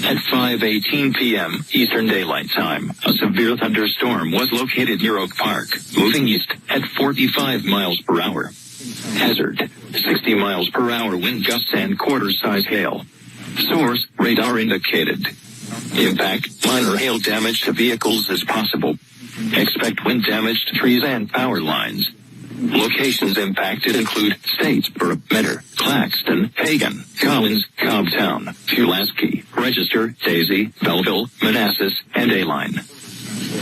At 5:18 p.m. Eastern Daylight Time, a severe thunderstorm was located near Oak Park, moving east at 45 miles per hour. Hazard: 60 miles per hour wind gusts and quarter-size hail. Source: radar indicated. Impact: minor hail damage to vehicles is possible. Expect wind damage to trees and power lines. Locations impacted include Statesboro, Mentor, Claxton, Hagan, Collins, Cobbtown, Pulaski, Register, Daisy, Belleville, Manassas, and A-Line.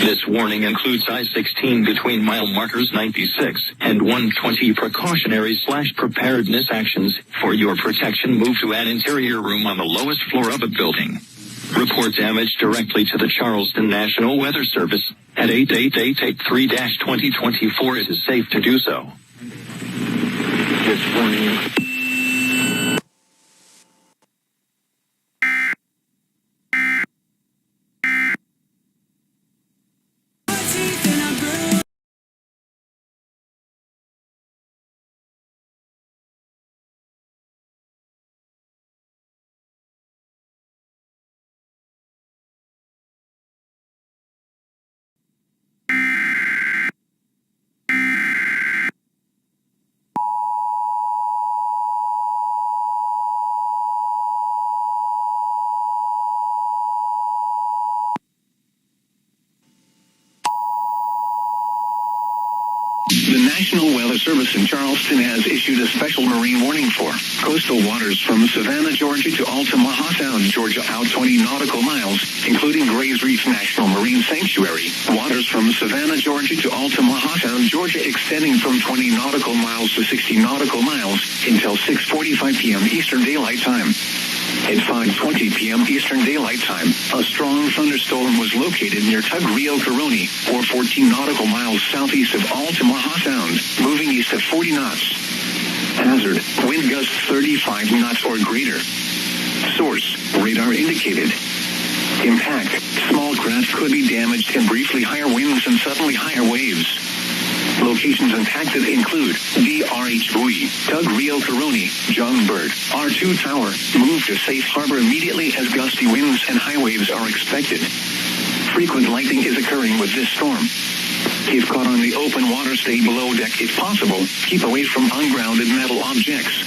This warning includes I-16 between mile markers 96 and 120. Precautionary/preparedness actions. For your protection, move to an interior room on the lowest floor of a building. Report damage directly to the Charleston National Weather Service at 888-83-2024. It is safe to do so. This warning. The National Weather Service in Charleston has issued a special marine warning for coastal waters from Savannah, Georgia to Altamaha Sound, Georgia, out 20 nautical miles, including Grays Reef National Marine Sanctuary. Waters from Savannah, Georgia to Altamaha Sound, Georgia, extending from 20 nautical miles to 60 nautical miles until 6:45 p.m. Eastern Daylight Time. At 5:20 p.m. Eastern Daylight Time, a strong thunderstorm was located near Tug Rio Caroni, or 14 nautical miles southeast of Altamaha Sound, moving east at 40 knots. Hazard: wind gusts 35 knots or greater. Source: radar indicated. Impact: small craft could be damaged and briefly higher winds and suddenly higher waves. Locations impacted include DRH Buoy, Tug Rio Caroni, Jungbird, R2 Tower. Move to safe harbor immediately as gusty winds and high waves are expected. Frequent lightning is occurring with this storm. If caught on the open water, stay below deck if possible. Keep away from ungrounded metal objects.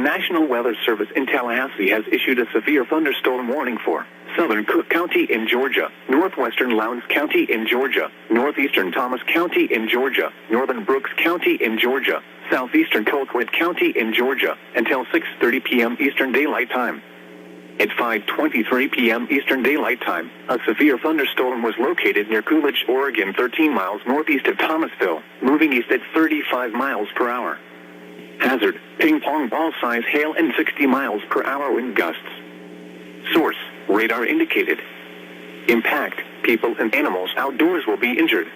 National Weather Service in Tallahassee has issued a severe thunderstorm warning for southern Cook County in Georgia, northwestern Lowndes County in Georgia, northeastern Thomas County in Georgia, northern Brooks County in Georgia, southeastern Colquitt County in Georgia, until 6:30 p.m. Eastern Daylight Time. At 5:23 p.m. Eastern Daylight Time, a severe thunderstorm was located near Coolidge, Oregon, 13 miles northeast of Thomasville, moving east at 35 miles per hour. Hazard, ping-pong ball-size hail and 60 miles per hour wind gusts. Source, radar indicated. Impact, people and animals outdoors will be injured.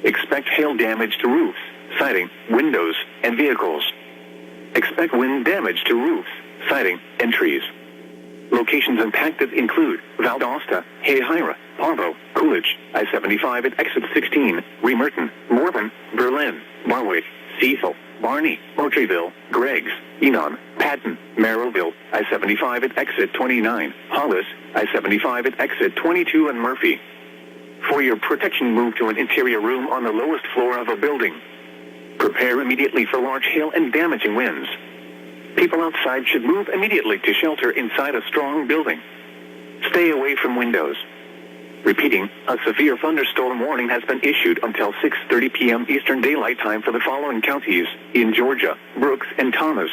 Expect hail damage to roofs, siding, windows, and vehicles. Expect wind damage to roofs, siding, and trees. Locations impacted include Valdosta, Hayhira, Parvo, Coolidge, I-75 at exit 16, Remerton, Morven, Berlin, Barwick, Cecil, Barney, Moultrieville, Greggs, Enon, Patton, Merrillville, I-75 at exit 29, Hollis, I-75 at exit 22 and Murphy. For your protection, move to an interior room on the lowest floor of a building. Prepare immediately for large hail and damaging winds. People outside should move immediately to shelter inside a strong building. Stay away from windows. Repeating, a severe thunderstorm warning has been issued until 6:30 p.m. Eastern Daylight Time for the following counties in Georgia, Brooks, and Thomas.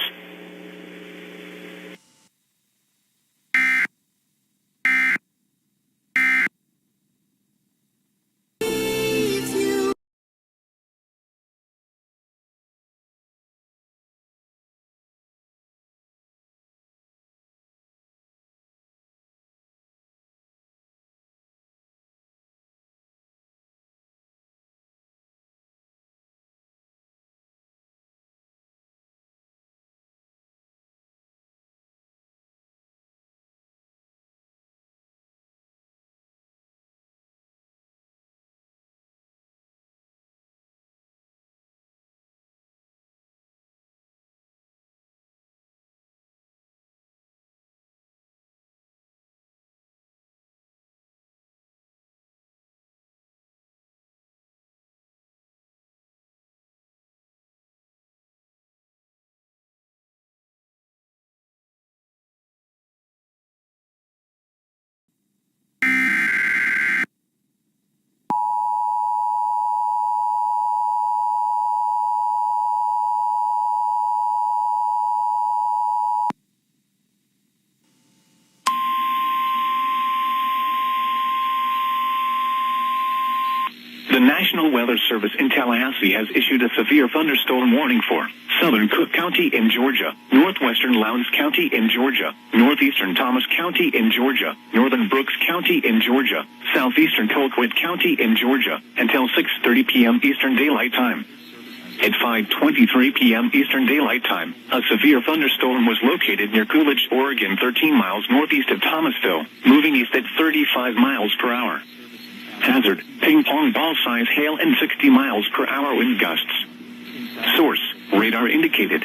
The National Weather Service in Tallahassee has issued a severe thunderstorm warning for southern Cook County in Georgia, northwestern Lowndes County in Georgia, northeastern Thomas County in Georgia, northern Brooks County in Georgia, southeastern Colquitt County in Georgia, until 6:30 p.m. Eastern Daylight Time. At 5:23 p.m. Eastern Daylight Time, a severe thunderstorm was located near Coolidge, Oregon, 13 miles northeast of Thomasville, moving east at 35 miles per hour. Hazard, ping-pong ball-size hail and 60 miles per hour wind gusts. Source, radar indicated.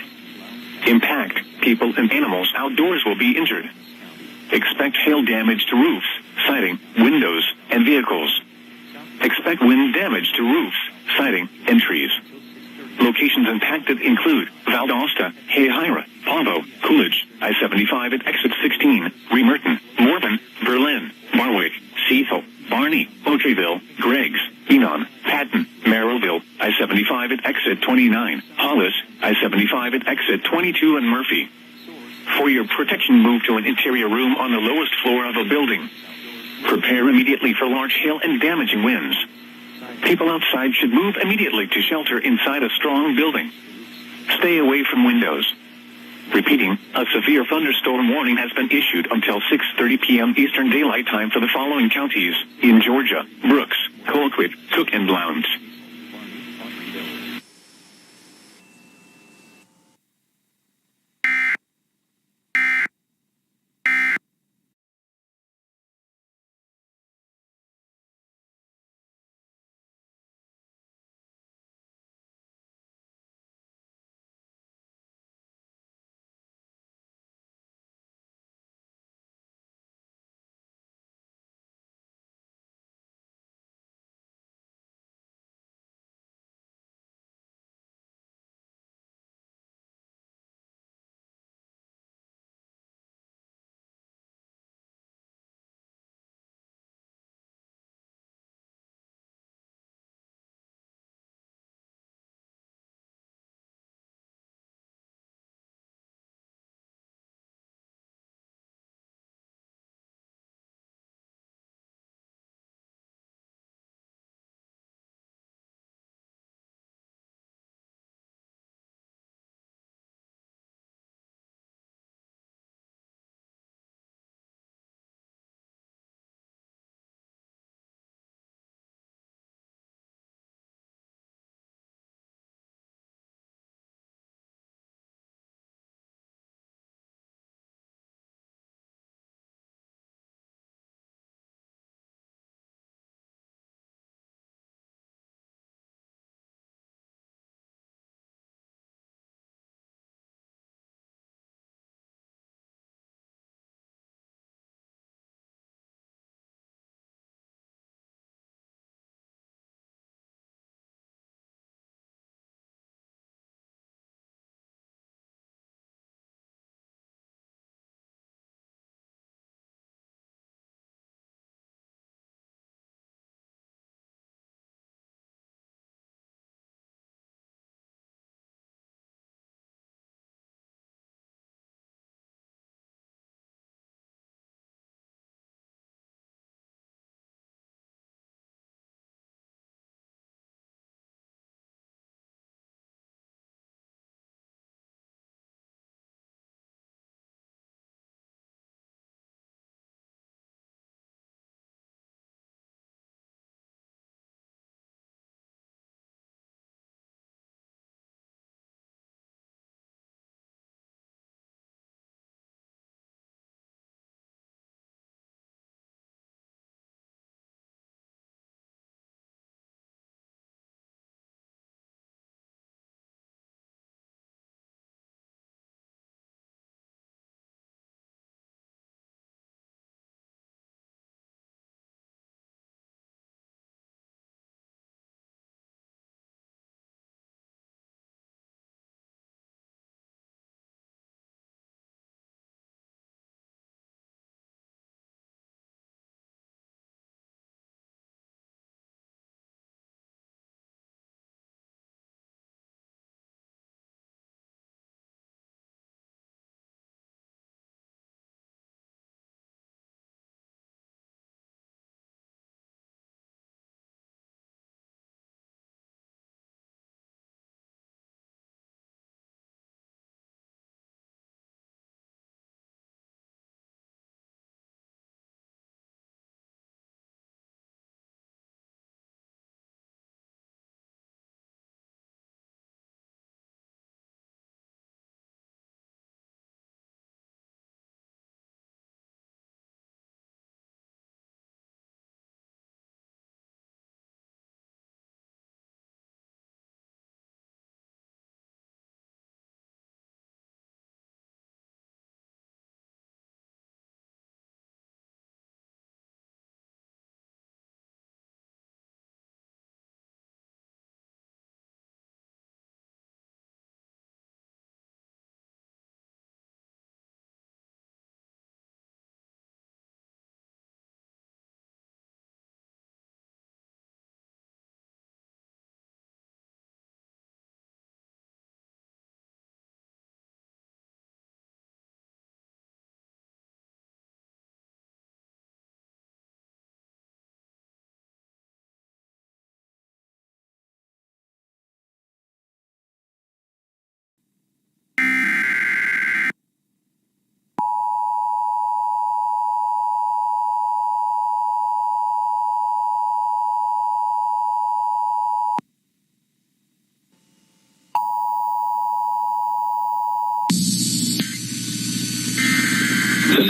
Impact, people and animals outdoors will be injured. Expect hail damage to roofs, siding, windows, and vehicles. Expect wind damage to roofs, siding, and trees. Locations impacted include Valdosta, Hayhira, Parvo, Coolidge, I-75 at exit 16, Remerton, Morven, Berlin, Barwick, Cecil, Barney, Moultrieville, Greggs, Enon, Patton, Merrillville, I-75 at exit 29, Hollis, I-75 at exit 22 and Murphy. For your protection, move to an interior room on the lowest floor of a building. Prepare immediately for large hail and damaging winds. People outside should move immediately to shelter inside a strong building. Stay away from windows. Repeating, a severe thunderstorm warning has been issued until 6:30 p.m. Eastern Daylight Time for the following counties in Georgia, Brooks, Colquitt, Cook, and Lowndes.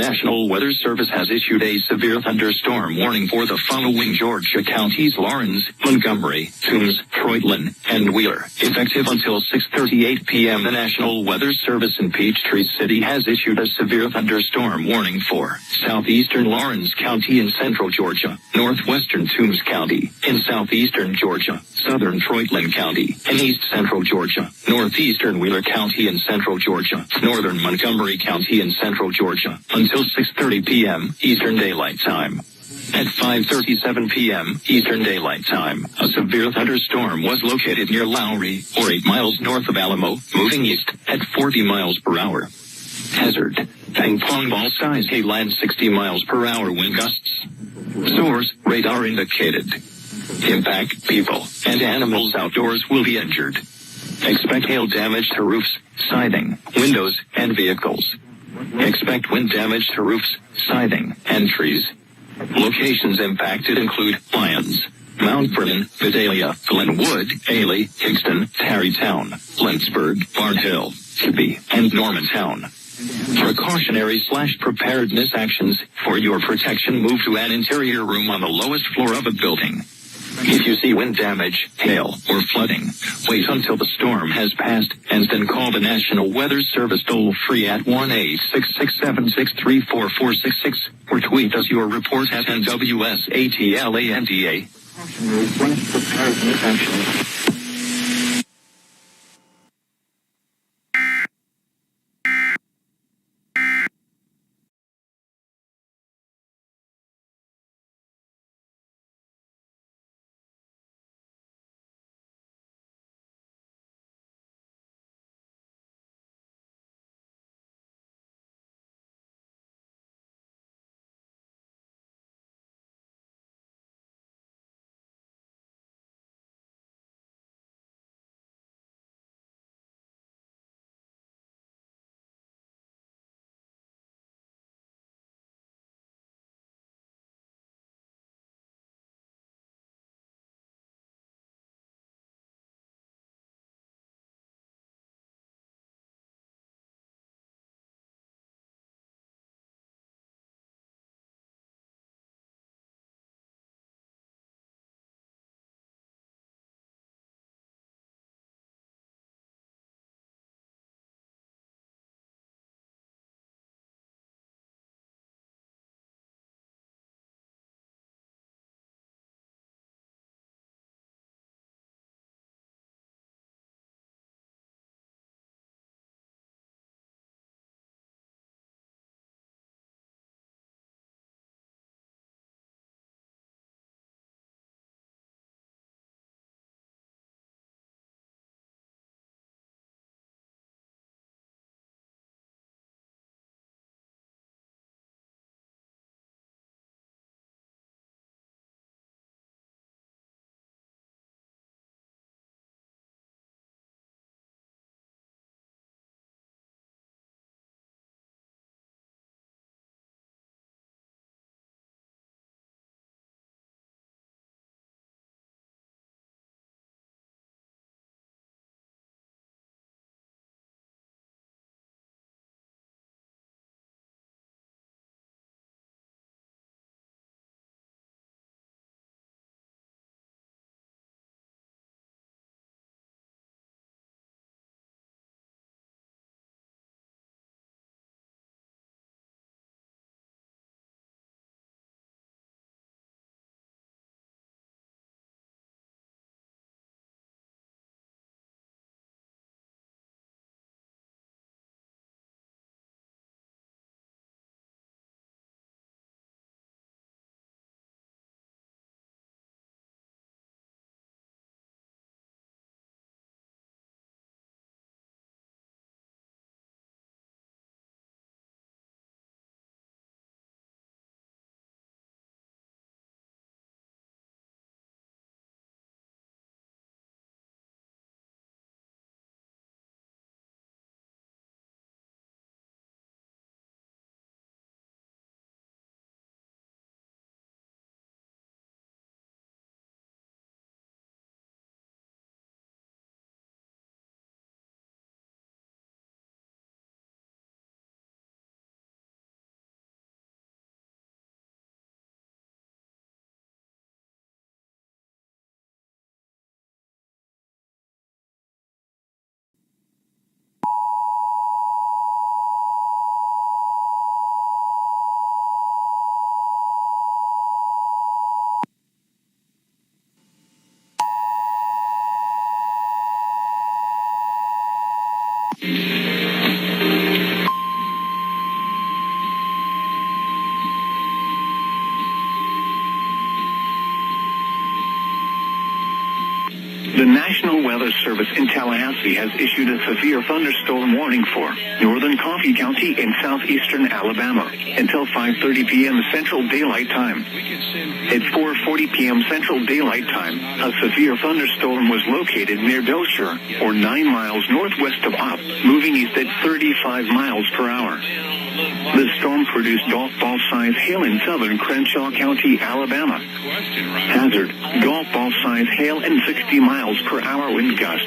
National Weather Service has issued a severe thunderstorm warning for the following Georgia counties: Lawrence, Montgomery, Toombs, Croydon, and Wheeler. Effective until 6:38 p.m., the National Weather Service in Peachtree City has issued a severe thunderstorm warning for southeastern Lawrence County in central Georgia, northwestern Toombs County in southeastern Georgia, southern Croydon County in east central Georgia, northeastern Wheeler County in central Georgia, northern Montgomery County in central Georgia, until 6:30 p.m. Eastern Daylight Time. At 5:37 p.m. Eastern Daylight Time, a severe thunderstorm was located near Lowry, or 8 miles north of Alamo, moving east at 40 miles per hour. Hazard: ping pong ball size hail and 60 miles per hour wind gusts. Source: radar indicated. Impact: people and animals outdoors will be injured. Expect hail damage to roofs, siding, windows, and vehicles. Expect wind damage to roofs, siding, and trees. Locations impacted include Lyons, Mount Vernon, Vidalia, Glenwood, Ailey, Hickston, Tarrytown, Lynchburg, Barnhill, Kibbe, and Normantown. Precautionary/preparedness actions: for your protection, move to an interior room on the lowest floor of a building. If you see wind damage, hail, or flooding, wait until the storm has passed, and then call the National Weather Service toll-free at 1-866-763-4466, or tweet us your report at NWSATLANDA. Precautionary/preparedness actions. The National Weather Service in Tallahassee has issued a severe thunderstorm warning for northern Coffee County in southeastern Alabama until 5:30 p.m. Central Daylight Time. At 4:40 p.m. Central Daylight Time, a severe thunderstorm was located near Belcher, or 9 miles northwest of Opp, moving east at 35 miles per hour. The storm produced golf ball-size hail in southern Crenshaw County, Alabama. Hazard, golf ball-size hail and 60 miles per hour wind gusts.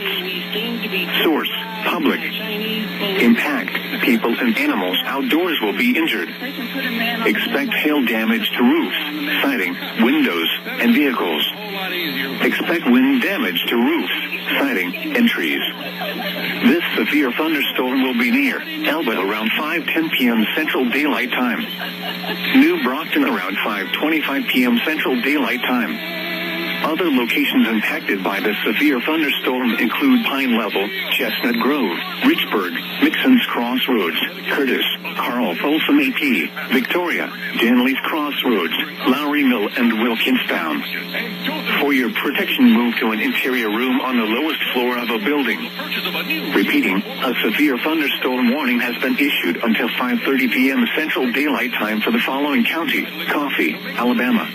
Source, public. Impact, people and animals outdoors will be injured. Expect hail damage to roofs, siding, windows, and vehicles. Expect wind damage to roofs, siding, and trees. This severe thunderstorm will be near Elba around 5:10 p.m. Central Daylight Time. New Brockton around 5:25 p.m. Central Daylight Time. Other locations impacted by the severe thunderstorm include Pine Level, Chestnut Grove, Richburg, Mixon's Crossroads, Curtis, Carl Folsom AP, Victoria, Danley's Crossroads, Lowry Mill, and Wilkinstown. For your protection, move to an interior room on the lowest floor of a building. Repeating, a severe thunderstorm warning has been issued until 5:30 p.m. Central Daylight Time for the following county: Coffee, Alabama.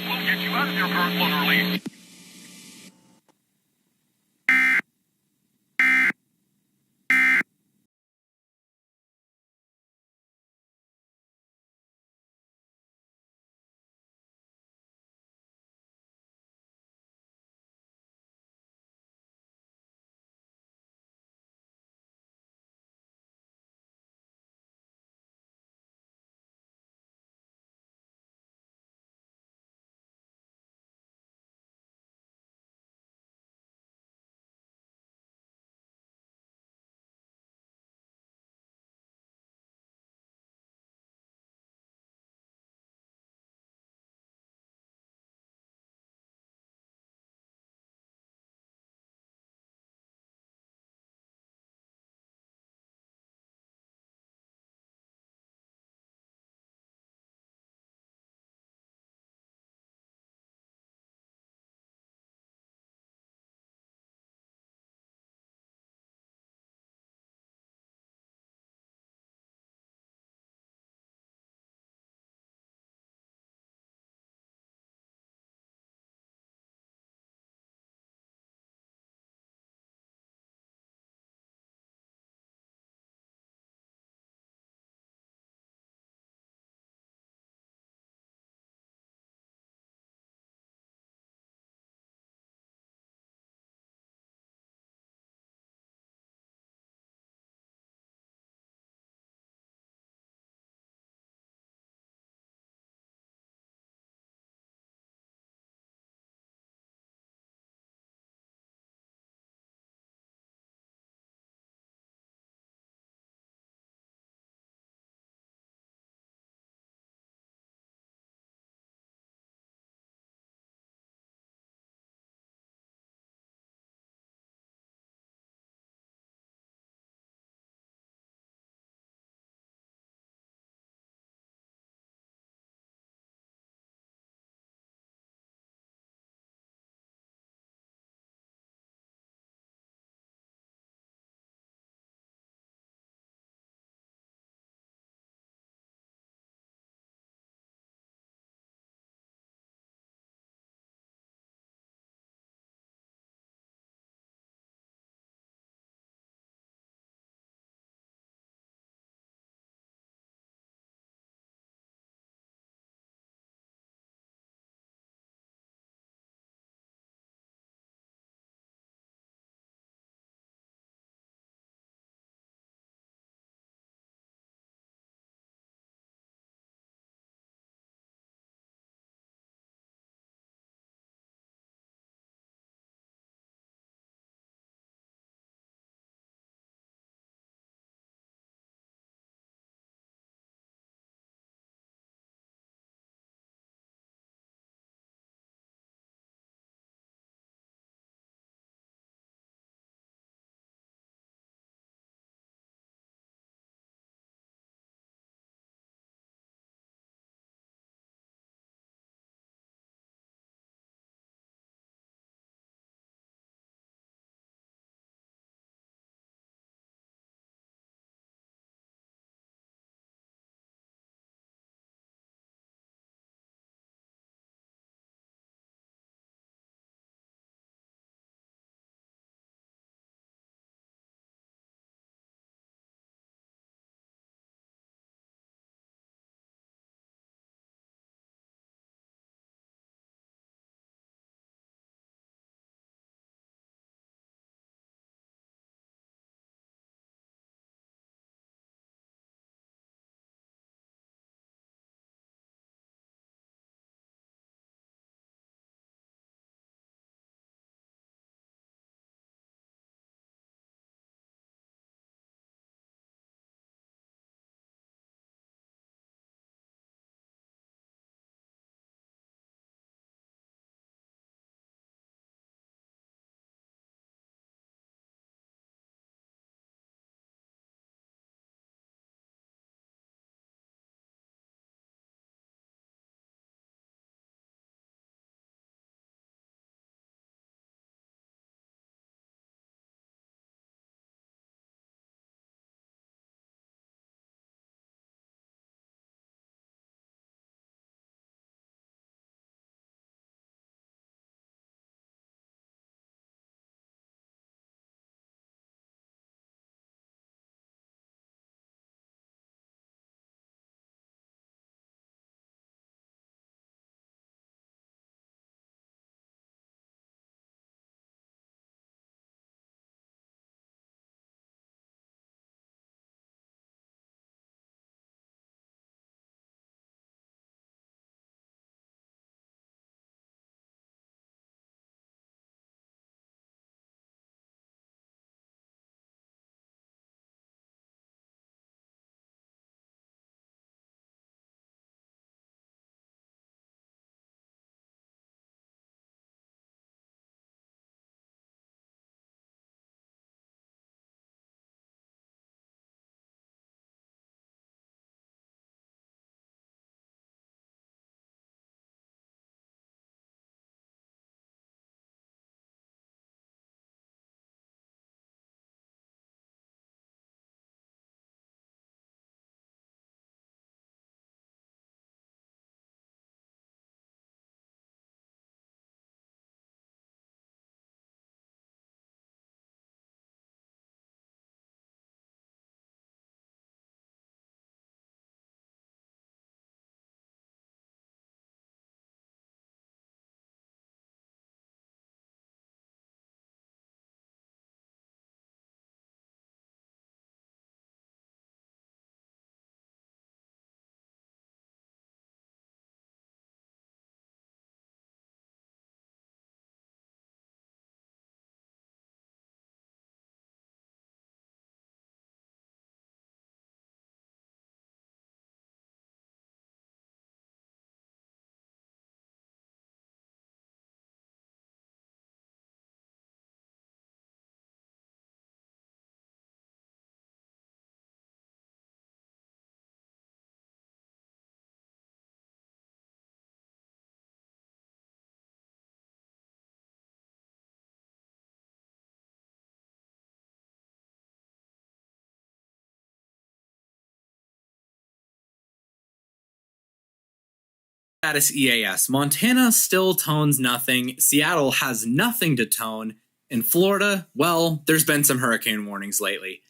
Status EAS. Montana still tones nothing. Seattle has nothing to tone. In Florida, well, there's been some hurricane warnings lately.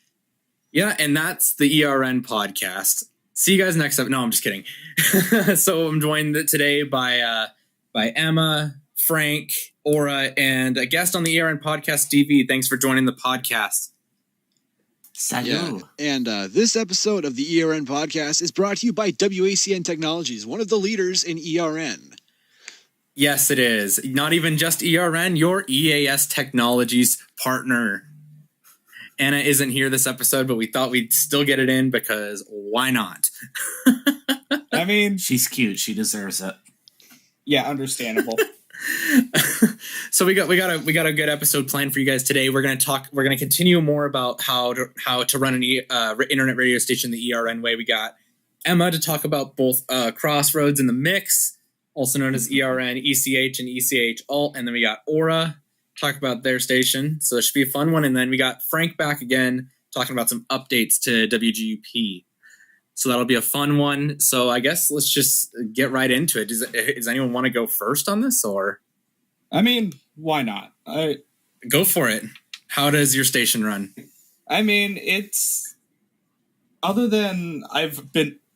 Yeah, and that's the ERN podcast. See you guys next time. No, I'm just kidding. So I'm joined today by Emma, Frank, Aura, and a guest on the ERN podcast, DV. Thanks for joining the podcast. Salut. Yeah. And this episode of the ERN podcast is brought to you by WACN Technologies, one of the leaders in ERN. Yes, it is. Not even just ERN, your EAS Technologies partner. Anna isn't here this episode, but we thought we'd still get it in because why not? I mean, she's cute. She deserves it. Yeah, understandable. So we got a good episode planned for you guys today. We're gonna continue more about how to run an internet radio station the ERN way. We got Emma to talk about both Crossroads in the Mix, also known as ERN, ECH, and ECH Alt, and then we got Aura talk about their station. So it should be a fun one. And then we got Frank back again talking about some updates to WGUP. So that'll be a fun one. So I guess let's just get right into it. Does anyone want to go first on this, or? I mean, why not? Go for it. How does your station run? I mean, it's other than I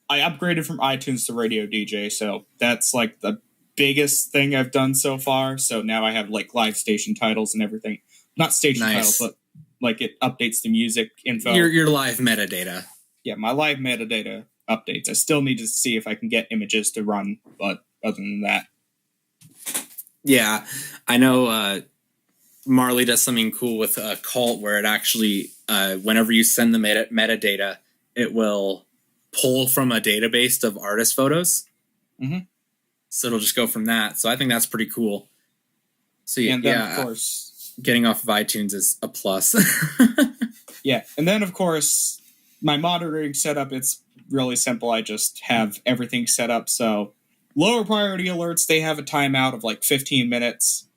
upgraded from iTunes to Radio DJ, so that's like the biggest thing I've done so far. So now I have like live station titles and everything. Not station titles, but like it updates the music info. Your live metadata. Yeah, my live metadata updates. I still need to see if I can get images to run, but other than that. Yeah, I know Marley does something cool with Cult where it actually, whenever you send the metadata, it will pull from a database of artist photos. Mm-hmm. So it'll just go from that. So I think that's pretty cool. So and then, of course, getting off of iTunes is a plus. Yeah, and then of course, my monitoring setup, it's really simple. I just have everything set up so lower priority alerts, they have a timeout of like 15 minutes.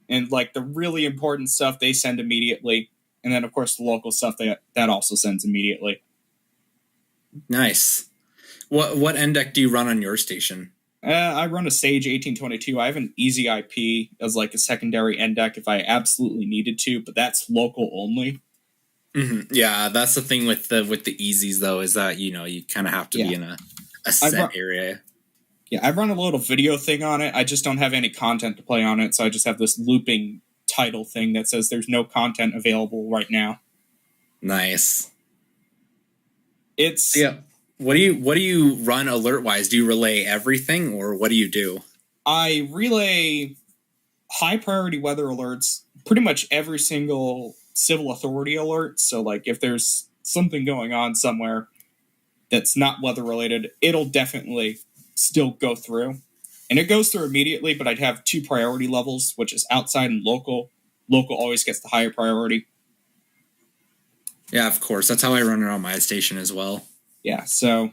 And like the really important stuff, they send immediately. And then, of course, the local stuff, that also sends immediately. Nice. What NDEC do you run on your station? I run a Sage 1822. I have an Easy IP as like a secondary NDEC if I absolutely needed to, but that's local only. Mm-hmm. Yeah, that's the thing with the Easies, though, is that, you kind of have to be in a set area. Yeah, I run a little video thing on it. I just don't have any content to play on it, so I just have this looping title thing that says there's no content available right now. Nice. It's What do you run alert wise? Do you relay everything, or what do you do? I relay high priority weather alerts, pretty much every single civil authority alert. So like if there's something going on somewhere that's not weather related, it'll definitely still go through. And it goes through immediately, but I'd have two priority levels, which is outside and local. Local always gets the higher priority. Yeah, of course. That's how I run it on my station as well. Yeah, so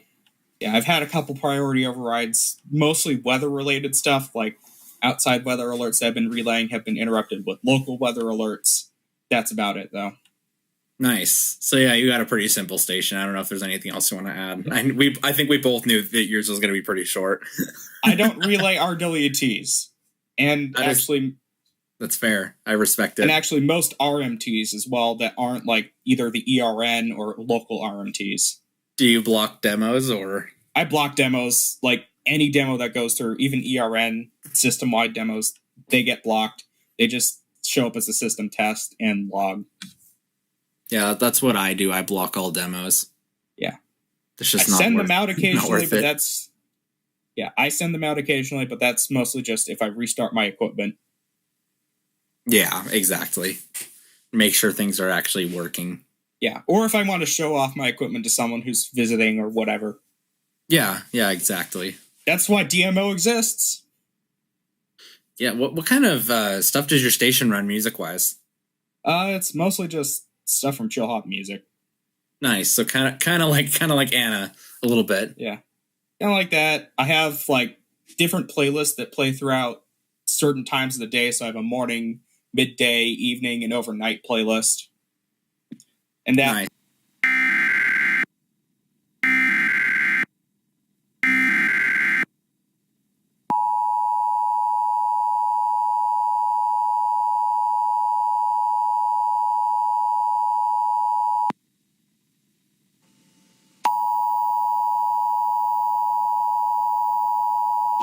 I've had a couple priority overrides, mostly weather-related stuff, like outside weather alerts that I've been relaying have been interrupted with local weather alerts. That's about it, though. Nice. So yeah, you got a pretty simple station. I don't know if there's anything else you want to add. I think we both knew that yours was going to be pretty short. I don't relay RWTs, and that's fair. I respect it. And actually, most RMTs as well that aren't like either the ERN or local RMTs. Do you block demos, or? I block demos. Like any demo that goes through, even ERN system-wide demos, they get blocked. They just show up as a system test and log. Yeah, that's what I do. I block all demos. Yeah. It's just I send them out occasionally, but that's... Yeah, I send them out occasionally, but that's mostly just if I restart my equipment. Yeah, exactly. Make sure things are actually working. Yeah, or if I want to show off my equipment to someone who's visiting or whatever. Yeah, exactly. That's why DMO exists. Yeah, what kind of stuff does your station run music-wise? It's mostly just stuff from Chill Hop Music. Nice. So kind of like Anna a little bit. Yeah. Kind of like that. I have like different playlists that play throughout certain times of the day. So I have a morning, midday, evening, and overnight playlist. And that nice.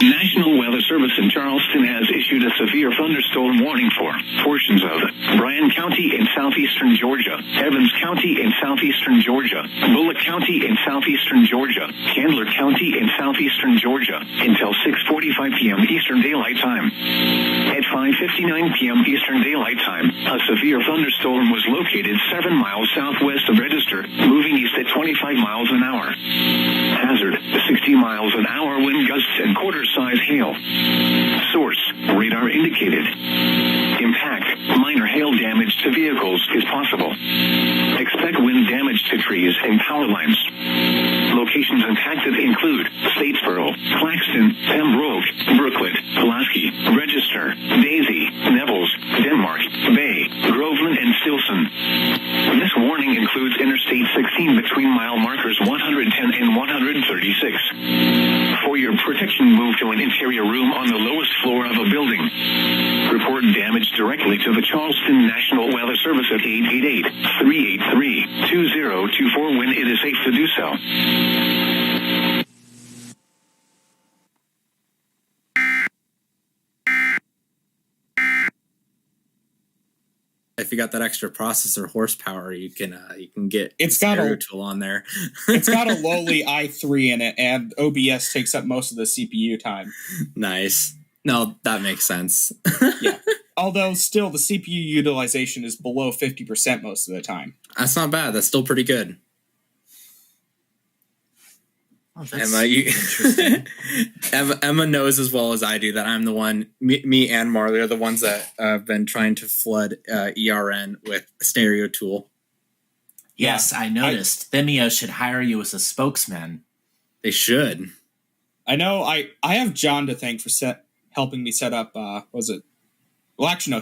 National Weather Service in Charleston has issued a severe thunderstorm warning for portions of Bryan County in southeastern Georgia, Evans County in southeastern Georgia, Bullock County in southeastern Georgia, Candler County in southeastern Georgia until 6:45 p.m. Eastern Daylight Time. At 5:59 p.m. Eastern Daylight Time, a severe thunderstorm was located 7 miles southwest of Register, moving east at 25 miles an hour. Hazard, 60 miles an hour wind gusts and quarter-size hail. Source, radar indicated. Impact, minor hail damage to vehicles is possible. Expect wind damage to trees and power lines. Locations impacted include Statesboro, Claxton, Pembroke, Brooklet, Pulaski, Register, Daisy, Nevels, Denmark, Bay, Groveland, and Stilson. This warning includes Interstate 16 between mile markers 110 and 136. For your protection, move to an interior room on the lowest floor of a building. Report damage directly to the Charleston National Weather Service at 888-383-2024 when it is safe to do so. If you got that extra processor horsepower, you can get It's got stereo a- tool on there. It's got a lowly i3 in it, and OBS takes up most of the CPU time. Nice. No, that makes sense. Yeah. Although still, the CPU utilization is below 50% most of the time. That's not bad. That's still pretty good. Oh, that's Emma, interesting. Emma knows as well as I do that I'm the one. Me and Marley are the ones that have been trying to flood ERN with stereo tool. Yes, I noticed. Vimeo should hire you as a spokesman. They should. I know I have John to thank for helping me set up,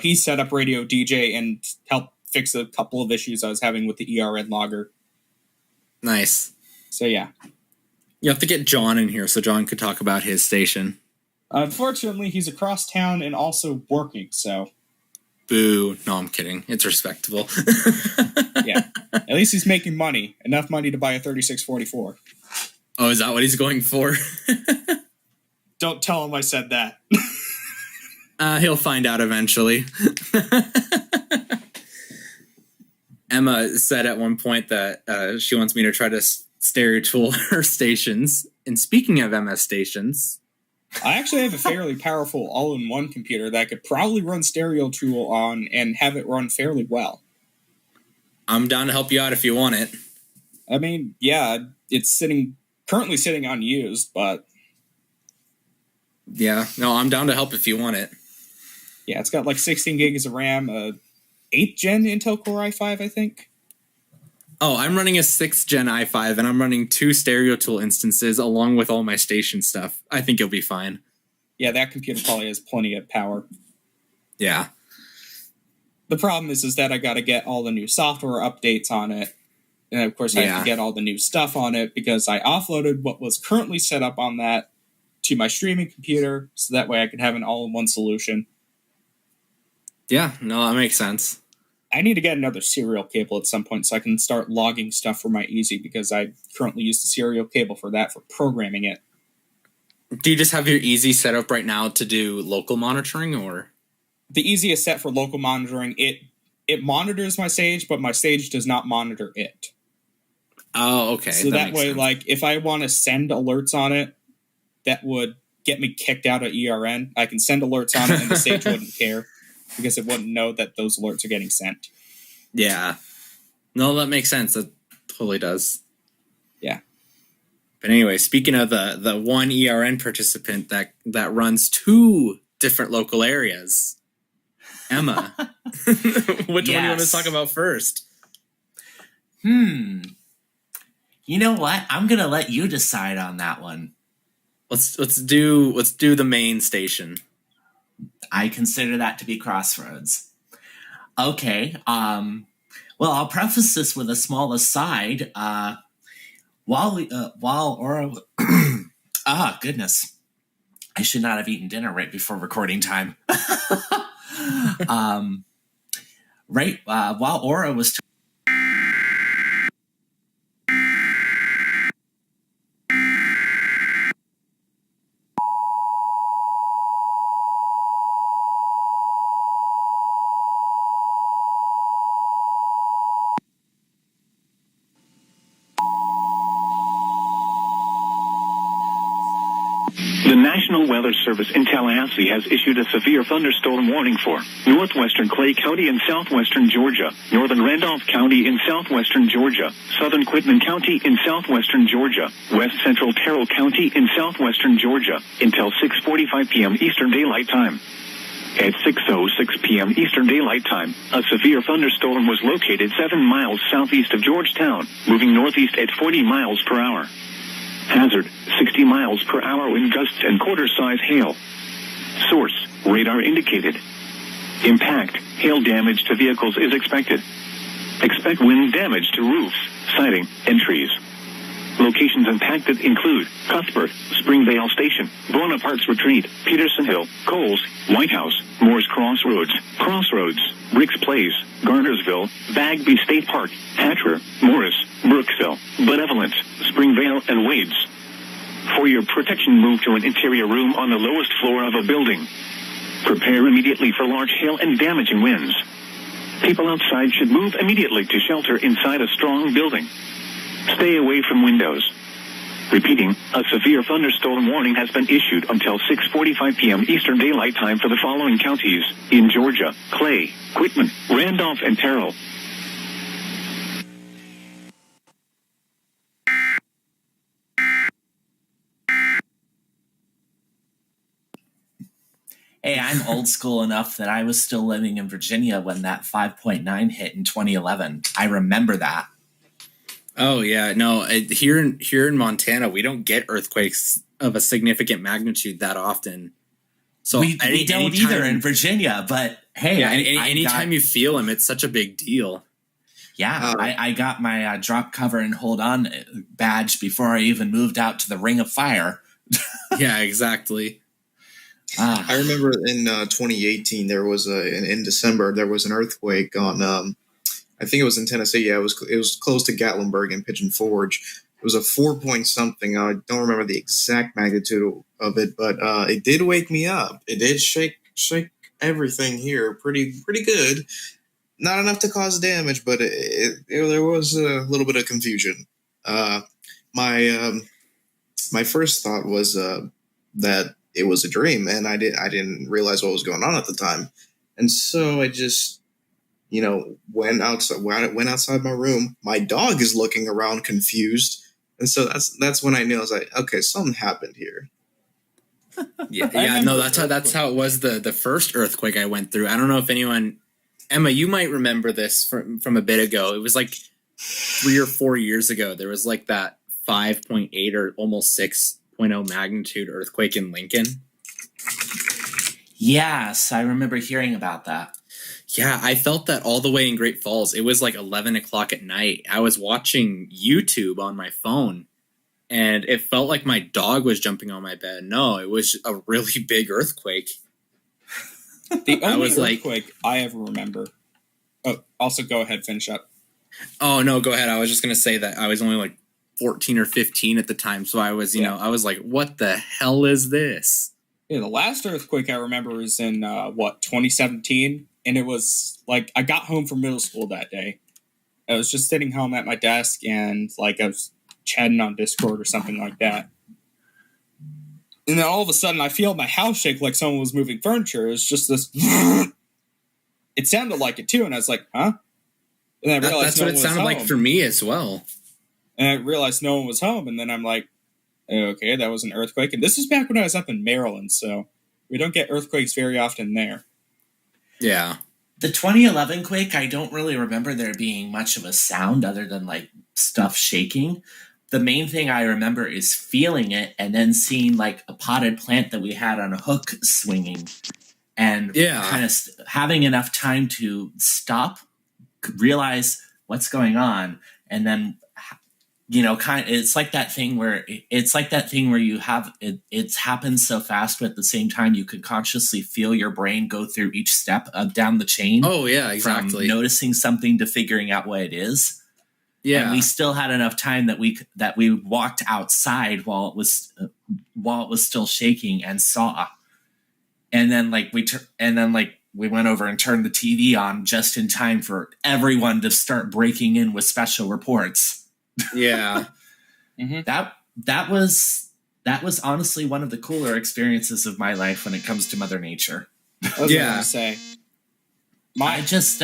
he set up Radio DJ and helped fix a couple of issues I was having with the ERN logger. Nice. So yeah. You have to get John in here so John could talk about his station. Unfortunately, he's across town and also working, so... Boo. No, I'm kidding. It's respectable. Yeah. At least he's making money. Enough money to buy a 3644. Oh, is that what he's going for? Don't tell him I said that. He'll find out eventually. Emma said at one point that she wants me to try to stereo tool her stations. And speaking of MS stations... I actually have a fairly powerful all-in-one computer that I could probably run stereo tool on and have it run fairly well. I'm down to help you out if you want it. I mean, yeah, it's currently sitting unused, but... Yeah, no, I'm down to help if you want it. Yeah, it's got like 16 gigs of RAM, 8th gen Intel Core i5, I think. Oh, I'm running a 6th gen i5, and I'm running 2 stereo tool instances along with all my station stuff. I think you'll be fine. Yeah, that computer probably has plenty of power. Yeah. The problem is that I got to get all the new software updates on it. And of course, I have to get all the new stuff on it because I offloaded what was currently set up on that to my streaming computer, so that way I could have an all-in-one solution. Yeah, no, that makes sense. I need to get another serial cable at some point so I can start logging stuff for my Easy, because I currently use the serial cable for that, for programming it. Do you just have your Easy set up right now to do local monitoring, or? The Easy is set for local monitoring. It monitors my Sage, but my Sage does not monitor it. Oh, okay. So that way, sense. Like, if I want to send alerts on it, that would get me kicked out of ERN. I can send alerts on it and the Sage wouldn't care, because it wouldn't know that those alerts are getting sent. Yeah. No, that makes sense. That totally does. Yeah. But anyway, speaking of the one ERN participant that runs 2 different local areas, Emma, which one do you want to talk about first? You know what? I'm gonna let you decide on that one. Let's do the main station. I consider that to be Crossroads. Okay. Well, I'll preface this with a small aside. While Aura, goodness, I should not have eaten dinner right before recording time. While Aura was. National Weather Service in Tallahassee has issued a severe thunderstorm warning for northwestern Clay County in southwestern Georgia, northern Randolph County in southwestern Georgia, southern Quitman County in southwestern Georgia, west central Terrell County in southwestern Georgia, until 6:45 p.m. Eastern Daylight Time. At 6:06 p.m. Eastern Daylight Time, a severe thunderstorm was located 7 miles southeast of Georgetown, moving northeast at 40 miles per hour. Hazard, 60 miles per hour wind gusts and quarter-size hail. Source, radar indicated. Impact, hail damage to vehicles is expected. Expect wind damage to roofs, siding, and trees. Locations impacted include Cuthbert, Springvale Station, Buona Parks Retreat, Peterson Hill, Coles, White House, Moore's Crossroads, Bricks Place, Garnersville, Bagby State Park, Hatcher, Morris, Brooksville, Benevolence, Springvale, and Wades. For your protection, move to an interior room on the lowest floor of a building. Prepare immediately for large hail and damaging winds. People outside should move immediately to shelter inside a strong building. Stay away from windows. Repeating, a severe thunderstorm warning has been issued until 6:45 p.m. Eastern Daylight Time for the following counties in Georgia: Clay, Quitman, Randolph, and Terrell. Hey, I'm old school enough that I was still living in Virginia when that 5.9 hit in 2011. I remember that. Oh yeah, no. Here in Montana, we don't get earthquakes of a significant magnitude that often. So we don't either in Virginia. But hey, yeah, anytime you feel them, it's such a big deal. Yeah, I got my drop cover and hold on badge before I even moved out to the Ring of Fire. Yeah, exactly. I remember in 2018 there was in December there was an earthquake on. I think it was in Tennessee. Yeah, it was close to Gatlinburg and Pigeon Forge. It was a 4-point something. I don't remember the exact magnitude of it, but it did wake me up. It did shake everything here pretty good. Not enough to cause damage, but there was a little bit of confusion. My first thought was that it was a dream, and I didn't realize what was going on at the time, and so I just went outside my room. My dog is looking around confused, and so that's when I knew. I was like, okay, something happened here. Yeah, no, that's how it was the first earthquake I went through. I don't know if anyone, Emma, you might remember this from a bit ago. It was like 3 or 4 years ago. There was like that 5.8 or almost 6.0 magnitude earthquake in Lincoln. Yes, I remember hearing about that. Yeah, I felt that all the way in Great Falls. It was like 11 o'clock at night. I was watching YouTube on my phone, and it felt like my dog was jumping on my bed. No, it was a really big earthquake. The only earthquake I ever remember. Oh, also go ahead, finish up. Oh, no, go ahead. I was just going to say that I was only like 14 or 15 at the time, so I was, I was like, what the hell is this? Yeah, the last earthquake I remember was in, 2017? And it was like I got home from middle school that day. I was just sitting home at my desk and like I was chatting on Discord or something like that. And then all of a sudden I feel my house shake like someone was moving furniture. It was just this. It sounded like it too. And I was like, huh? And I realized that's what it sounded like for me as well. And I realized no one was home. And then I'm like, okay, that was an earthquake. And this is back when I was up in Maryland. So we don't get earthquakes very often there. Yeah. The 2011 quake, I don't really remember there being much of a sound other than like stuff shaking. The main thing I remember is feeling it and then seeing like a potted plant that we had on a hook swinging and kind of having enough time to stop, realize what's going on, and then it's like that thing where you have it's happened so fast, but at the same time you could consciously feel your brain go through each step down the chain. Oh yeah, exactly. From noticing something to figuring out what it is. Yeah, and we still had enough time that we walked outside while it was still shaking and saw, and then we went over and turned the TV on just in time for everyone to start breaking in with special reports. Yeah. Mm-hmm. That that was honestly one of the cooler experiences of my life when it comes to Mother Nature. I was going to say. I just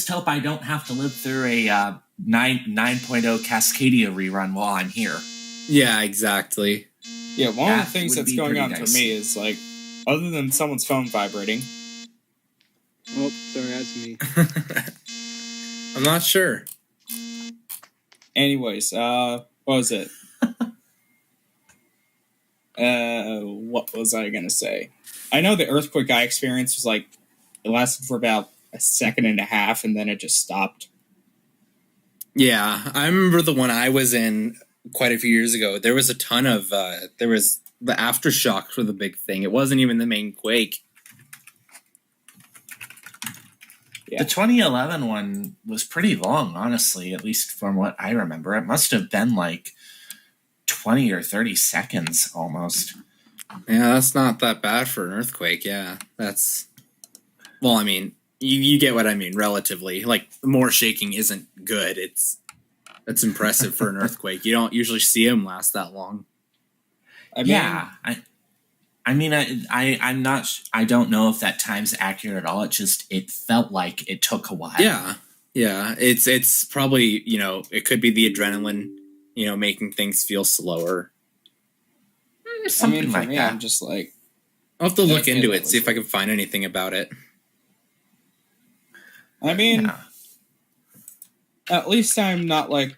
hope I don't have to live through a 9.0 Cascadia rerun while I'm here. Yeah, exactly. Yeah, one of the things that's going on for me is, like, other than someone's phone vibrating. Oh, sorry, that's me. I'm not sure. Anyways, what was it? What was I going to say? I know the earthquake I experienced was, like, it lasted for about a second and a half, and then it just stopped. Yeah, I remember the one I was in quite a few years ago. There was a ton of, there was the aftershocks were the big thing. It wasn't even the main quake. Yeah. The 2011 one was pretty long, honestly, at least from what I remember. It must have been like 20 or 30 seconds almost. Yeah, that's not that bad for an earthquake. Yeah, that's... Well, I mean, you get what I mean, relatively. Like, more shaking isn't good. That's impressive for an earthquake. You don't usually see them last that long. I don't know if that time's accurate at all. It felt like it took a while. Yeah. It's probably, it could be the adrenaline, making things feel slower. Something like that. I'm just like... I'll have to look into it, see if I can find anything about it. I mean, at least I'm not, like,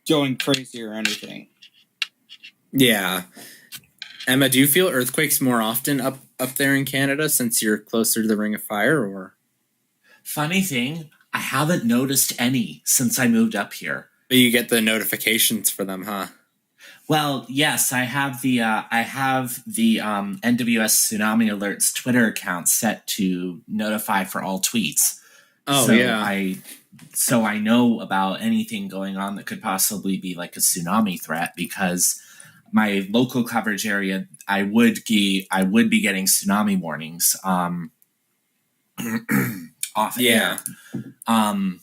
going crazy or anything. Yeah. Emma, do you feel earthquakes more often up there in Canada since you're closer to the Ring of Fire, or? Funny thing, I haven't noticed any since I moved up here. But you get the notifications for them, huh? Well, yes, I have the NWS Tsunami Alerts Twitter account set to notify for all tweets. Oh, so yeah. So I know about anything going on that could possibly be like a tsunami threat, because my local coverage area, I would be getting tsunami warnings off air. And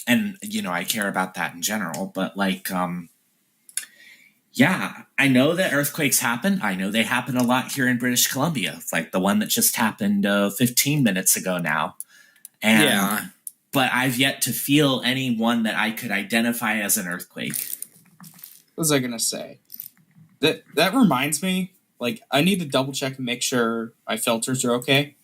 I care about that in general, but like I know that earthquakes happen. I know they happen a lot here in British Columbia, like the one that just happened 15 minutes ago now. But I've yet to feel any one that I could identify as an earthquake. What was I going to say? That reminds me, like, I need to double check and make sure my filters are okay.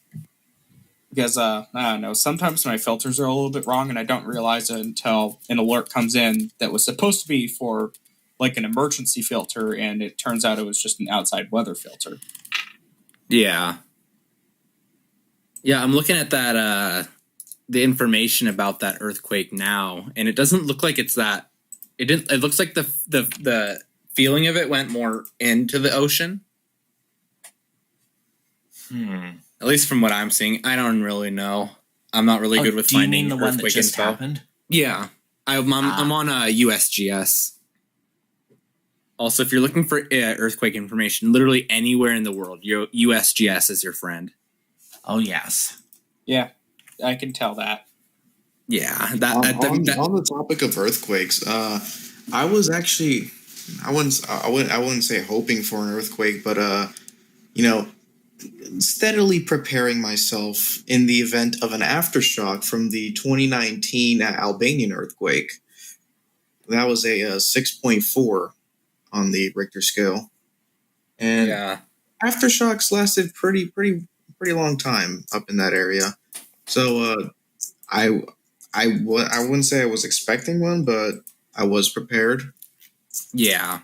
Because, I don't know, sometimes my filters are a little bit wrong and I don't realize it until an alert comes in that was supposed to be for, like, an emergency filter, and it turns out it was just an outside weather filter. Yeah. Yeah, I'm looking at that, the information about that earthquake now, and it doesn't look like it's that. It looks like the feeling of it went more into the ocean. At least from what I'm seeing. I don't really know. I'm not really good with finding the one that just info. happened? Yeah. I'm on USGS. Also, if you're looking for earthquake information, literally anywhere in the world, USGS is your friend. Oh, yes. Yeah, I can tell that. Yeah. On the topic of earthquakes, I was actually, I wouldn't say hoping for an earthquake, but steadily preparing myself in the event of an aftershock from the 2019 Albanian earthquake. That was a 6.4 on the Richter scale, and aftershocks lasted pretty long time up in that area. So I wouldn't say I was expecting one, but I was prepared. Yeah.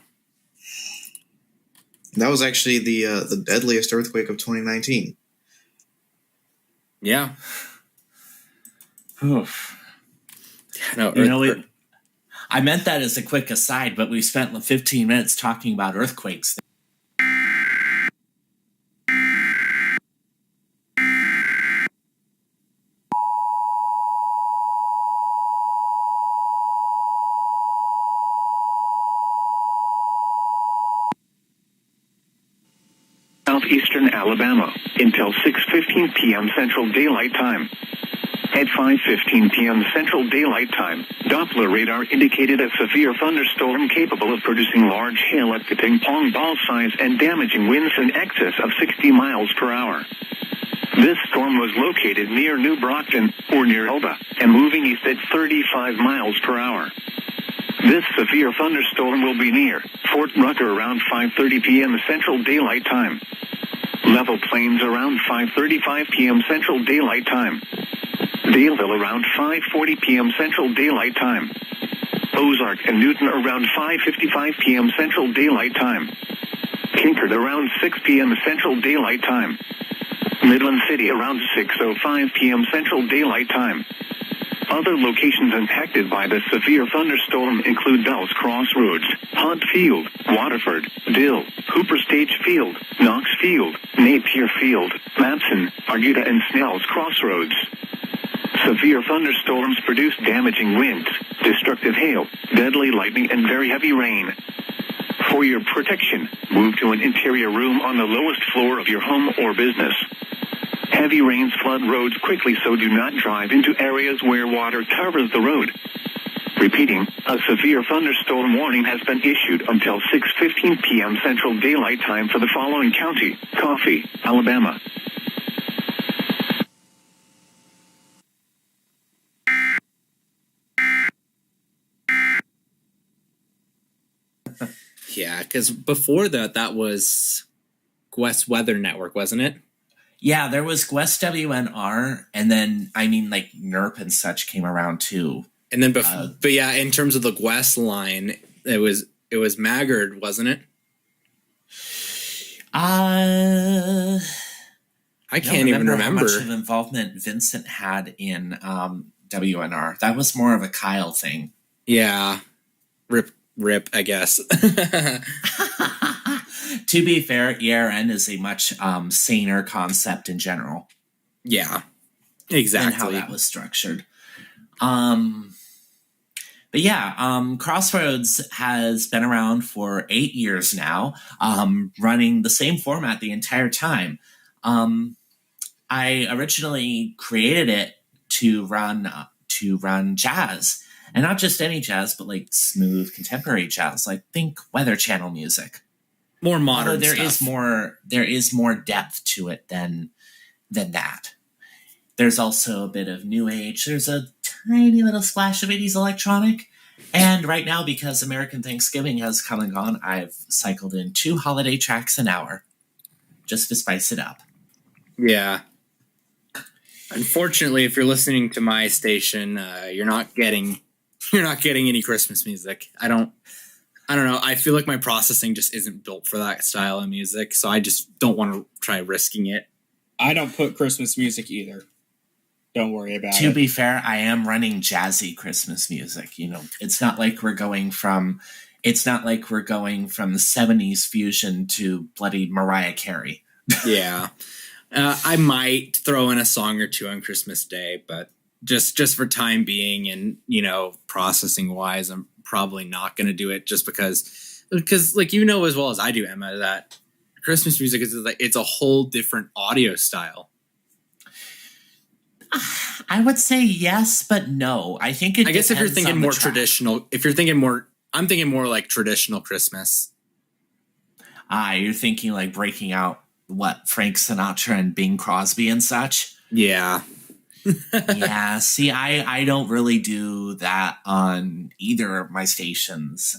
That was actually the deadliest earthquake of 2019. Yeah. Oof. No, I meant that as a quick aside, but we spent 15 minutes talking about earthquakes. Southeastern Alabama until 6:15 p.m. Central Daylight Time. At 5:15 p.m. Central Daylight Time, Doppler radar indicated a severe thunderstorm capable of producing large hail at the ping-pong ball size and damaging winds in excess of 60 miles per hour. This storm was located near New Brockton, or near Elba, and moving east at 35 miles per hour. This severe thunderstorm will be near Fort Rucker around 5:30 p.m. Central Daylight Time. Level plains around 5:35 p.m. Central Daylight Time. Daleville around 5:40 p.m. Central Daylight Time. Ozark and Newton around 5:55 p.m. Central Daylight Time. Kinkard around 6 p.m. Central Daylight Time. Midland City around 6:05 p.m. Central Daylight Time. Other locations impacted by the severe thunderstorm include Bell's Crossroads, Hunt Field, Waterford, Dill, Hooper Stage Field, Knox Field, Napier Field, Matson, Arguta, and Snell's Crossroads. Severe thunderstorms produce damaging winds, destructive hail, deadly lightning, and very heavy rain. For your protection, move to an interior room on the lowest floor of your home or business. Heavy rains flood roads quickly, so do not drive into areas where water covers the road. Repeating, a severe thunderstorm warning has been issued until 6:15 p.m. Central Daylight Time for the following county: Coffee, Alabama. Yeah, because before that was West Weather Network, wasn't it? Yeah, there was Gwest WNR, and then, like, NERP and such came around, too. And then, but yeah, in terms of the Gwest line, it was Maggard, wasn't it? I can't even remember how much of involvement Vincent had in WNR. That was more of a Kyle thing. Yeah. Rip, I guess. To be fair, ERN is a much saner concept in general. Yeah, exactly. And how that was structured. But yeah, Crossroads has been around for 8 years now, running the same format the entire time. I originally created it to run jazz, and not just any jazz, but like smooth contemporary jazz, like think Weather Channel music. More modern There stuff. There is more depth to it than that. There's also a bit of new age. There's a tiny little splash of 80s electronic. And right now, because American Thanksgiving has come and gone, I've cycled in 2 holiday tracks an hour just to spice it up. Yeah. Unfortunately, if you're listening to my station, you're not getting any Christmas music. I don't know. I feel like my processing just isn't built for that style of music, so I just don't want to try risking it. I don't put Christmas music either. Don't worry about it. To be fair, I am running jazzy Christmas music. It's not like we're going from the 70s fusion to bloody Mariah Carey. Yeah. I might throw in a song or two on Christmas Day, but just for time being and, processing wise, I'm probably not going to do it just because like, as well as I do, Emma, that Christmas music is like, it's a whole different audio style. I would say yes, but no. I think I guess if you're thinking more traditional, I'm thinking more like traditional Christmas. You're thinking like breaking out Frank Sinatra and Bing Crosby and such? Yeah. Yeah, see, I don't really do that on either of my stations.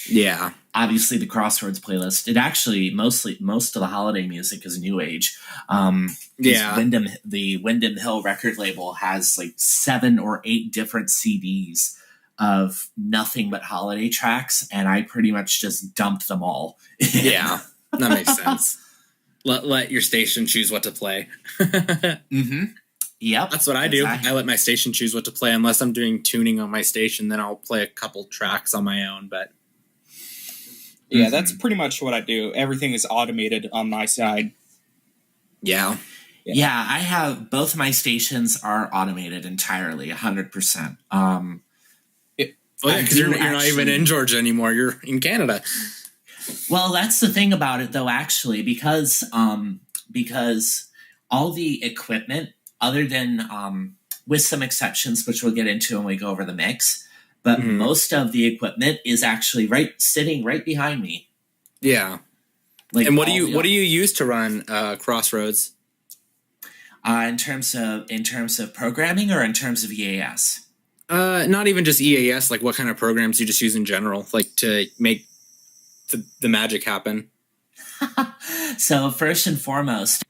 Yeah. Obviously, the Crossroads playlist, it actually, most of the holiday music is new age. Yeah. The Wyndham Hill record label has like 7 or 8 different CDs of nothing but holiday tracks, and I pretty much just dumped them all. Yeah, that makes sense. Let your station choose what to play. Mm-hmm. Yep. That's what I do. I let my station choose what to play. Unless I'm doing tuning on my station, then I'll play a couple tracks on my own. But yeah, that's pretty much what I do. Everything is automated on my side. Yeah. Yeah, I have both my stations are automated entirely, 100%. Because you're not even in Georgia anymore. You're in Canada. Well, that's the thing about it, though, actually, because all the equipment, other than with some exceptions, which we'll get into when we go over the mix. But most of the equipment is actually sitting right behind me. Yeah. Like, and what do you use to run Crossroads? In terms of programming or in terms of EAS? Not even just EAS. Like, what kind of programs you just use in general, like to make the magic happen? So first and foremost,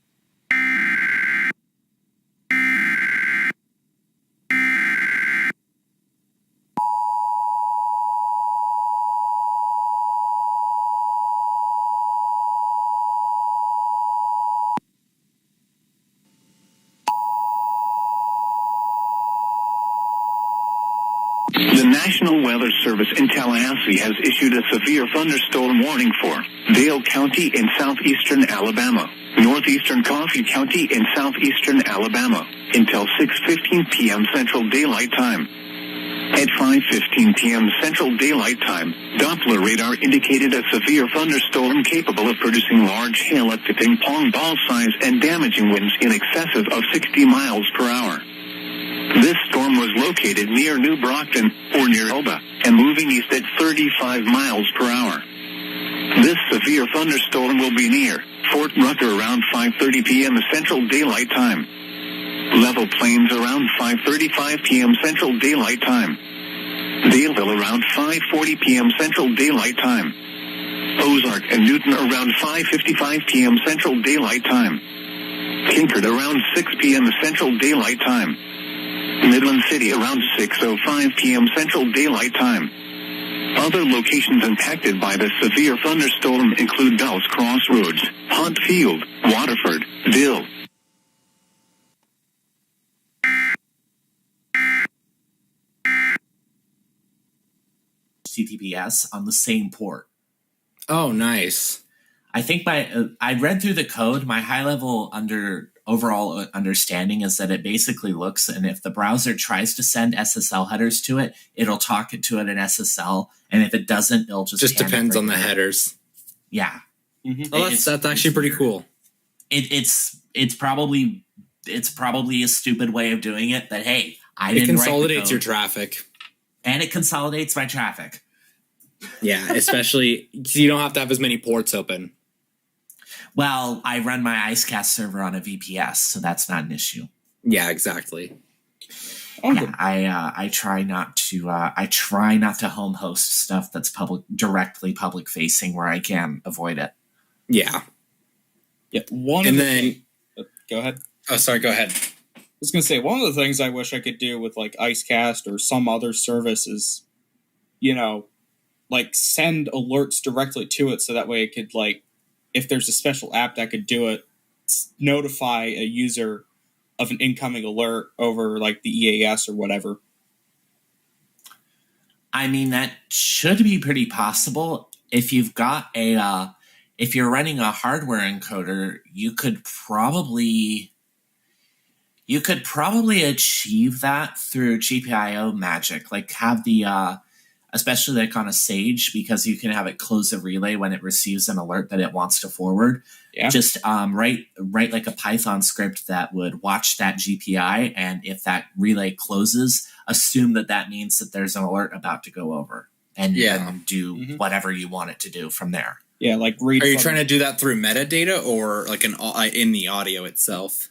The National Weather Service in Tallahassee has issued a severe thunderstorm warning for Dale County in southeastern Alabama, northeastern Coffee County in southeastern Alabama, until 6:15 p.m. Central Daylight Time. At 5:15 p.m. Central Daylight Time, Doppler radar indicated a severe thunderstorm capable of producing large hail up to ping-pong ball size and damaging winds in excess of 60 miles per hour. This storm was located near New Brockton, or near Elba, and moving east at 35 miles per hour. This severe thunderstorm will be near Fort Rucker around 5:30 p.m. Central Daylight Time. Level plains around 5:35 p.m. Central Daylight Time. Daleville around 5:40 p.m. Central Daylight Time. Ozark and Newton around 5:55 p.m. Central Daylight Time. Kinkard around 6 p.m. Central Daylight Time. Midland City around 6:05 p.m. Central Daylight Time. Other locations impacted by the severe thunderstorm include Dulles Crossroads, Hunt Field, Waterford, Dill. HTTPS on the same port. Oh, nice. I think I read through the code. My high-level overall understanding is that it basically looks, and if the browser tries to send SSL headers to it, it'll talk it to it in SSL, and if it doesn't, it'll just depends on the headers. Yeah. Mm-hmm. Oh, that's actually pretty cool. It's probably a stupid way of doing it, but hey, it consolidates your traffic, and it consolidates my traffic. Yeah, especially you don't have to have as many ports open. Well, I run my IceCast server on a VPS, so that's not an issue. Yeah, exactly. Yeah, I try not to home host stuff that's directly public facing where I can avoid it. Yeah. Yeah. Go ahead. Oh, sorry. Go ahead. I was going to say, one of the things I wish I could do with like IceCast or some other service is, like send alerts directly to it so that way it could, like, if there's a special app that could do it, notify a user of an incoming alert over like the EAS or whatever. I mean, that should be pretty possible. If you've got if you're running a hardware encoder, you could probably achieve that through GPIO magic. Like have the especially like on a Sage, because you can have it close a relay when it receives an alert that it wants to forward. Yeah. Just write like a Python script that would watch that GPI, and if that relay closes, assume that means that there's an alert about to go over, and then do whatever you want it to do from there. Yeah, like read. Are you trying to do that through metadata or like in the audio itself?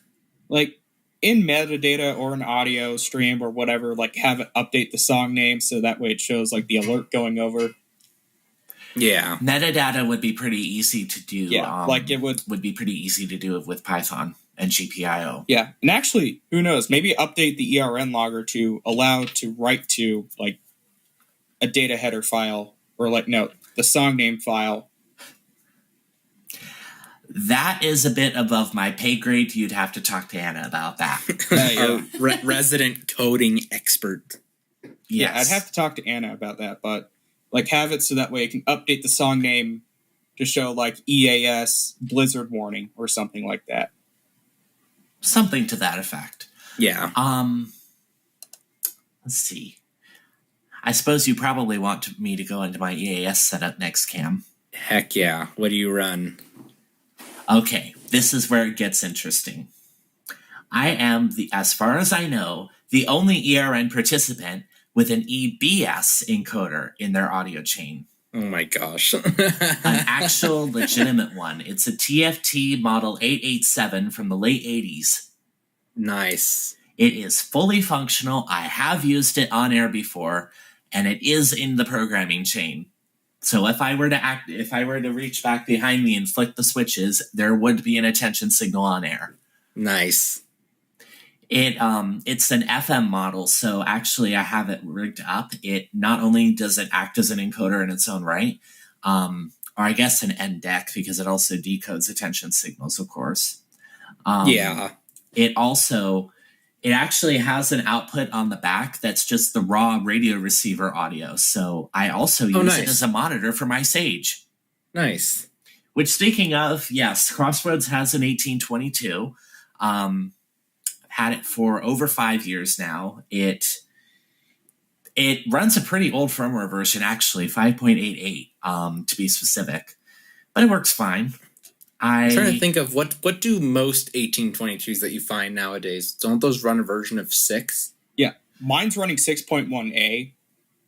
Like in metadata or an audio stream or whatever, like have it update the song name so that way it shows like the alert going over. Yeah. Metadata would be pretty easy to do. Yeah, like it would be pretty easy to do with Python and GPIO. Yeah, and actually, who knows, maybe update the ERN logger to allow to write to like a data header file or like, no, the song name file. That is a bit above my pay grade. You'd have to talk to Anna about that. Our resident coding expert. Yes. Yeah, I'd have to talk to Anna about that, but like have it so that way it can update the song name to show like EAS blizzard warning or something like that. Something to that effect. Yeah. Let's see. I suppose you probably want me to go into my EAS setup next, Cam. Heck yeah. What do you run? Okay, this is where it gets interesting. I am as far as I know, the only ERN participant with an EBS encoder in their audio chain. Oh my gosh. An actual legitimate one. It's a TFT model 887 from the late 80s. Nice. It is fully functional. I have used it on air before, and it is in the programming chain. So if I were to reach back behind me and flick the switches, there would be an attention signal on air. Nice. It's an FM model, so actually I have it rigged up. It not only does it act as an encoder in its own right, or I guess an NDEC, because it also decodes attention signals, of course. Yeah. It actually has an output on the back that's just the raw radio receiver audio. So I also use it as a monitor for my Sage. Nice. Which, speaking of, yes, Crossroads has an 1822. Had it for over 5 years now. It runs a pretty old firmware version, actually, 5.88 to be specific. But it works fine. I'm trying to think of what do most 1822s that you find nowadays? Don't those run a version of 6? Yeah, mine's running 6.1A.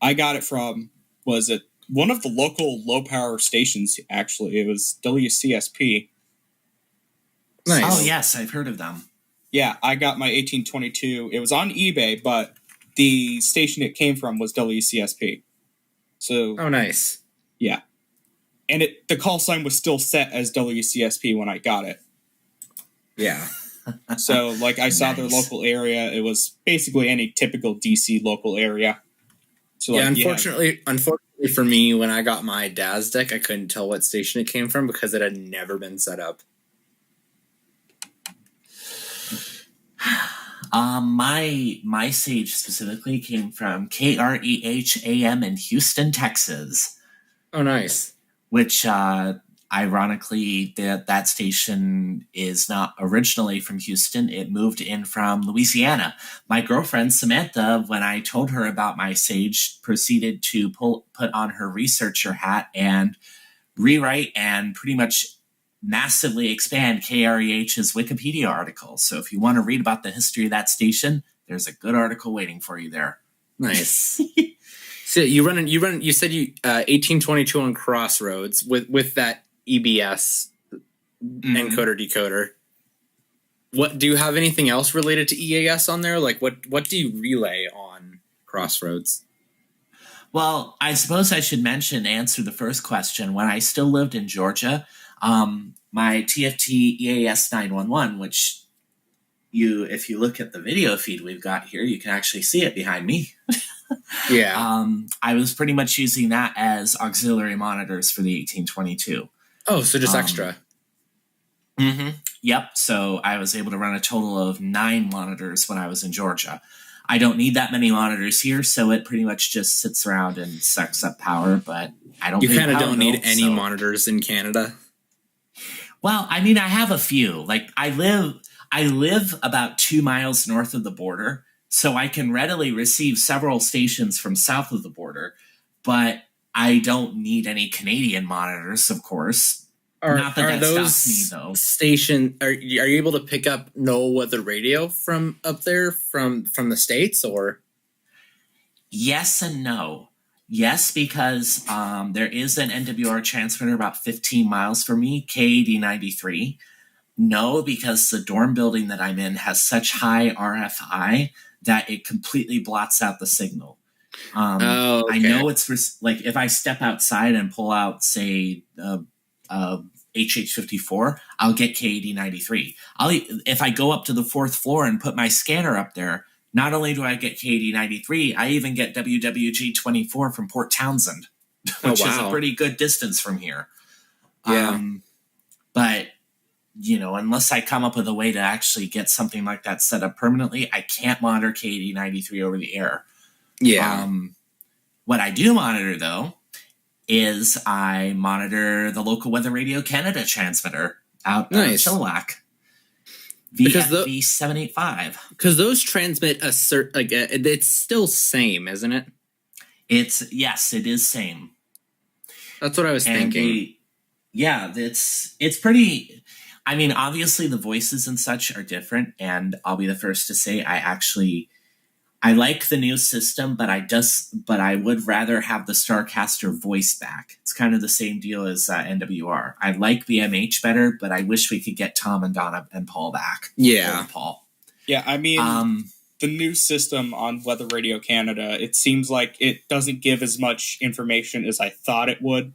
I got it from, was it one of the local low power stations, actually. It was WCSP. Nice. Oh, yes, I've heard of them. Yeah, I got my 1822. It was on eBay, but the station it came from was WCSP. So, oh, nice. Yeah. And the call sign was still set as WCSP when I got it. Yeah. So, like, I saw their local area. It was basically any typical DC local area. So, yeah, like, unfortunately for me, when I got my DAS deck, I couldn't tell what station it came from because it had never been set up. My Sage specifically came from KREH AM in Houston, Texas. Oh, nice. Which, ironically, that station is not originally from Houston. It moved in from Louisiana. My girlfriend, Samantha, when I told her about my Sage, proceeded to put on her researcher hat and rewrite and pretty much massively expand KREH's Wikipedia article. So if you want to read about the history of that station, there's a good article waiting for you there. Nice. So you said 1822 on Crossroads with that EBS encoder decoder. What do you have anything else related to EAS on there? Like what do you relay on Crossroads? Well, I suppose I should answer the first question. When I still lived in Georgia, my TFT EAS 911, which if you look at the video feed we've got here, you can actually see it behind me. Yeah. I was pretty much using that as auxiliary monitors for the 1822. Oh, so just extra. Mm-hmm. Yep. So I was able to run a total of 9 monitors when I was in Georgia. I don't need that many monitors here, so it pretty much just sits around and sucks up power, but I don't. You kind of don't need any monitors in Canada. Well, I mean, I have a few. Like I live about 2 miles north of the border, so I can readily receive several stations from south of the border, but I don't need any Canadian monitors, of course. Not that those stops me, though. Are you able to pick up no weather radio from up there from the States, or? Yes and no. Yes, because there is an NWR transmitter about 15 miles from me, KAD93. No, because the dorm building that I'm in has such high RFI that it completely blots out the signal. Okay. I know it's like if I step outside and pull out, say, HH54, I'll get KAD93. If I go up to the 4th floor and put my scanner up there, not only do I get KAD93, I even get WWG24 from Port Townsend, which is a pretty good distance from here. Yeah. But, unless I come up with a way to actually get something like that set up permanently, I can't monitor KAD93 over the air. Yeah. What I do monitor, though, is I monitor the local Weather Radio Canada transmitter out of Chilliwack. VFV 785. Because those transmit a certain, it's still same, isn't it? Yes, it is same. That's what I was thinking. It's pretty. I mean, obviously the voices and such are different, and I'll be the first to say I actually I like the new system, but I would rather have the Starcaster voice back. It's kind of the same deal as NWR. I like BMH better, but I wish we could get Tom and Donna and Paul back. Yeah. Paul. Yeah, I mean, the new system on Weather Radio Canada, it seems like it doesn't give as much information as I thought it would.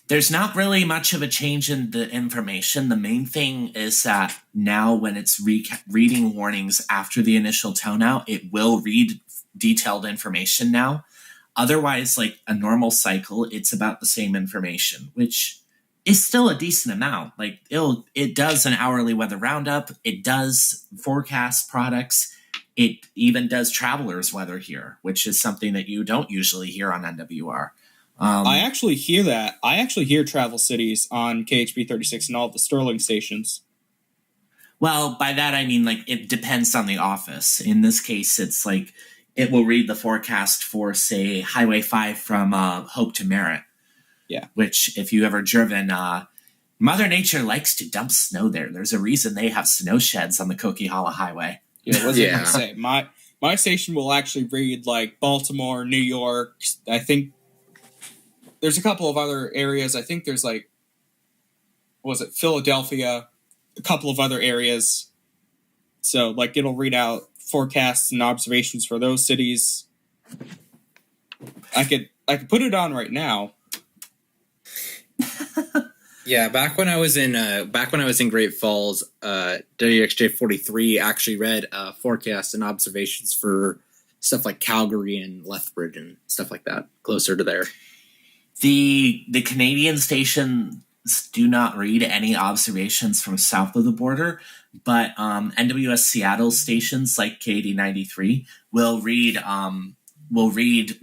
There's not really much of a change in the information. The main thing is that now when it's reading warnings after the initial tone out, it will read detailed information now. Otherwise, like a normal cycle, it's about the same information, which is still a decent amount. Like it does an hourly weather roundup. It does forecast products. It even does travelers weather here, which is something that you don't usually hear on NWR. I actually hear that. I actually hear Travel Cities on KHB 36 and all the Sterling stations. Well, by that I mean, like, it depends on the office. In this case, it's like it will read the forecast for, say, Highway 5 from Hope to Merritt. Yeah. Which, if you ever driven, Mother Nature likes to dump snow there. There's a reason they have snow sheds on the Coquihalla Highway. Yeah, what was I going to say? My station will actually read, like, Baltimore, New York. I think there's a couple of other areas. I think there's, like, Philadelphia, a couple of other areas. So, like, it'll read out forecasts and observations for those cities. I could put it on right now. Yeah, back when I was in Great Falls, WXJ 43 actually read forecasts and observations for stuff like Calgary and Lethbridge and stuff like that, closer to there. The Canadian stations do not read any observations from south of the border, but NWS Seattle stations like KD93 will read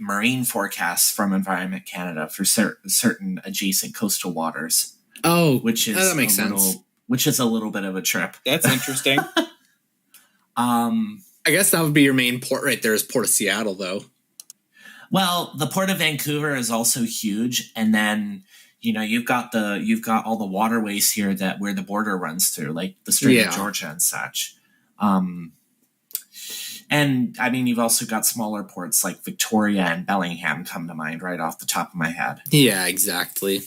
marine forecasts from Environment Canada for certain adjacent coastal waters. Oh, which is that makes sense. Which is a little bit of a trip. That's interesting. I guess that would be your main port right there is Port of Seattle, though. Well, the Port of Vancouver is also huge, and then you've got all the waterways here where the border runs through, like the Strait of Georgia and such. And I mean, you've also got smaller ports like Victoria and Bellingham come to mind right off the top of my head. Yeah, exactly.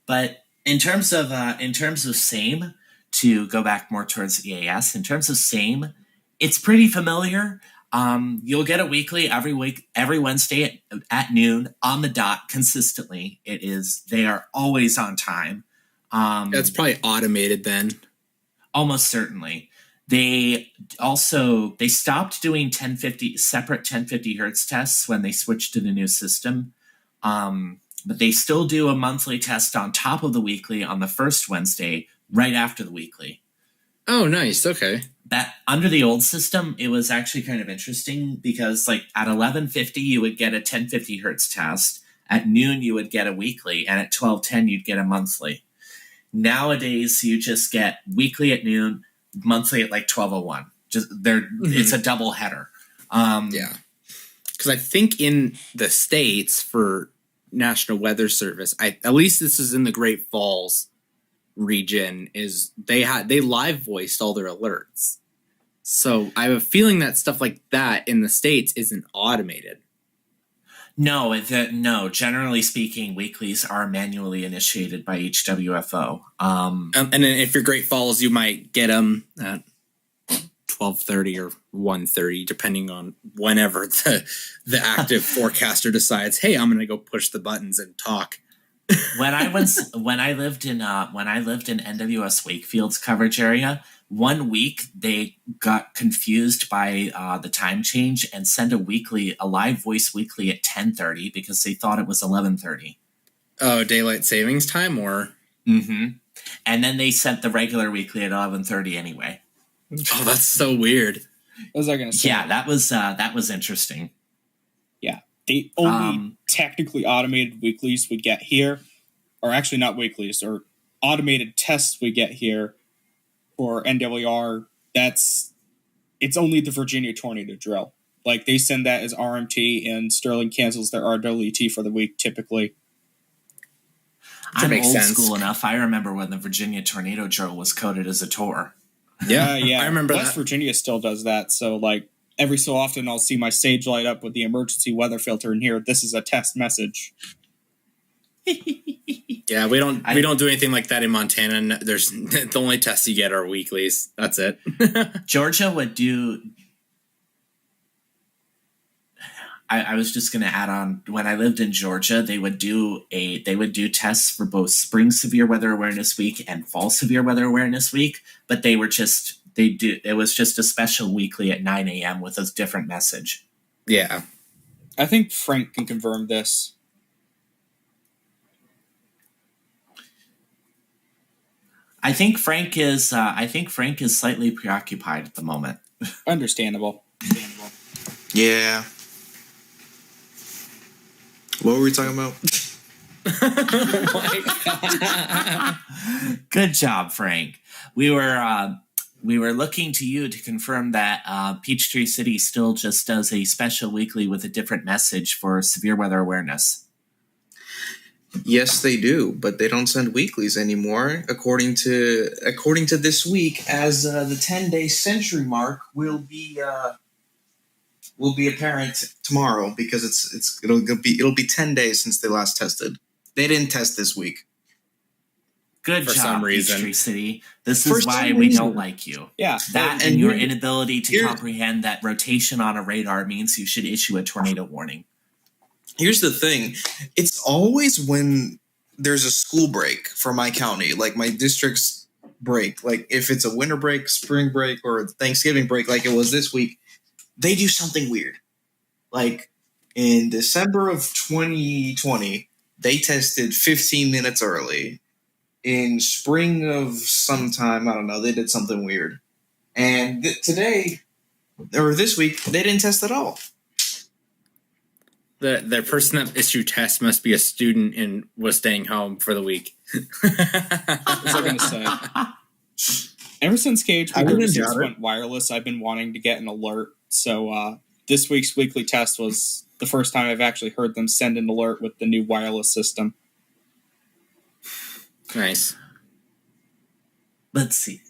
But in terms of SAME, to go back more towards EAS, in terms of SAME, it's pretty familiar. You'll get a weekly every week, every Wednesday at noon on the dot consistently. They are always on time. That's probably automated then. Almost certainly. They stopped doing separate 1050 hertz tests when they switched to the new system. But they still do a monthly test on top of the weekly on the first Wednesday, right after the weekly. Oh, nice. Okay. That under the old system, it was actually kind of interesting because, like, at 11:50 you would get a 1050 hertz test. At noon you would get a weekly, and at 12:10 you'd get a monthly. Nowadays you just get weekly at noon, monthly at like 12:01. It's a double header. Yeah, because I think in the States for National Weather Service, at least this is in the Great Falls region, is they live voiced all their alerts. So I have a feeling that stuff like that in the States isn't automated. No. Generally speaking, weeklies are manually initiated by each WFO. And then if you're Great Falls, you might get them at 12:30 or 1:30, depending on whenever the active forecaster decides, hey, I'm going to go push the buttons and talk. When I lived in NWS Wakefield's coverage area, one week they got confused by the time change and sent a live voice weekly at 10:30 because they thought it was 11:30. Oh, daylight savings time, or? Mm-hmm. And then they sent the regular weekly at 11:30 anyway. Oh, that's so weird. What was I going to say? Yeah, that was interesting. Yeah, the only technically automated weeklies we get here, or actually not weeklies, or automated tests we get here for NWR, it's only the Virginia tornado drill. Like, they send that as RMT, and Sterling cancels their RWT for the week typically. I'm old school enough. I remember when the Virginia tornado drill was coded as a TOR. Yeah, yeah. I remember West that. Virginia still does that. So, like, every so often I'll see my Sage light up with the emergency weather filter and here, this is a test message. Yeah, we don't do anything like that in Montana. And there's the only tests you get are weeklies. That's it. Georgia would do. I was just going to add on. When I lived in Georgia, they would do tests for both Spring Severe Weather Awareness Week and Fall Severe Weather Awareness Week. But it was just a special weekly at 9 a.m. with a different message. Yeah, I think Frank can confirm this. I think Frank is slightly preoccupied at the moment. Understandable. Yeah. What were we talking about? Good job, Frank. We were looking to you to confirm that Peachtree City still just does a special weekly with a different message for severe weather awareness. Yes, they do, but they don't send weeklies anymore. According to this week, as the 10-day century mark will be apparent tomorrow because it'll be 10 days since they last tested. They didn't test this week. Good for job, some reason. Peachtree City. This is why we don't like you. Yeah, that and your inability to comprehend that rotation on a radar means you should issue a tornado warning. Here's the thing. It's always when there's a school break for my county, like my district's break, like if it's a winter break, spring break, or Thanksgiving break like it was this week, they do something weird. Like in December of 2020, they tested 15 minutes early. In spring of sometime, I don't know, they did something weird. And today, or this week, they didn't test at all. The person that issued tests must be a student and was staying home for the week. What was I going to say? Ever since KH36 went wireless, I've been wanting to get an alert. So this week's weekly test was the first time I've actually heard them send an alert with the new wireless system. Nice. Let's see.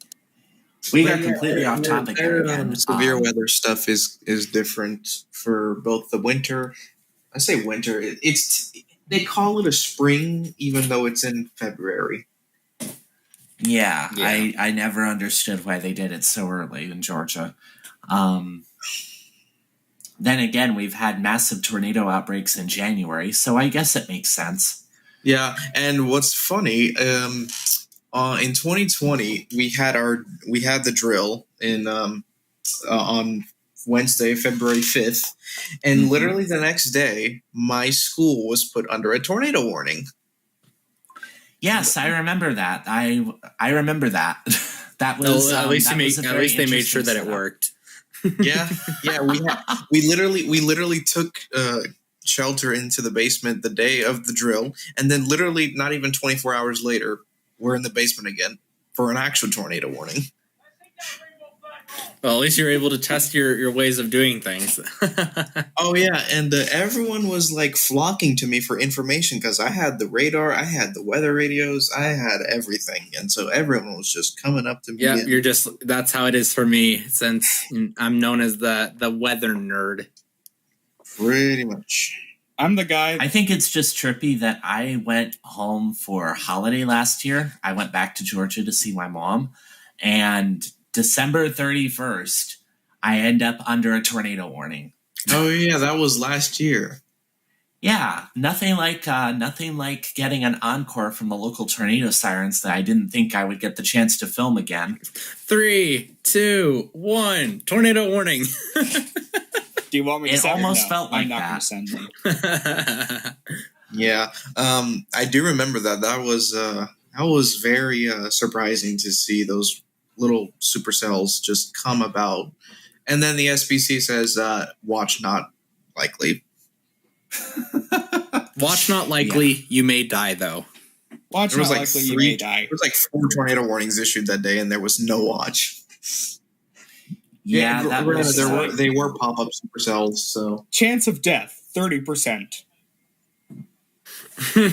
We got completely off topic there again. Severe weather stuff is different for both the winter. I say winter. They call it a spring, even though it's in February. Yeah. I never understood why they did it so early in Georgia. Then again, we've had massive tornado outbreaks in January, so I guess it makes sense. Yeah, and what's funny, in 2020 we had the drill in on Wednesday, February 5th, and literally the next day, my school was put under a tornado warning. Yes, I remember that. I remember that. That was at least they made sure that it worked. Yeah. We literally took shelter into the basement the day of the drill, and then literally not even 24 hours later, we're in the basement again for an actual tornado warning. Well, at least you're able to test your ways of doing things. Oh yeah, and everyone was like flocking to me for information because I had the radar, I had the weather radios, I had everything, and so everyone was just coming up to me. Yeah, that's how it is for me since I'm known as the weather nerd. Pretty much. I'm the guy. I think it's just trippy that I went home for holiday last year. I went back to Georgia to see my mom, and December 31st, I end up under a tornado warning. Oh yeah, that was last year. Yeah, nothing like getting an encore from the local tornado sirens that I didn't think I would get the chance to film again. 3, 2, 1, tornado warning. Do you want me to It send almost no, felt like I'm not that. going to send me. Yeah, I do remember that. That was very surprising to see those little supercells just come about. And then the SPC says, watch not likely. Watch not likely, you may die though. Watch not likely, you may die. There was like 4 tornado warnings issued that day, and there was no watch. Yeah, they were pop-up supercells, so. Chance of death, 30%.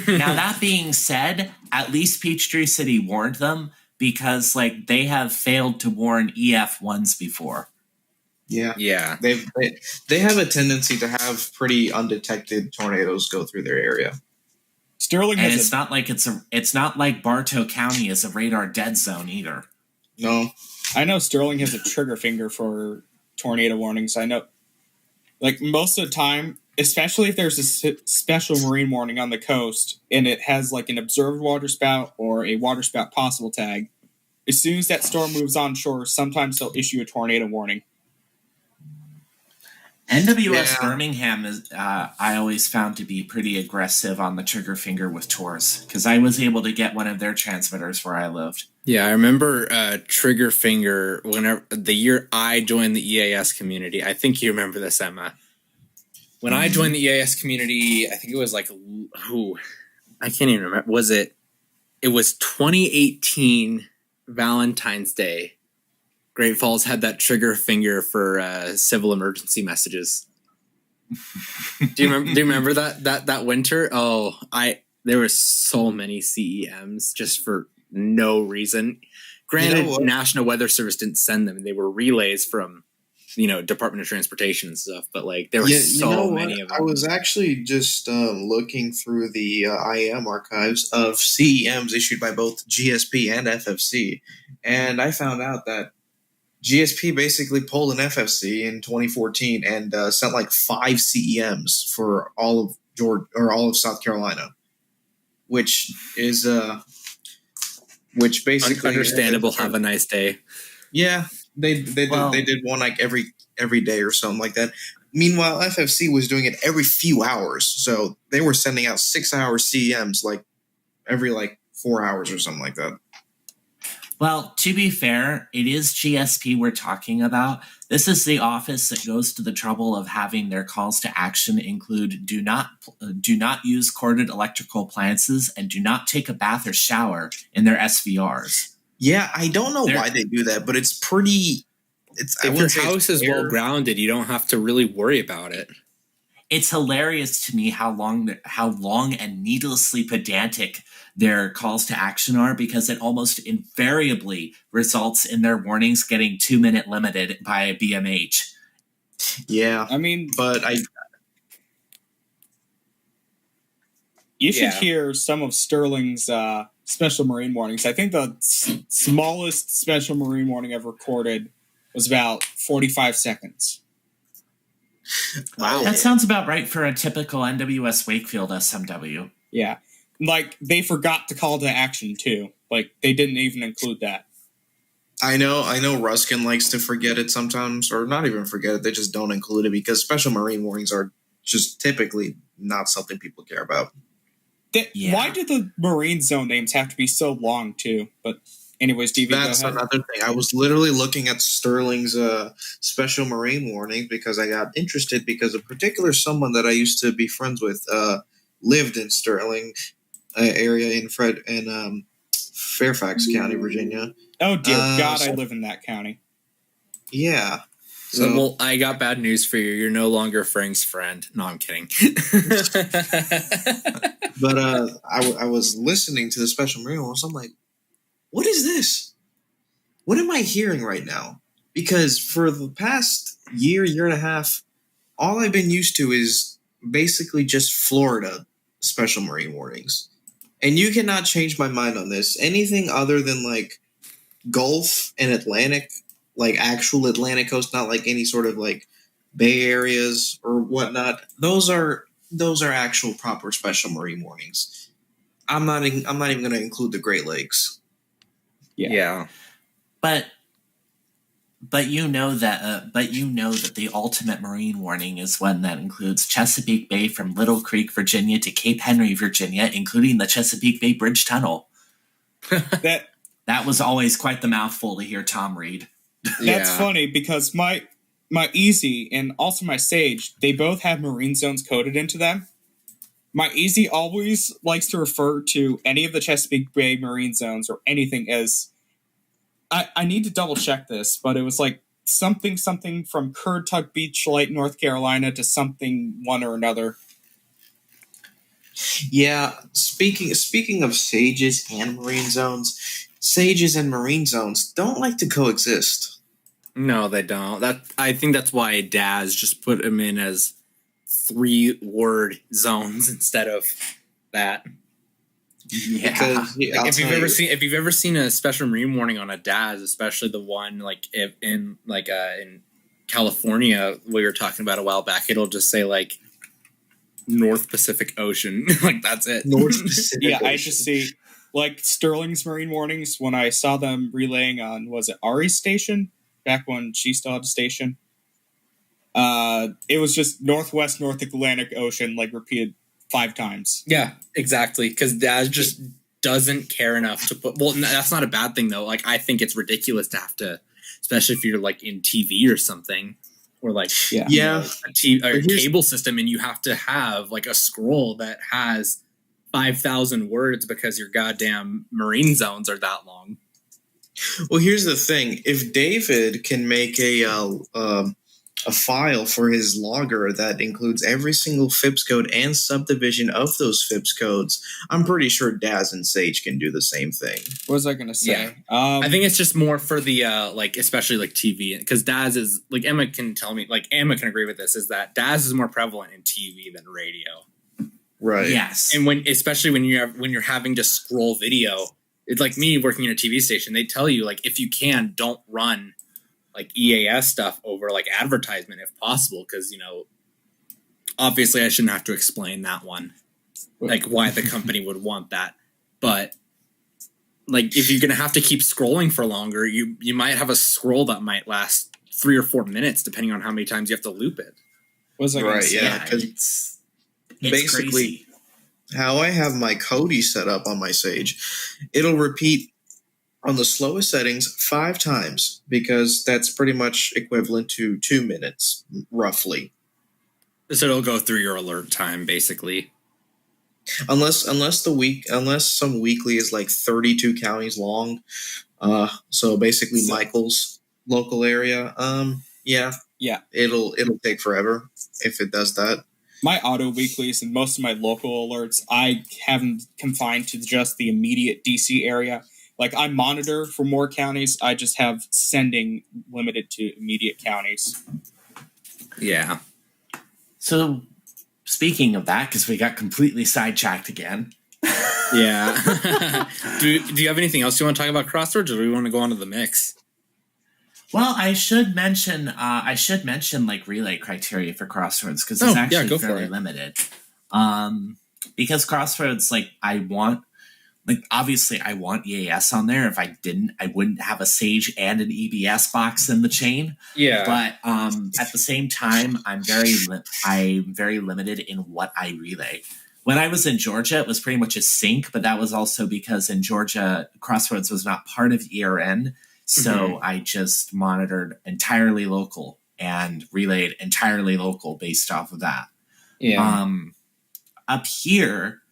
Now, that being said, at least Peachtree City warned them because like they have failed to warn EF1s before. Yeah. They have a tendency to have pretty undetected tornadoes go through their area. Sterling And has it's not like Bartow County is a radar dead zone either. No. I know Sterling has a trigger finger for tornado warnings. I know, like, most of the time, especially if there's a special marine warning on the coast and it has like an observed waterspout or a waterspout possible tag, as soon as that storm moves on shore, sometimes they'll issue a tornado warning. NWS Birmingham is I always found to be pretty aggressive on the trigger finger with TORs because I was able to get one of their transmitters where I lived. Yeah, I remember trigger finger whenever the year I joined the EAS community. I think you remember this, Emma. When I joined the EAS community, I think it was like I can't even remember. It was 2018 Valentine's Day. Great Falls had that trigger finger for civil emergency messages. Do you remember that winter? Oh, there were so many CEMs just for no reason. Granted, National Weather Service didn't send them; they were relays from Department of Transportation and stuff. But like there were so many of them. I was actually just looking through the IAM archives of CEMs issued by both GSP and FFC, and I found out that GSP basically pulled an FFC in 2014 and sent like 5 CEMs for all of Georgia or all of South Carolina, which is basically understandable. Have a nice day. Yeah, they did one like every day or something like that. Meanwhile, FFC was doing it every few hours, so they were sending out 6-hour CEMs like every 4 hours or something like that. Well, to be fair, it is GSP we're talking about. This is the office that goes to the trouble of having their calls to action include do not use corded electrical appliances and do not take a bath or shower in their SVRs. Yeah, I don't know why they do that, but it's pretty. If your house is well grounded, you don't have to really worry about it. It's hilarious to me how long and needlessly pedantic their calls to action are, because it almost invariably results in their warnings getting 2-minute limited by a BMH. Yeah, I mean, but you should hear some of Sterling's special marine warnings. I think the smallest special marine warning I've recorded was about 45 seconds. Wow, that sounds about right for a typical NWS Wakefield SMW. Yeah. Like, they forgot to call to action, too. Like, they didn't even include that. I know Ruskin likes to forget it sometimes, or not even forget it, they just don't include it because special marine warnings are just typically not something people care about. Why do the marine zone names have to be so long, too? But anyways, DV, that's another thing. I was literally looking at Sterling's special marine warnings because I got interested because a particular someone that I used to be friends with lived in Sterling area in Fairfax County, Virginia. Oh dear God, I live in that county. Yeah. So, well, I got bad news for you. You're no longer Frank's friend. No, I'm kidding. But I was listening to the special marine warnings. I'm like, what is this? What am I hearing right now? Because for the past year and a half, all I've been used to is basically just Florida special marine warnings. And you cannot change my mind on this. Anything other than Gulf and Atlantic, actual Atlantic coast, not any sort of Bay areas or whatnot. Those are actual proper special marine warnings. I'm not even going to include the Great Lakes. Yeah. But you know that the ultimate marine warning is one that includes Chesapeake Bay from Little Creek, Virginia to Cape Henry, Virginia, including the Chesapeake Bay Bridge Tunnel. That was always quite the mouthful to hear Tom read. That's funny because my Easy and also my Sage, they both have marine zones coded into them. My Easy always likes to refer to any of the Chesapeake Bay marine zones or anything as, I need to double check this, but it was something from Currituck Beach Light, North Carolina to something one or another. Yeah, speaking of Sages and marine zones, sages and marine zones don't like to coexist. No, they don't. I think that's why Daz just put them in as 3-word zones instead of that. Yeah. Because Like if you've ever seen a special marine warning on a DAS, especially the one like in California we were talking about a while back, it'll just say like North Pacific Ocean. Like that's it. North Pacific Yeah, Ocean. I just see like Sterling's marine warnings when I saw them relaying on, was it Ari's station back when she still had a station? It was just Northwest North Atlantic Ocean, like repeated 5 times. Yeah, exactly. Because Daz just doesn't care enough to put. Well, that's not a bad thing though. Like I think it's ridiculous to have to, especially if you're like in TV or something, or like a cable system, and you have to have like a scroll that has 5,000 words because your goddamn marine zones are that long. Well, here's the thing: if David can make a file for his logger that includes every single FIPS code and subdivision of those FIPS codes, I'm pretty sure Daz and Sage can do the same thing. What was I going to say? Yeah. I think it's just more for the like, especially like TV, because Daz is like, Emma can tell me, like Emma can agree with this, is that Daz is more prevalent in TV than radio. Right. Yes. And especially when you're having to scroll video, it's like me working in a TV station. They tell you like, if you can, don't run like EAS stuff over like advertisement if possible, because obviously I shouldn't have to explain that one, like why the company would want that. But like if you're gonna have to keep scrolling for longer, you might have a scroll that might last 3 or 4 minutes depending on how many times you have to loop it. What was I going to say? Yeah, because it's basically crazy. How I have my Kodi set up on my Sage, it'll repeat on the slowest settings 5 times, because that's pretty much equivalent to 2 minutes, roughly. So it'll go through your alert time, basically. Unless some weekly is like 32 counties long. So basically Michael's local area. Yeah. It'll take forever if it does that. My auto weeklies and most of my local alerts, I haven't confined to just the immediate DC area. Like I monitor for more counties. I just have sending limited to immediate counties. Yeah. So speaking of that, because we got completely sidetracked again. Yeah. Do you have anything else you want to talk about Crossroads, or do we want to go on to the mix? Well, I should mention like relay criteria for Crossroads, because it's actually fairly limited. Because Crossroads, like obviously I want EAS on there. If I didn't, I wouldn't have a Sage and an EBS box in the chain. Yeah. But at the same time, I'm very limited in what I relay. When I was in Georgia, it was pretty much a sync, but that was also because in Georgia, Crossroads was not part of ERN. So I just monitored entirely local and relayed entirely local based off of that. Yeah. Up here,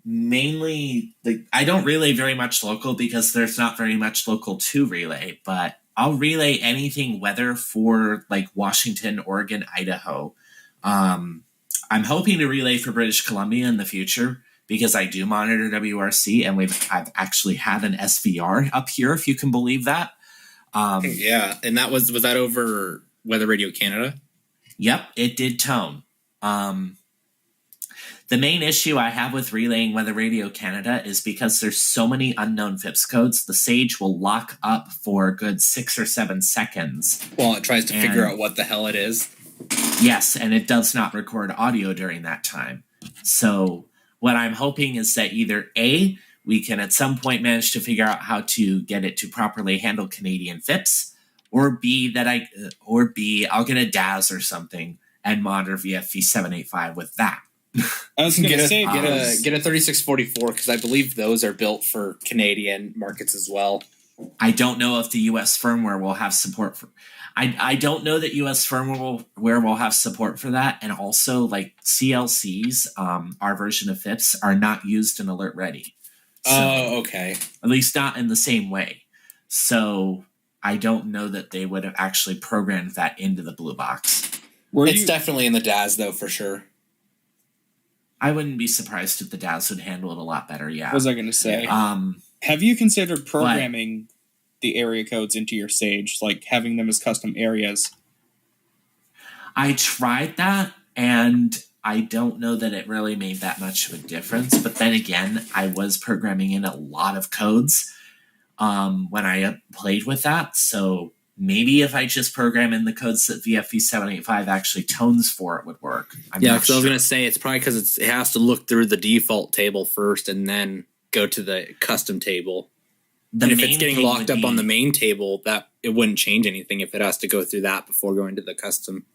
mainly, I don't relay very much local because there's not very much local to relay, but I'll relay anything weather for like Washington, Oregon, Idaho. I'm hoping to relay for British Columbia in the future, because I do monitor WRC, and I've actually had an SVR up here, if you can believe that. Yeah, and that was that over Weather Radio Canada? Yep, it did tone. The main issue I have with relaying Weather Radio Canada is because there's so many unknown FIPS codes, the Sage will lock up for a good 6 or 7 seconds. While it tries to figure out what the hell it is. Yes, and it does not record audio during that time. So what I'm hoping is that either A, we can at some point manage to figure out how to get it to properly handle Canadian FIPS, or B, I'll get a DAS or something and monitor VFV 785 with that. I was going to say, get a 3644, because I believe those are built for Canadian markets as well. I don't know if the U.S. firmware will have support for. I don't know that U.S. firmware will have support for that, and also like CLCs, our version of FIPS, are not used in Alert Ready. So, okay. At least not in the same way. So I don't know that they would have actually programmed that into the blue box. It's definitely in the DAS though, for sure. I wouldn't be surprised if the DAS would handle it a lot better. Yeah. What was I going to say? Have you considered programming the area codes into your Sage, like having them as custom areas? I tried that, and I don't know that it really made that much of a difference. But then again, I was programming in a lot of codes when I played with that. So maybe if I just program in the codes that VFE 785 actually tones for, it would work. Yeah, because I was going to say it's probably because it has to look through the default table first and then go to the custom table. And if it's getting locked up on the main table, that it wouldn't change anything if it has to go through that before going to the custom.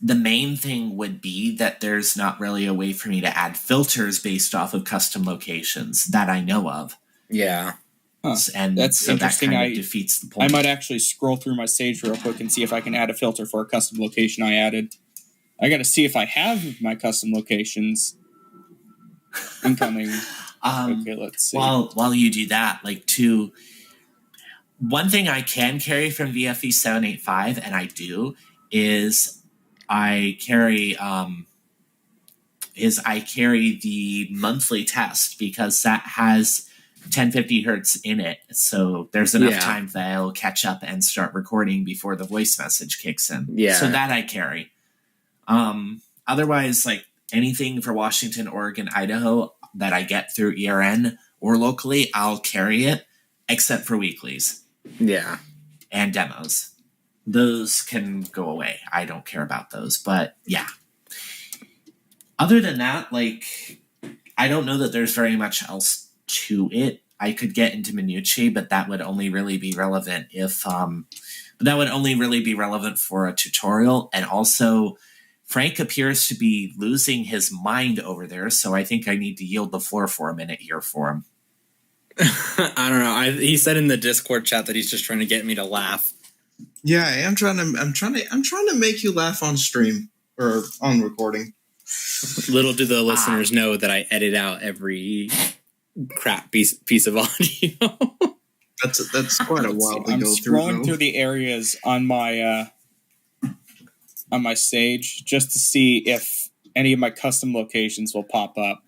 The main thing would be that there's not really a way for me to add filters based off of custom locations that I know of. Yeah. Huh. And that's so interesting. that kind of defeats the point. I might actually scroll through my Sage real quick and see if I can add a filter for a custom location I added. I got to see if I have my custom locations incoming. Okay, let's see. While you do that, one thing I can carry from VFE 785, and I do, is I carry the monthly test because that has 1050 hertz in it, so there's enough time that I'll catch up and start recording before the voice message kicks in. Yeah. So that I carry. Otherwise, anything for Washington, Oregon, Idaho that I get through ERN or locally, I'll carry it, except for weeklies. Yeah. And demos. Those can go away. I don't care about those, but yeah. Other than that, I don't know that there's very much else to it. I could get into minutiae, but that would only really be relevant for a tutorial. And also, Frank appears to be losing his mind over there, so I think I need to yield the floor for a minute here for him. I don't know. He said in the Discord chat that he's just trying to get me to laugh. Yeah, I'm trying to make you laugh on stream or on recording. Little do the listeners know that I edit out every crap piece of audio. That's quite a while to I'm go through. I'm scrolling through the areas on my Sage just to see if any of my custom locations will pop up.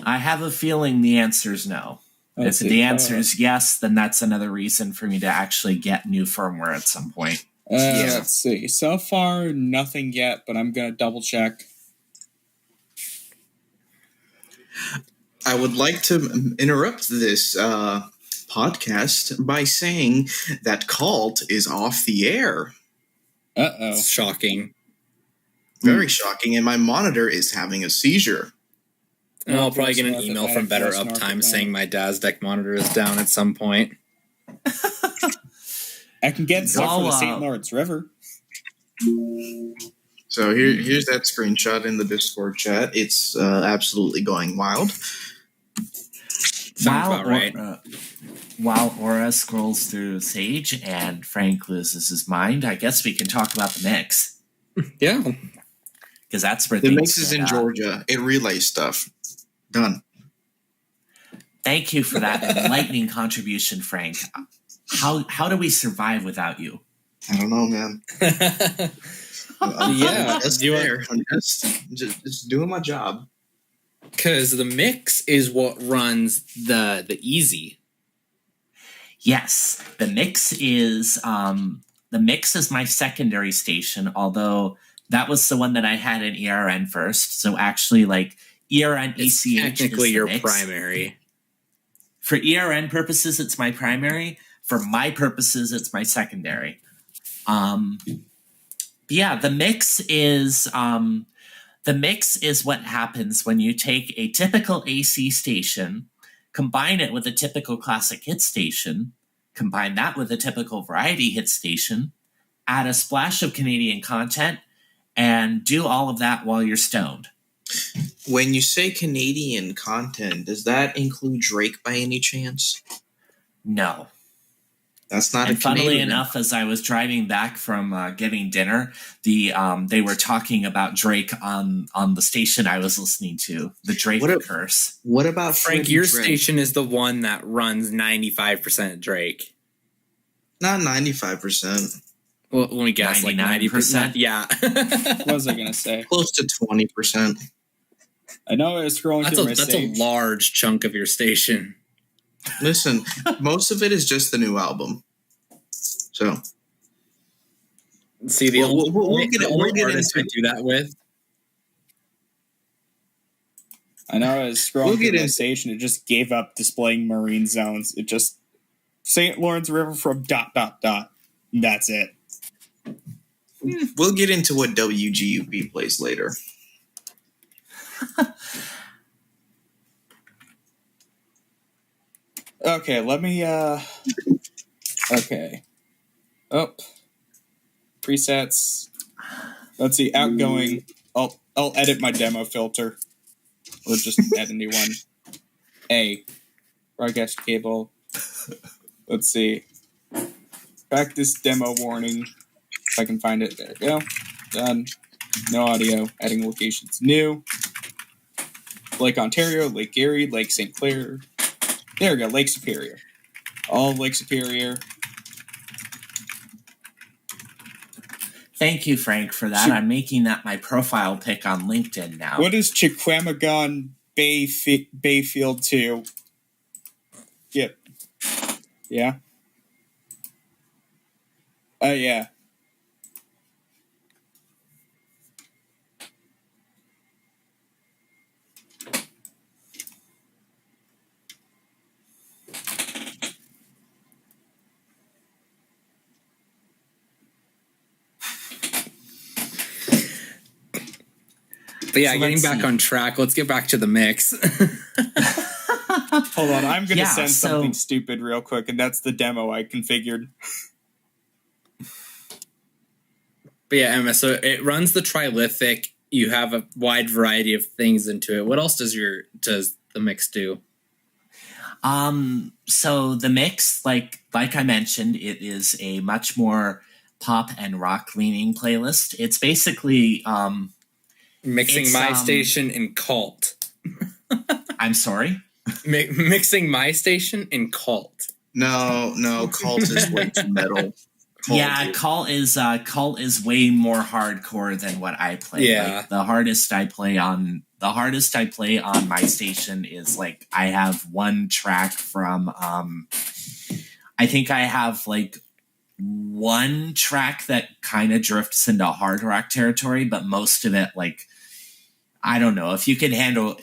I have a feeling the answer is no. If the answer is yes, then that's another reason for me to actually get new firmware at some point. Let's see. So far, nothing yet, but I'm going to double check. I would like to interrupt this podcast by saying that Cult is off the air. Uh-oh. Shocking. Very shocking, and my monitor is having a seizure. And I'll probably get an email from Better Uptime saying my DASDEC monitor is down at some point. I can get stuff from the St. Lawrence River. So here's that screenshot in the Discord chat. It's absolutely going wild. Sounds about right. While Aura scrolls through Sage and Frank loses his mind, I guess we can talk about the mix. Yeah. Because that's where the mix is in Georgia. It relays stuff. Done. Thank you for that enlightening contribution, Frank. How do we survive without you? I don't know, man. I'm just doing my job. Because the mix is what runs the easy. Yes, the mix is my secondary station. Although that was the one that I had in ERN first. So actually, ERN it's ECH technically is your mix. primary. For ERN purposes, it's my primary. For my purposes, it's my secondary. Yeah, the mix is what happens when you take a typical AC station, combine it with a typical classic hit station, combine that with a typical variety hit station, add a splash of Canadian content, and do all of that while you're stoned. When you say Canadian content, does that include Drake by any chance? No. That's not and a funnily Canadian. enough, as I was driving back from getting dinner, they were talking about Drake on the station I was listening to, the Drake curse. What about Frank? Your station is the one that runs 95% Drake. Not 95%. Well, let me guess, 90%. Yeah. What was I going to say? Close to 20%. I know I was scrolling through my That's a large chunk of your station. Listen, most of it is just the new album. So, see, the we'll get artist into I do that with. I know I was scrolling through my station. It just gave up displaying marine zones. It just St. Lawrence River from ... That's it. We'll get into what WGUP plays later. Okay, let me okay. Oh. Presets. Let's see, outgoing. I'll edit my demo filter. Or just add a new one. Broadcast cable. Let's see. Practice demo warning. If I can find it. There we go. Done. No audio. Adding locations new. Lake Ontario, Lake Erie, Lake St. Clair. There we go. Lake Superior. All of Lake Superior. Thank you, Frank, for that. I'm making that my profile pic on LinkedIn now. What is Chequamegon Bayfield 2? Yep. Yeah. Yeah. But yeah, so getting back on track, let's get back to the mix. Hold on, I'm going to send something stupid real quick, and that's the demo I configured. But yeah, Emma, so it runs the trilithic. You have a wide variety of things into it. What else does the mix do? So the mix, like I mentioned, it is a much more pop and rock leaning playlist. It's basically mixing my station in cult. I'm sorry? Mixing my station in cult. No, cult is way too metal. Cult is way more hardcore than what I play. Yeah. Like, the hardest I play on my station is like I have one track from I think I have like one track that kind of drifts into hard rock territory, but most of it, like, I don't know, if you can handle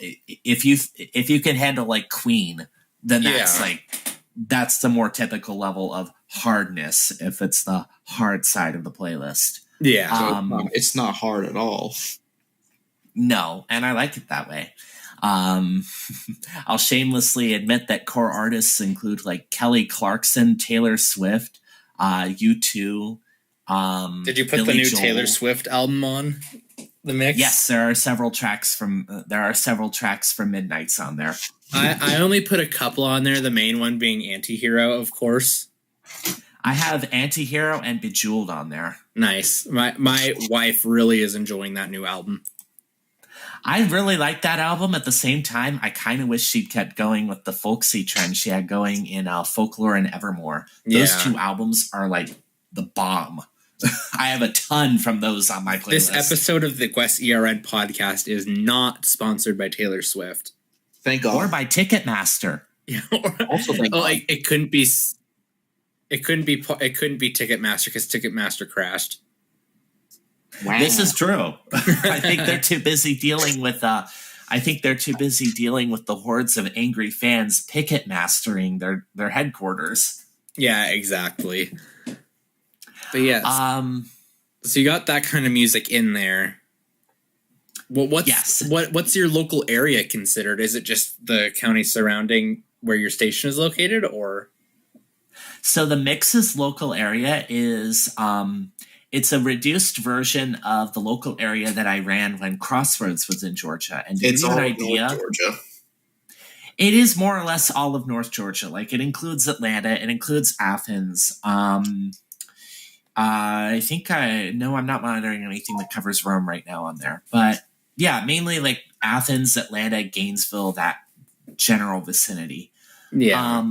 like Queen, then that's the more typical level of hardness if it's the hard side of the playlist. Yeah. It's not hard at all. No, and I like it that way. I'll shamelessly admit that core artists include like Kelly Clarkson, Taylor Swift, U2. Did you put Billy the new Joel. Taylor Swift album on the mix? Yes, there are several tracks from Midnight's on there. I only put a couple on there, the main one being Antihero, of course. I have Antihero and Bejeweled on there. Nice. My wife really is enjoying that new album. I really like that album. At the same time, I kind of wish she'd kept going with the folksy trend she had going in Folklore and Evermore. Those two albums are like the bomb. I have a ton from those on my playlist. This episode of the Quest ERN podcast is not sponsored by Taylor Swift. Thank God. Or by Ticketmaster. Yeah. Also, thank God. It couldn't be Ticketmaster because Ticketmaster crashed. Wow. This is true. I think they're too busy dealing with the hordes of angry fans picket mastering their headquarters. Yeah, exactly. But yes. So you got that kind of music in there. What's your local area considered? Is it just the county surrounding where your station is located, or? So the Mix's local area is it's a reduced version of the local area that I ran when Crossroads was in Georgia. And to give you an idea, North Georgia. It is more or less all of North Georgia. Like, it includes Atlanta, it includes Athens. I'm not monitoring anything that covers Rome right now on there. But yeah, mainly like Athens, Atlanta, Gainesville, that general vicinity. Yeah.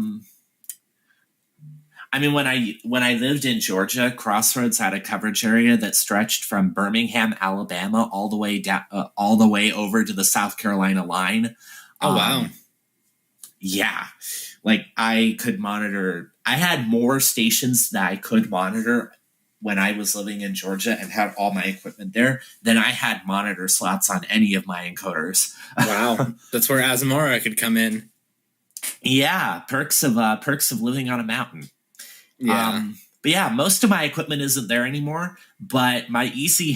I mean, when I lived in Georgia, Crossroads had a coverage area that stretched from Birmingham, Alabama, all the way down, all the way over to the South Carolina line. Oh wow! Yeah, like I could monitor. I had more stations that I could monitor when I was living in Georgia and had all my equipment there than I had monitor slots on any of my encoders. Wow, that's where Azamara could come in. Yeah, perks of living on a mountain. Yeah. But yeah, most of my equipment isn't there anymore, but my Easy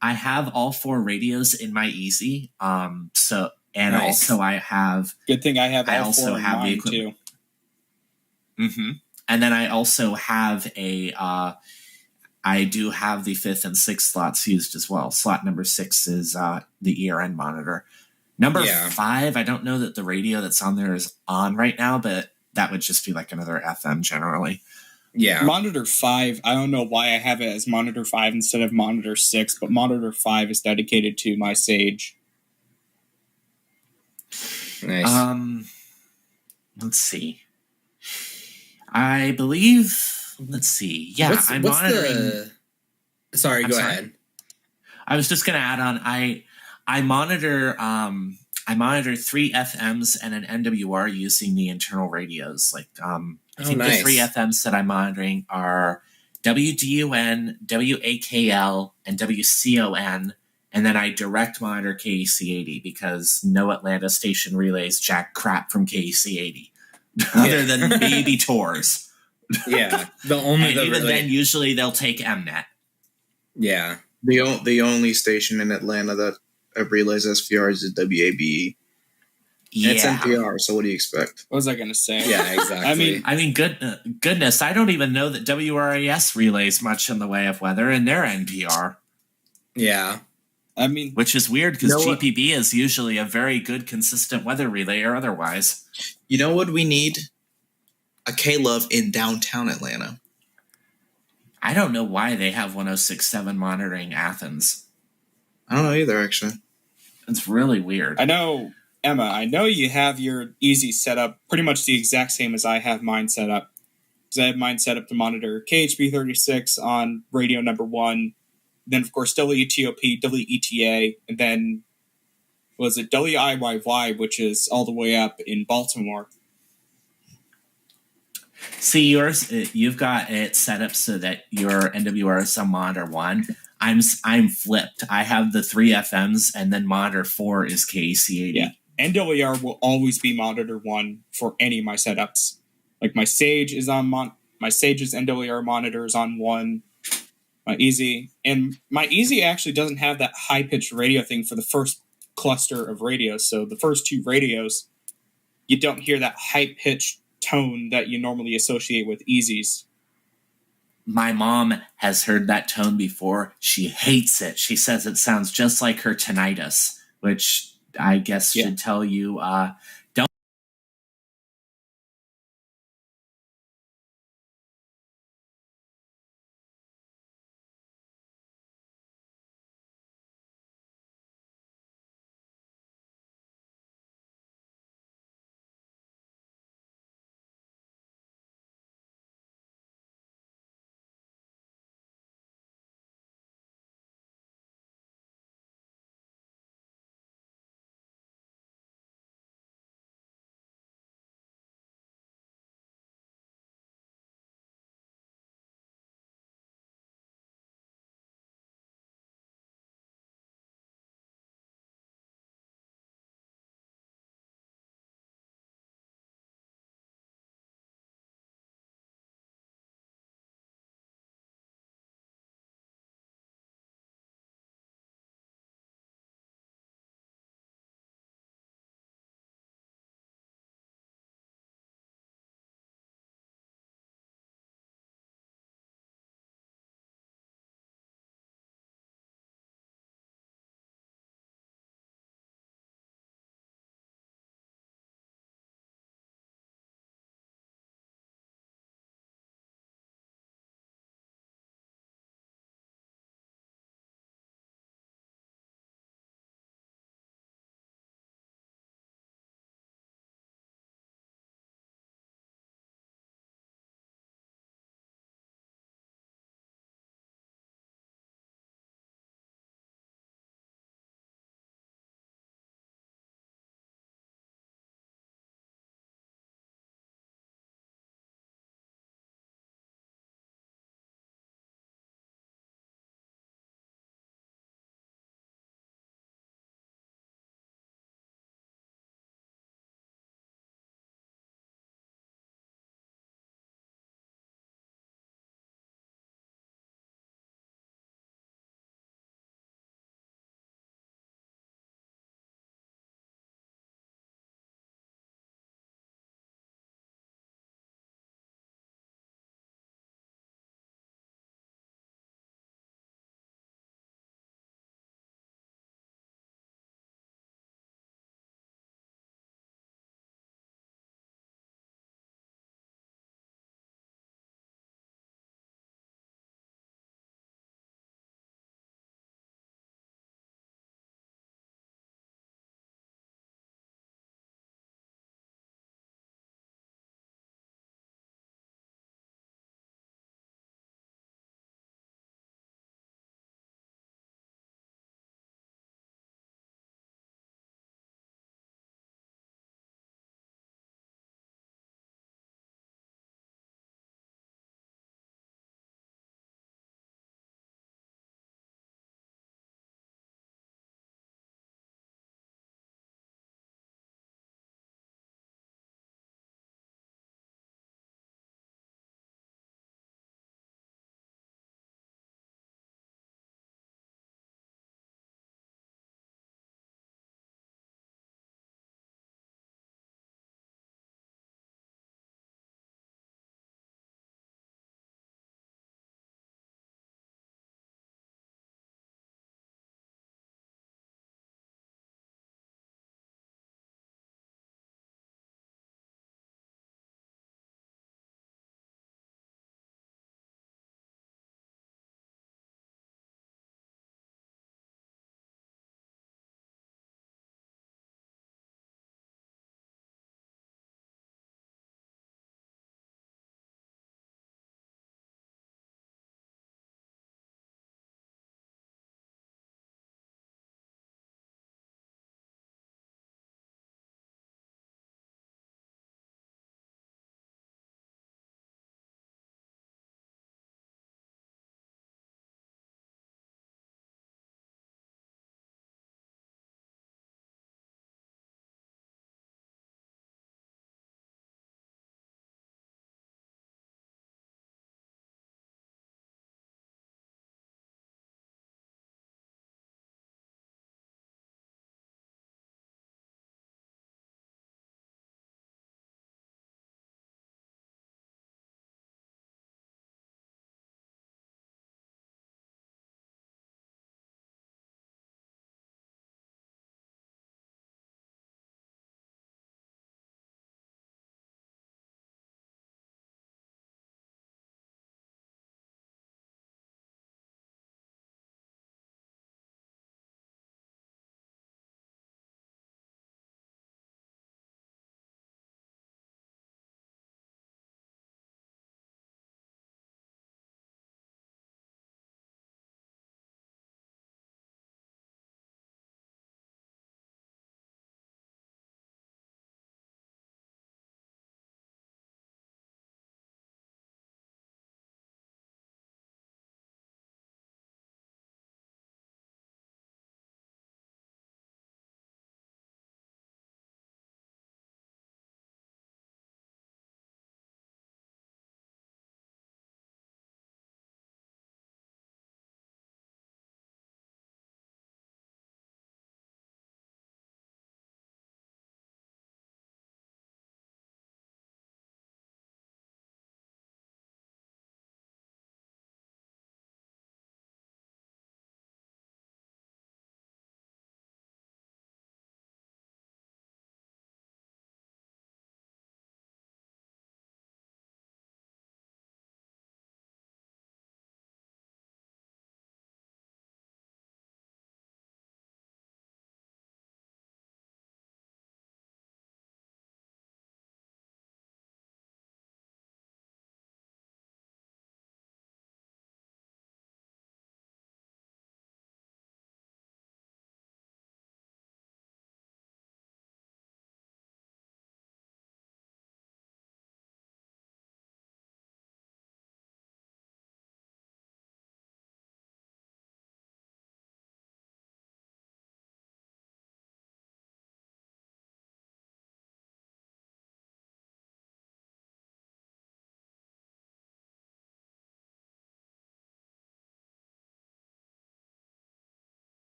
I have all 4 radios in my Easy. Also I have, good thing I have all also 4 in have the mine equipment. too. Mm-hmm. And then I also have I do have the 5th and 6th slots used as well. Slot number 6 is the ERN monitor. Number 5, I don't know that the radio that's on there is on right now, but that would just be like another FM generally. Yeah. Monitor 5, I don't know why I have it as Monitor 5 instead of Monitor 6, but Monitor 5 is dedicated to my Sage. Nice. Let's see. I believe, let's see. Yeah, I'm monitoring. Sorry, go ahead. I was just going to add on, I monitor 3 FMs and an NWR using the internal radios. Like, I think the 3 FMs that I'm monitoring are WDUN, WAKL, and WCON. And then I direct monitor KEC80 because no Atlanta station relays jack crap from KEC80 other than maybe tours. Yeah. Then usually they'll take MNet. Yeah. The only station in Atlanta that relays SVRs is WABE. Yeah. It's NPR, so what do you expect? What was I going to say? Yeah, exactly. I mean, goodness, I don't even know that WRAS relays much in the way of weather in their NPR. Yeah. I mean, which is weird because GPB is usually a very good, consistent weather relay or otherwise. You know what we need? A K-Love in downtown Atlanta. I don't know why they have 106.7 monitoring Athens. I don't know either, actually. It's really weird. I know, Emma, I know you have your Easy set up pretty much the exact same as I have mine set up. Because I have mine set up to monitor KHB 36 on radio number 1. Then, of course, WTOP, WETA, and then was it WIYY, which is all the way up in Baltimore. See, yours, you've got it set up so that your NWR is on monitor 1. I'm flipped. I have the 3 FMs, and then monitor 4 is KEC80. Yeah, NWR will always be monitor 1 for any of my setups. Like my Sage is on my Sage's NWR monitor is on 1. My Easy actually doesn't have that high pitched radio thing for the first cluster of radios. So the first 2 radios, you don't hear that high pitched tone that you normally associate with Easy's. My mom has heard that tone before. She hates it. She says it sounds just like her tinnitus, which I guess should tell you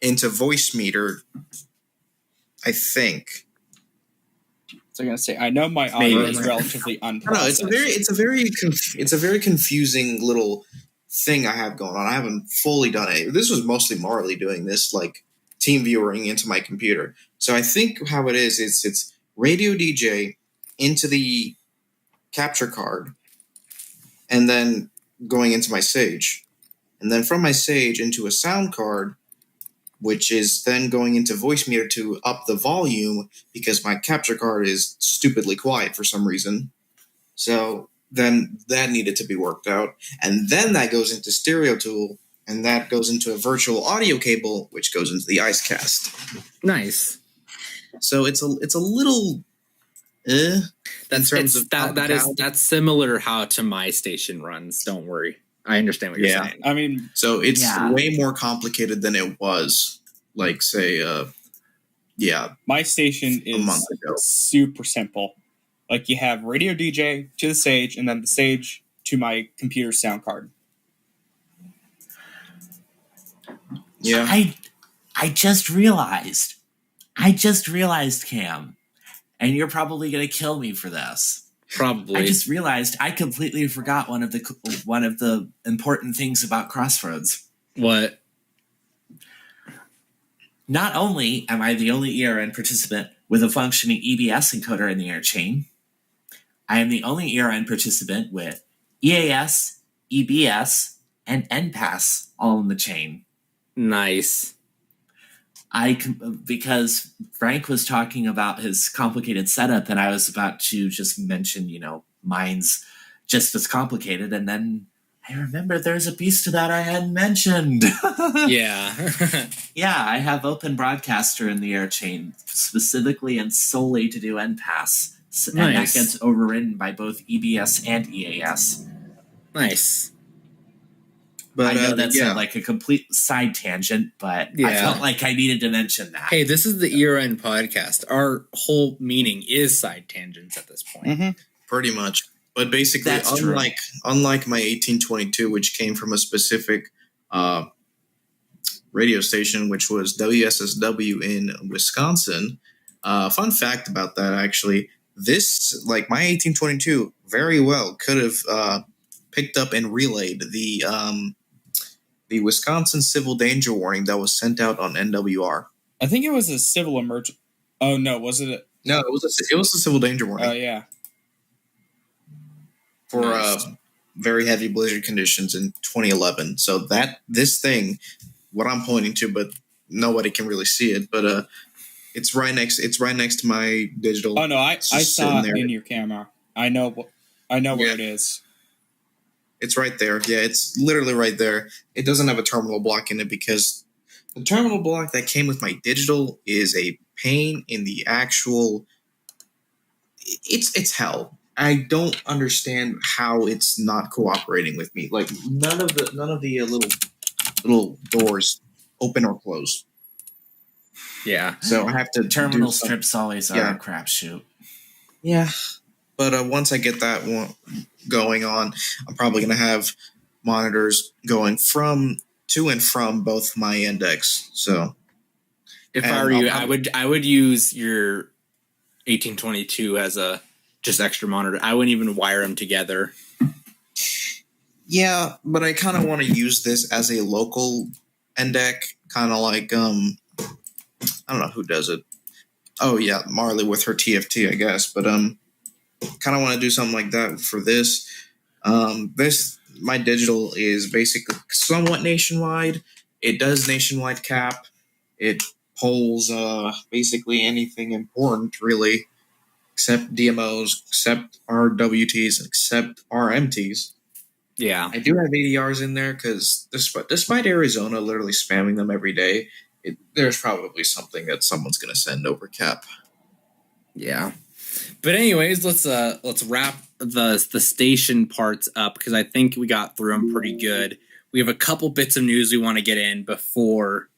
into voice meter, I think. So I'm gonna say, I know my audio is relatively unprocessed. No, it's a very confusing little thing I have going on. I haven't fully done it. This was mostly Marley doing this, like team viewing into my computer. So I think how it is, it's radio DJ into the capture card, and then going into my Sage, and then from my Sage into a sound card, which is then going into voice meter to up the volume because my capture card is stupidly quiet for some reason. So then that needed to be worked out. And then that goes into stereo tool, and that goes into a virtual audio cable, which goes into the IceCast. Nice. So it's a little that's similar how to my station runs. Don't worry. I understand what you're saying. I mean, so it's way more complicated than it was, like, say, my station is super simple. Like, you have radio DJ to the Sage, and then the Sage to my computer sound card. Yeah. I just realized, Cam, and you're probably going to kill me for this. Probably. I just realized I completely forgot one of the important things about Crossroads. What? Not only am I the only ERN participant with a functioning EBS encoder in the air chain, I am the only ERN participant with EAS, EBS, and NPAS all in the chain. Nice. Because Frank was talking about his complicated setup, and I was about to just mention, mine's just as complicated, and then I remember there's a piece to that I hadn't mentioned. Yeah. Yeah, I have Open Broadcaster in the air chain, specifically and solely to do NPAS. And that gets overridden by both EBS and EAS. Nice. But I know that's like a complete side tangent, but I felt like I needed to mention that. Hey, this is the ERN podcast. Our whole meaning is side tangents at this point. Mm-hmm. Pretty much. But basically, unlike my 1822, which came from a specific radio station, which was WSSW in Wisconsin. Fun fact about that, actually, this, like my 1822, very well could have picked up and relayed the Wisconsin civil danger warning that was sent out on NWR. I think it was a civil emergency. Oh no, was it? No, it was a civil danger warning. Oh yeah. For very heavy blizzard conditions in 2011. So this thing, what I'm pointing to, but nobody can really see it. But it's right next to my digital. Oh no, I saw it in your camera. I know where it is. It's right there. Yeah, it's literally right there. It doesn't have a terminal block in it because the terminal block that came with my digital is a pain in the actual. It's hell. I don't understand how it's not cooperating with me. Like none of the little doors open or close. Yeah. So I have to terminal strips always are a crapshoot. Yeah. But once I get that one going on, I'm probably going to have monitors going to and from both my index. So if I were you, I would use your 1822 as a just extra monitor. I wouldn't even wire them together. Yeah, but I kind of want to use this as a local NDEC, kind of like I don't know who does it. Oh yeah, Marley with her TFT, I guess. But kind of want to do something like that for this. My digital is basically somewhat nationwide. It does nationwide cap. It polls basically anything important, really, except DMOs, except RWTs, except RMTs. Yeah. I do have ADRs in there because despite Arizona literally spamming them every day, there's probably something that someone's going to send over cap. Yeah. But anyways, let's wrap the station parts up because I think we got through them pretty good. We have a couple bits of news we want to get in before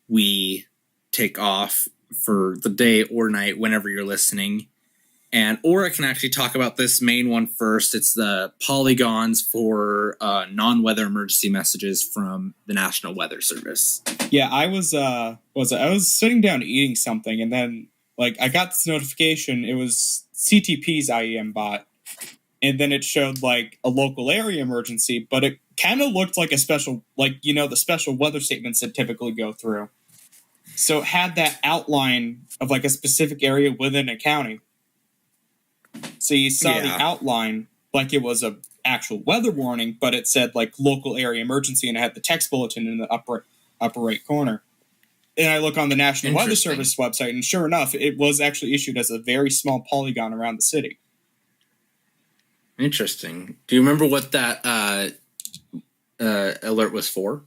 we take off for the day or night whenever you're listening. And Aura can actually talk about this main one first. It's the polygons for non-weather emergency messages from the National Weather Service. Yeah, I was sitting down eating something, and then like I got this notification. It was CTP's IEM bot, and then it showed like a local area emergency, but it kind of looked like a special, like, you know, the special weather statements that typically go through. So it had that outline of like a specific area within a county. So you saw the outline like it was a actual weather warning, but it said like local area emergency, and it had the text bulletin in the upper right corner. And I look on the National Weather Service website, and sure enough, it was actually issued as a very small polygon around the city. Interesting. Do you remember what that alert was for?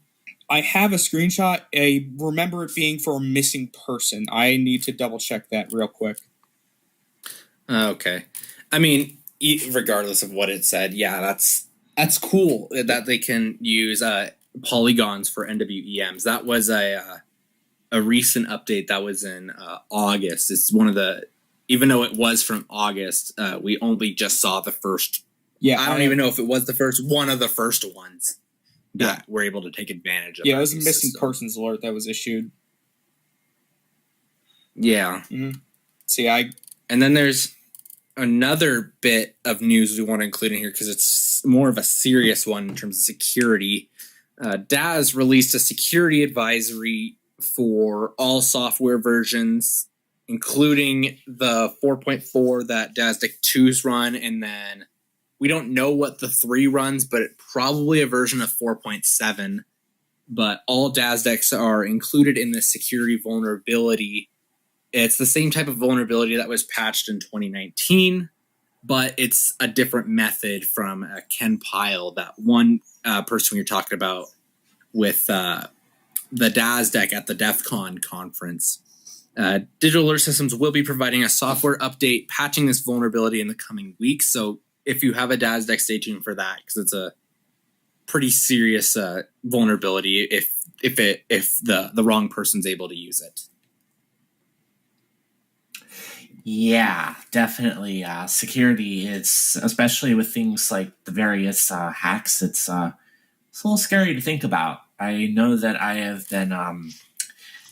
I have a screenshot. I remember it being for a missing person. I need to double check that real quick. Okay. I mean, regardless of what it said, yeah, that's cool that they can use polygons for NWEMs. That was a recent update that was in August. It's one of the, even though it was from August, we only just saw the first. Yeah, I don't even know if it was the first, one of the first ones that we're able to take advantage of. Yeah, it was a missing persons alert that was issued. Yeah. Mm-hmm. And then there's another bit of news we want to include in here because it's more of a serious one in terms of security. DAS released a security advisory for all software versions, including the 4.4 that DASDEC 2s run, and then we don't know what the 3 runs, but probably a version of 4.7. But all DASDECs are included in the security vulnerability. It's the same type of vulnerability that was patched in 2019, but it's a different method from Ken Pyle, that one person we were talking about with the DASDEC at the DEF CON conference. Digital Alert Systems will be providing a software update patching this vulnerability in the coming weeks. So if you have a DASDEC, stay tuned for that because it's a pretty serious vulnerability if the wrong person's able to use it. Yeah, definitely. Security is, especially with things like the various hacks, it's a little scary to think about. I know that I have been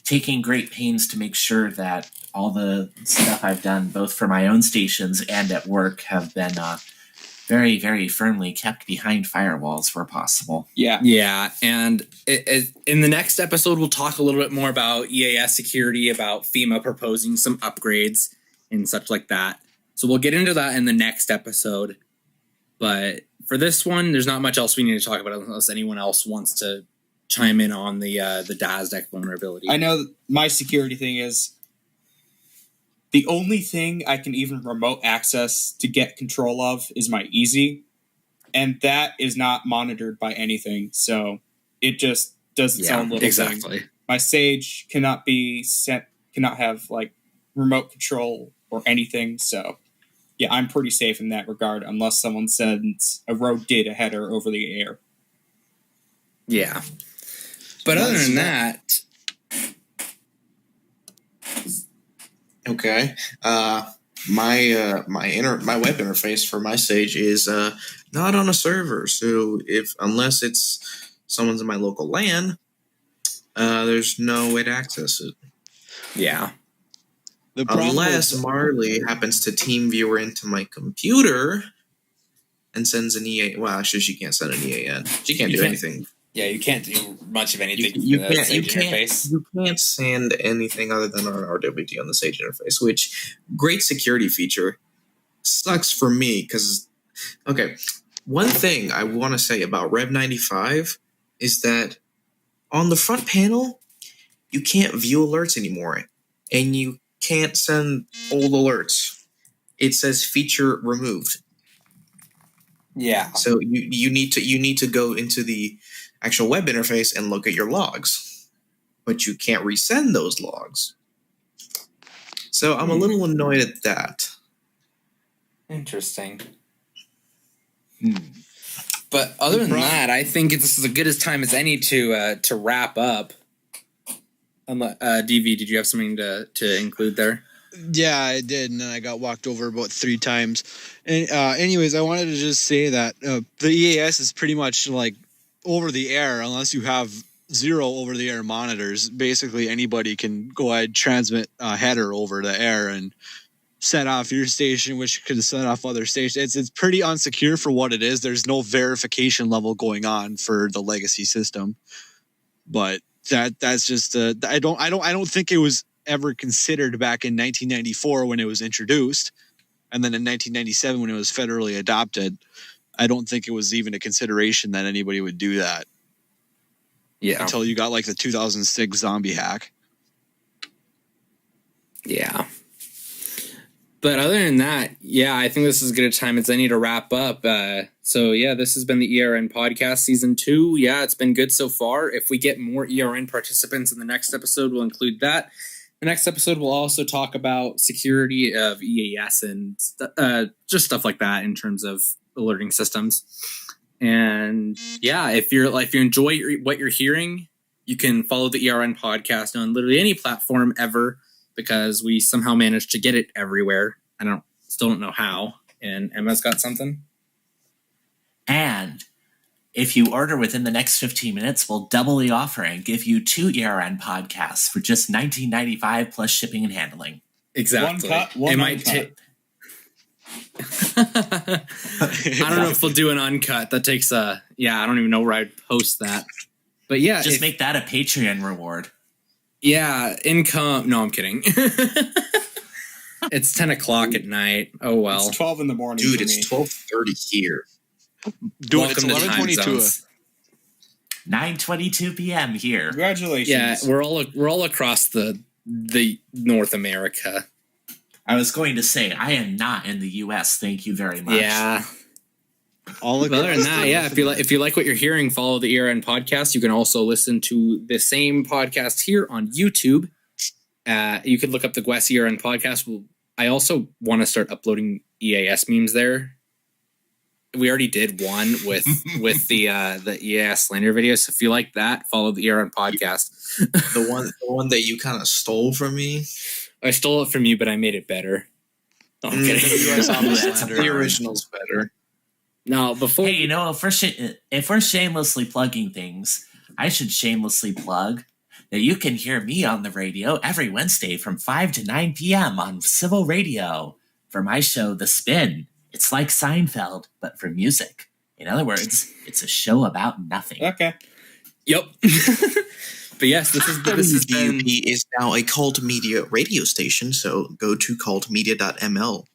taking great pains to make sure that all the stuff I've done, both for my own stations and at work, have been very, very firmly kept behind firewalls where possible. Yeah. And in the next episode, we'll talk a little bit more about EAS security, about FEMA proposing some upgrades and such like that. So we'll get into that in the next episode. But for this one, there's not much else we need to talk about unless anyone else wants to chime in on the DASDEC vulnerability. I know my security thing is the only thing I can even remote access to get control of is my Easy, and that is not monitored by anything. So it just does its own little thing. My Sage cannot have like remote control or anything. So yeah, I'm pretty safe in that regard unless someone sends a rogue data header over the air. Yeah. But other than that, okay. My web interface for my Sage is not on a server. So unless it's someone's in my local LAN, there's no way to access it. Yeah. Unless Marley happens to TeamViewer into my computer and sends an EA. Well, actually, she can't send an EAN. She can't do anything. Yeah, you can't do much of anything. You can't send anything other than an RWD on the Sage interface, which great security feature. Sucks for me because, okay, one thing I want to say about Rev 95 is that on the front panel, you can't view alerts anymore, and you can't send old alerts. It says feature removed. Yeah. So you need to go into the actual web interface and look at your logs, but you can't resend those logs. So I'm a little annoyed at that. Interesting. But other than that, I think this is as good a time as any to wrap up. DV, did you have something to include there? Yeah, I did, and then I got walked over about 3 times. And anyways, I wanted to just say that the EAS is pretty much like over the air, unless you have 0 over the air monitors. Basically, anybody can go ahead, transmit a header over the air and set off your station, which can set off other stations. It's pretty unsecure for what it is. There's no verification level going on for the legacy system, but that's just I don't think it was ever considered back in 1994 when it was introduced, and then in 1997 when it was federally adopted. I don't think it was even a consideration that anybody would do that. Yeah. Until you got like the 2006 zombie hack. Yeah. But other than that, yeah, I think this is as good a time as any to wrap up. So, yeah, this has been the ERN Podcast Season 2. Yeah, it's been good so far. If we get more ERN participants in the next episode, we'll include that. The next episode, we'll also talk about security of EAS and just stuff like that in terms of alerting systems. And, yeah, if you enjoy what you're hearing, you can follow the ERN Podcast on literally any platform ever, because we somehow managed to get it everywhere. I still don't know how. And Emma's got something. And if you order within the next 15 minutes, we'll double the offer and give you 2 ERN podcasts for just $19.95 plus shipping and handling. Exactly. One might take. I don't know if we'll do an uncut. That takes I don't even know where I'd post that. But yeah, just make that a Patreon reward. Yeah, income. No, I'm kidding. It's 10 o'clock at night. Oh, well. It's 12 in the morning. Dude, it's 12:30 here. Dude, it's 11:22. 9:22 p.m. here. Congratulations. Yeah, we're all across the North America. I was going to say, I am not in the U.S. Thank you very much. Yeah. Other than that, yeah, if you like what you're hearing, follow the ERN Podcast. You can also listen to the same podcast here on YouTube. You could look up the GWES ERN Podcast. I also want to start uploading EAS memes there. We already did one with the EAS Slander video. So if you like that, follow the ERN Podcast. the one that you kind of stole from me. I stole it from you, but I made it better. No, I'm kidding. The original's better. No, before. Hey, if we're shamelessly plugging things, I should shamelessly plug that you can hear me on the radio every Wednesday from 5 to 9 p.m. on Civil Radio for my show, The Spin. It's like Seinfeld, but for music. In other words, it's a show about nothing. Okay. Yep. But yes, this has been... is now a cult media radio station, so go to cultmedia.ml.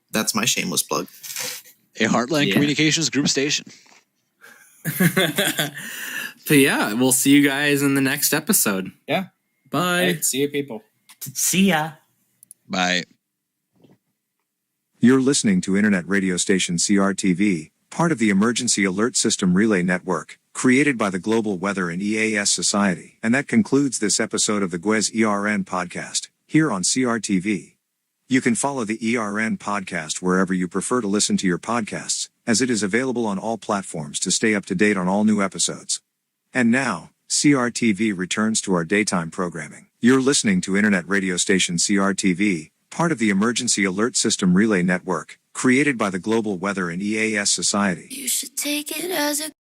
That's my shameless plug. A Heartland Communications Group station. But yeah, we'll see you guys in the next episode. Yeah. Bye. Right, see you, people. See ya. Bye. You're listening to Internet radio station CRTV, part of the Emergency Alert System Relay Network, created by the Global Weather and EAS Society. And that concludes this episode of the GWES ERN Podcast, here on CRTV. You can follow the ERN Podcast wherever you prefer to listen to your podcasts, as it is available on all platforms to stay up to date on all new episodes. And now, CRTV returns to our daytime programming. You're listening to Internet radio station CRTV, part of the Emergency Alert System Relay Network, created by the Global Weather and EAS Society. You should take it as a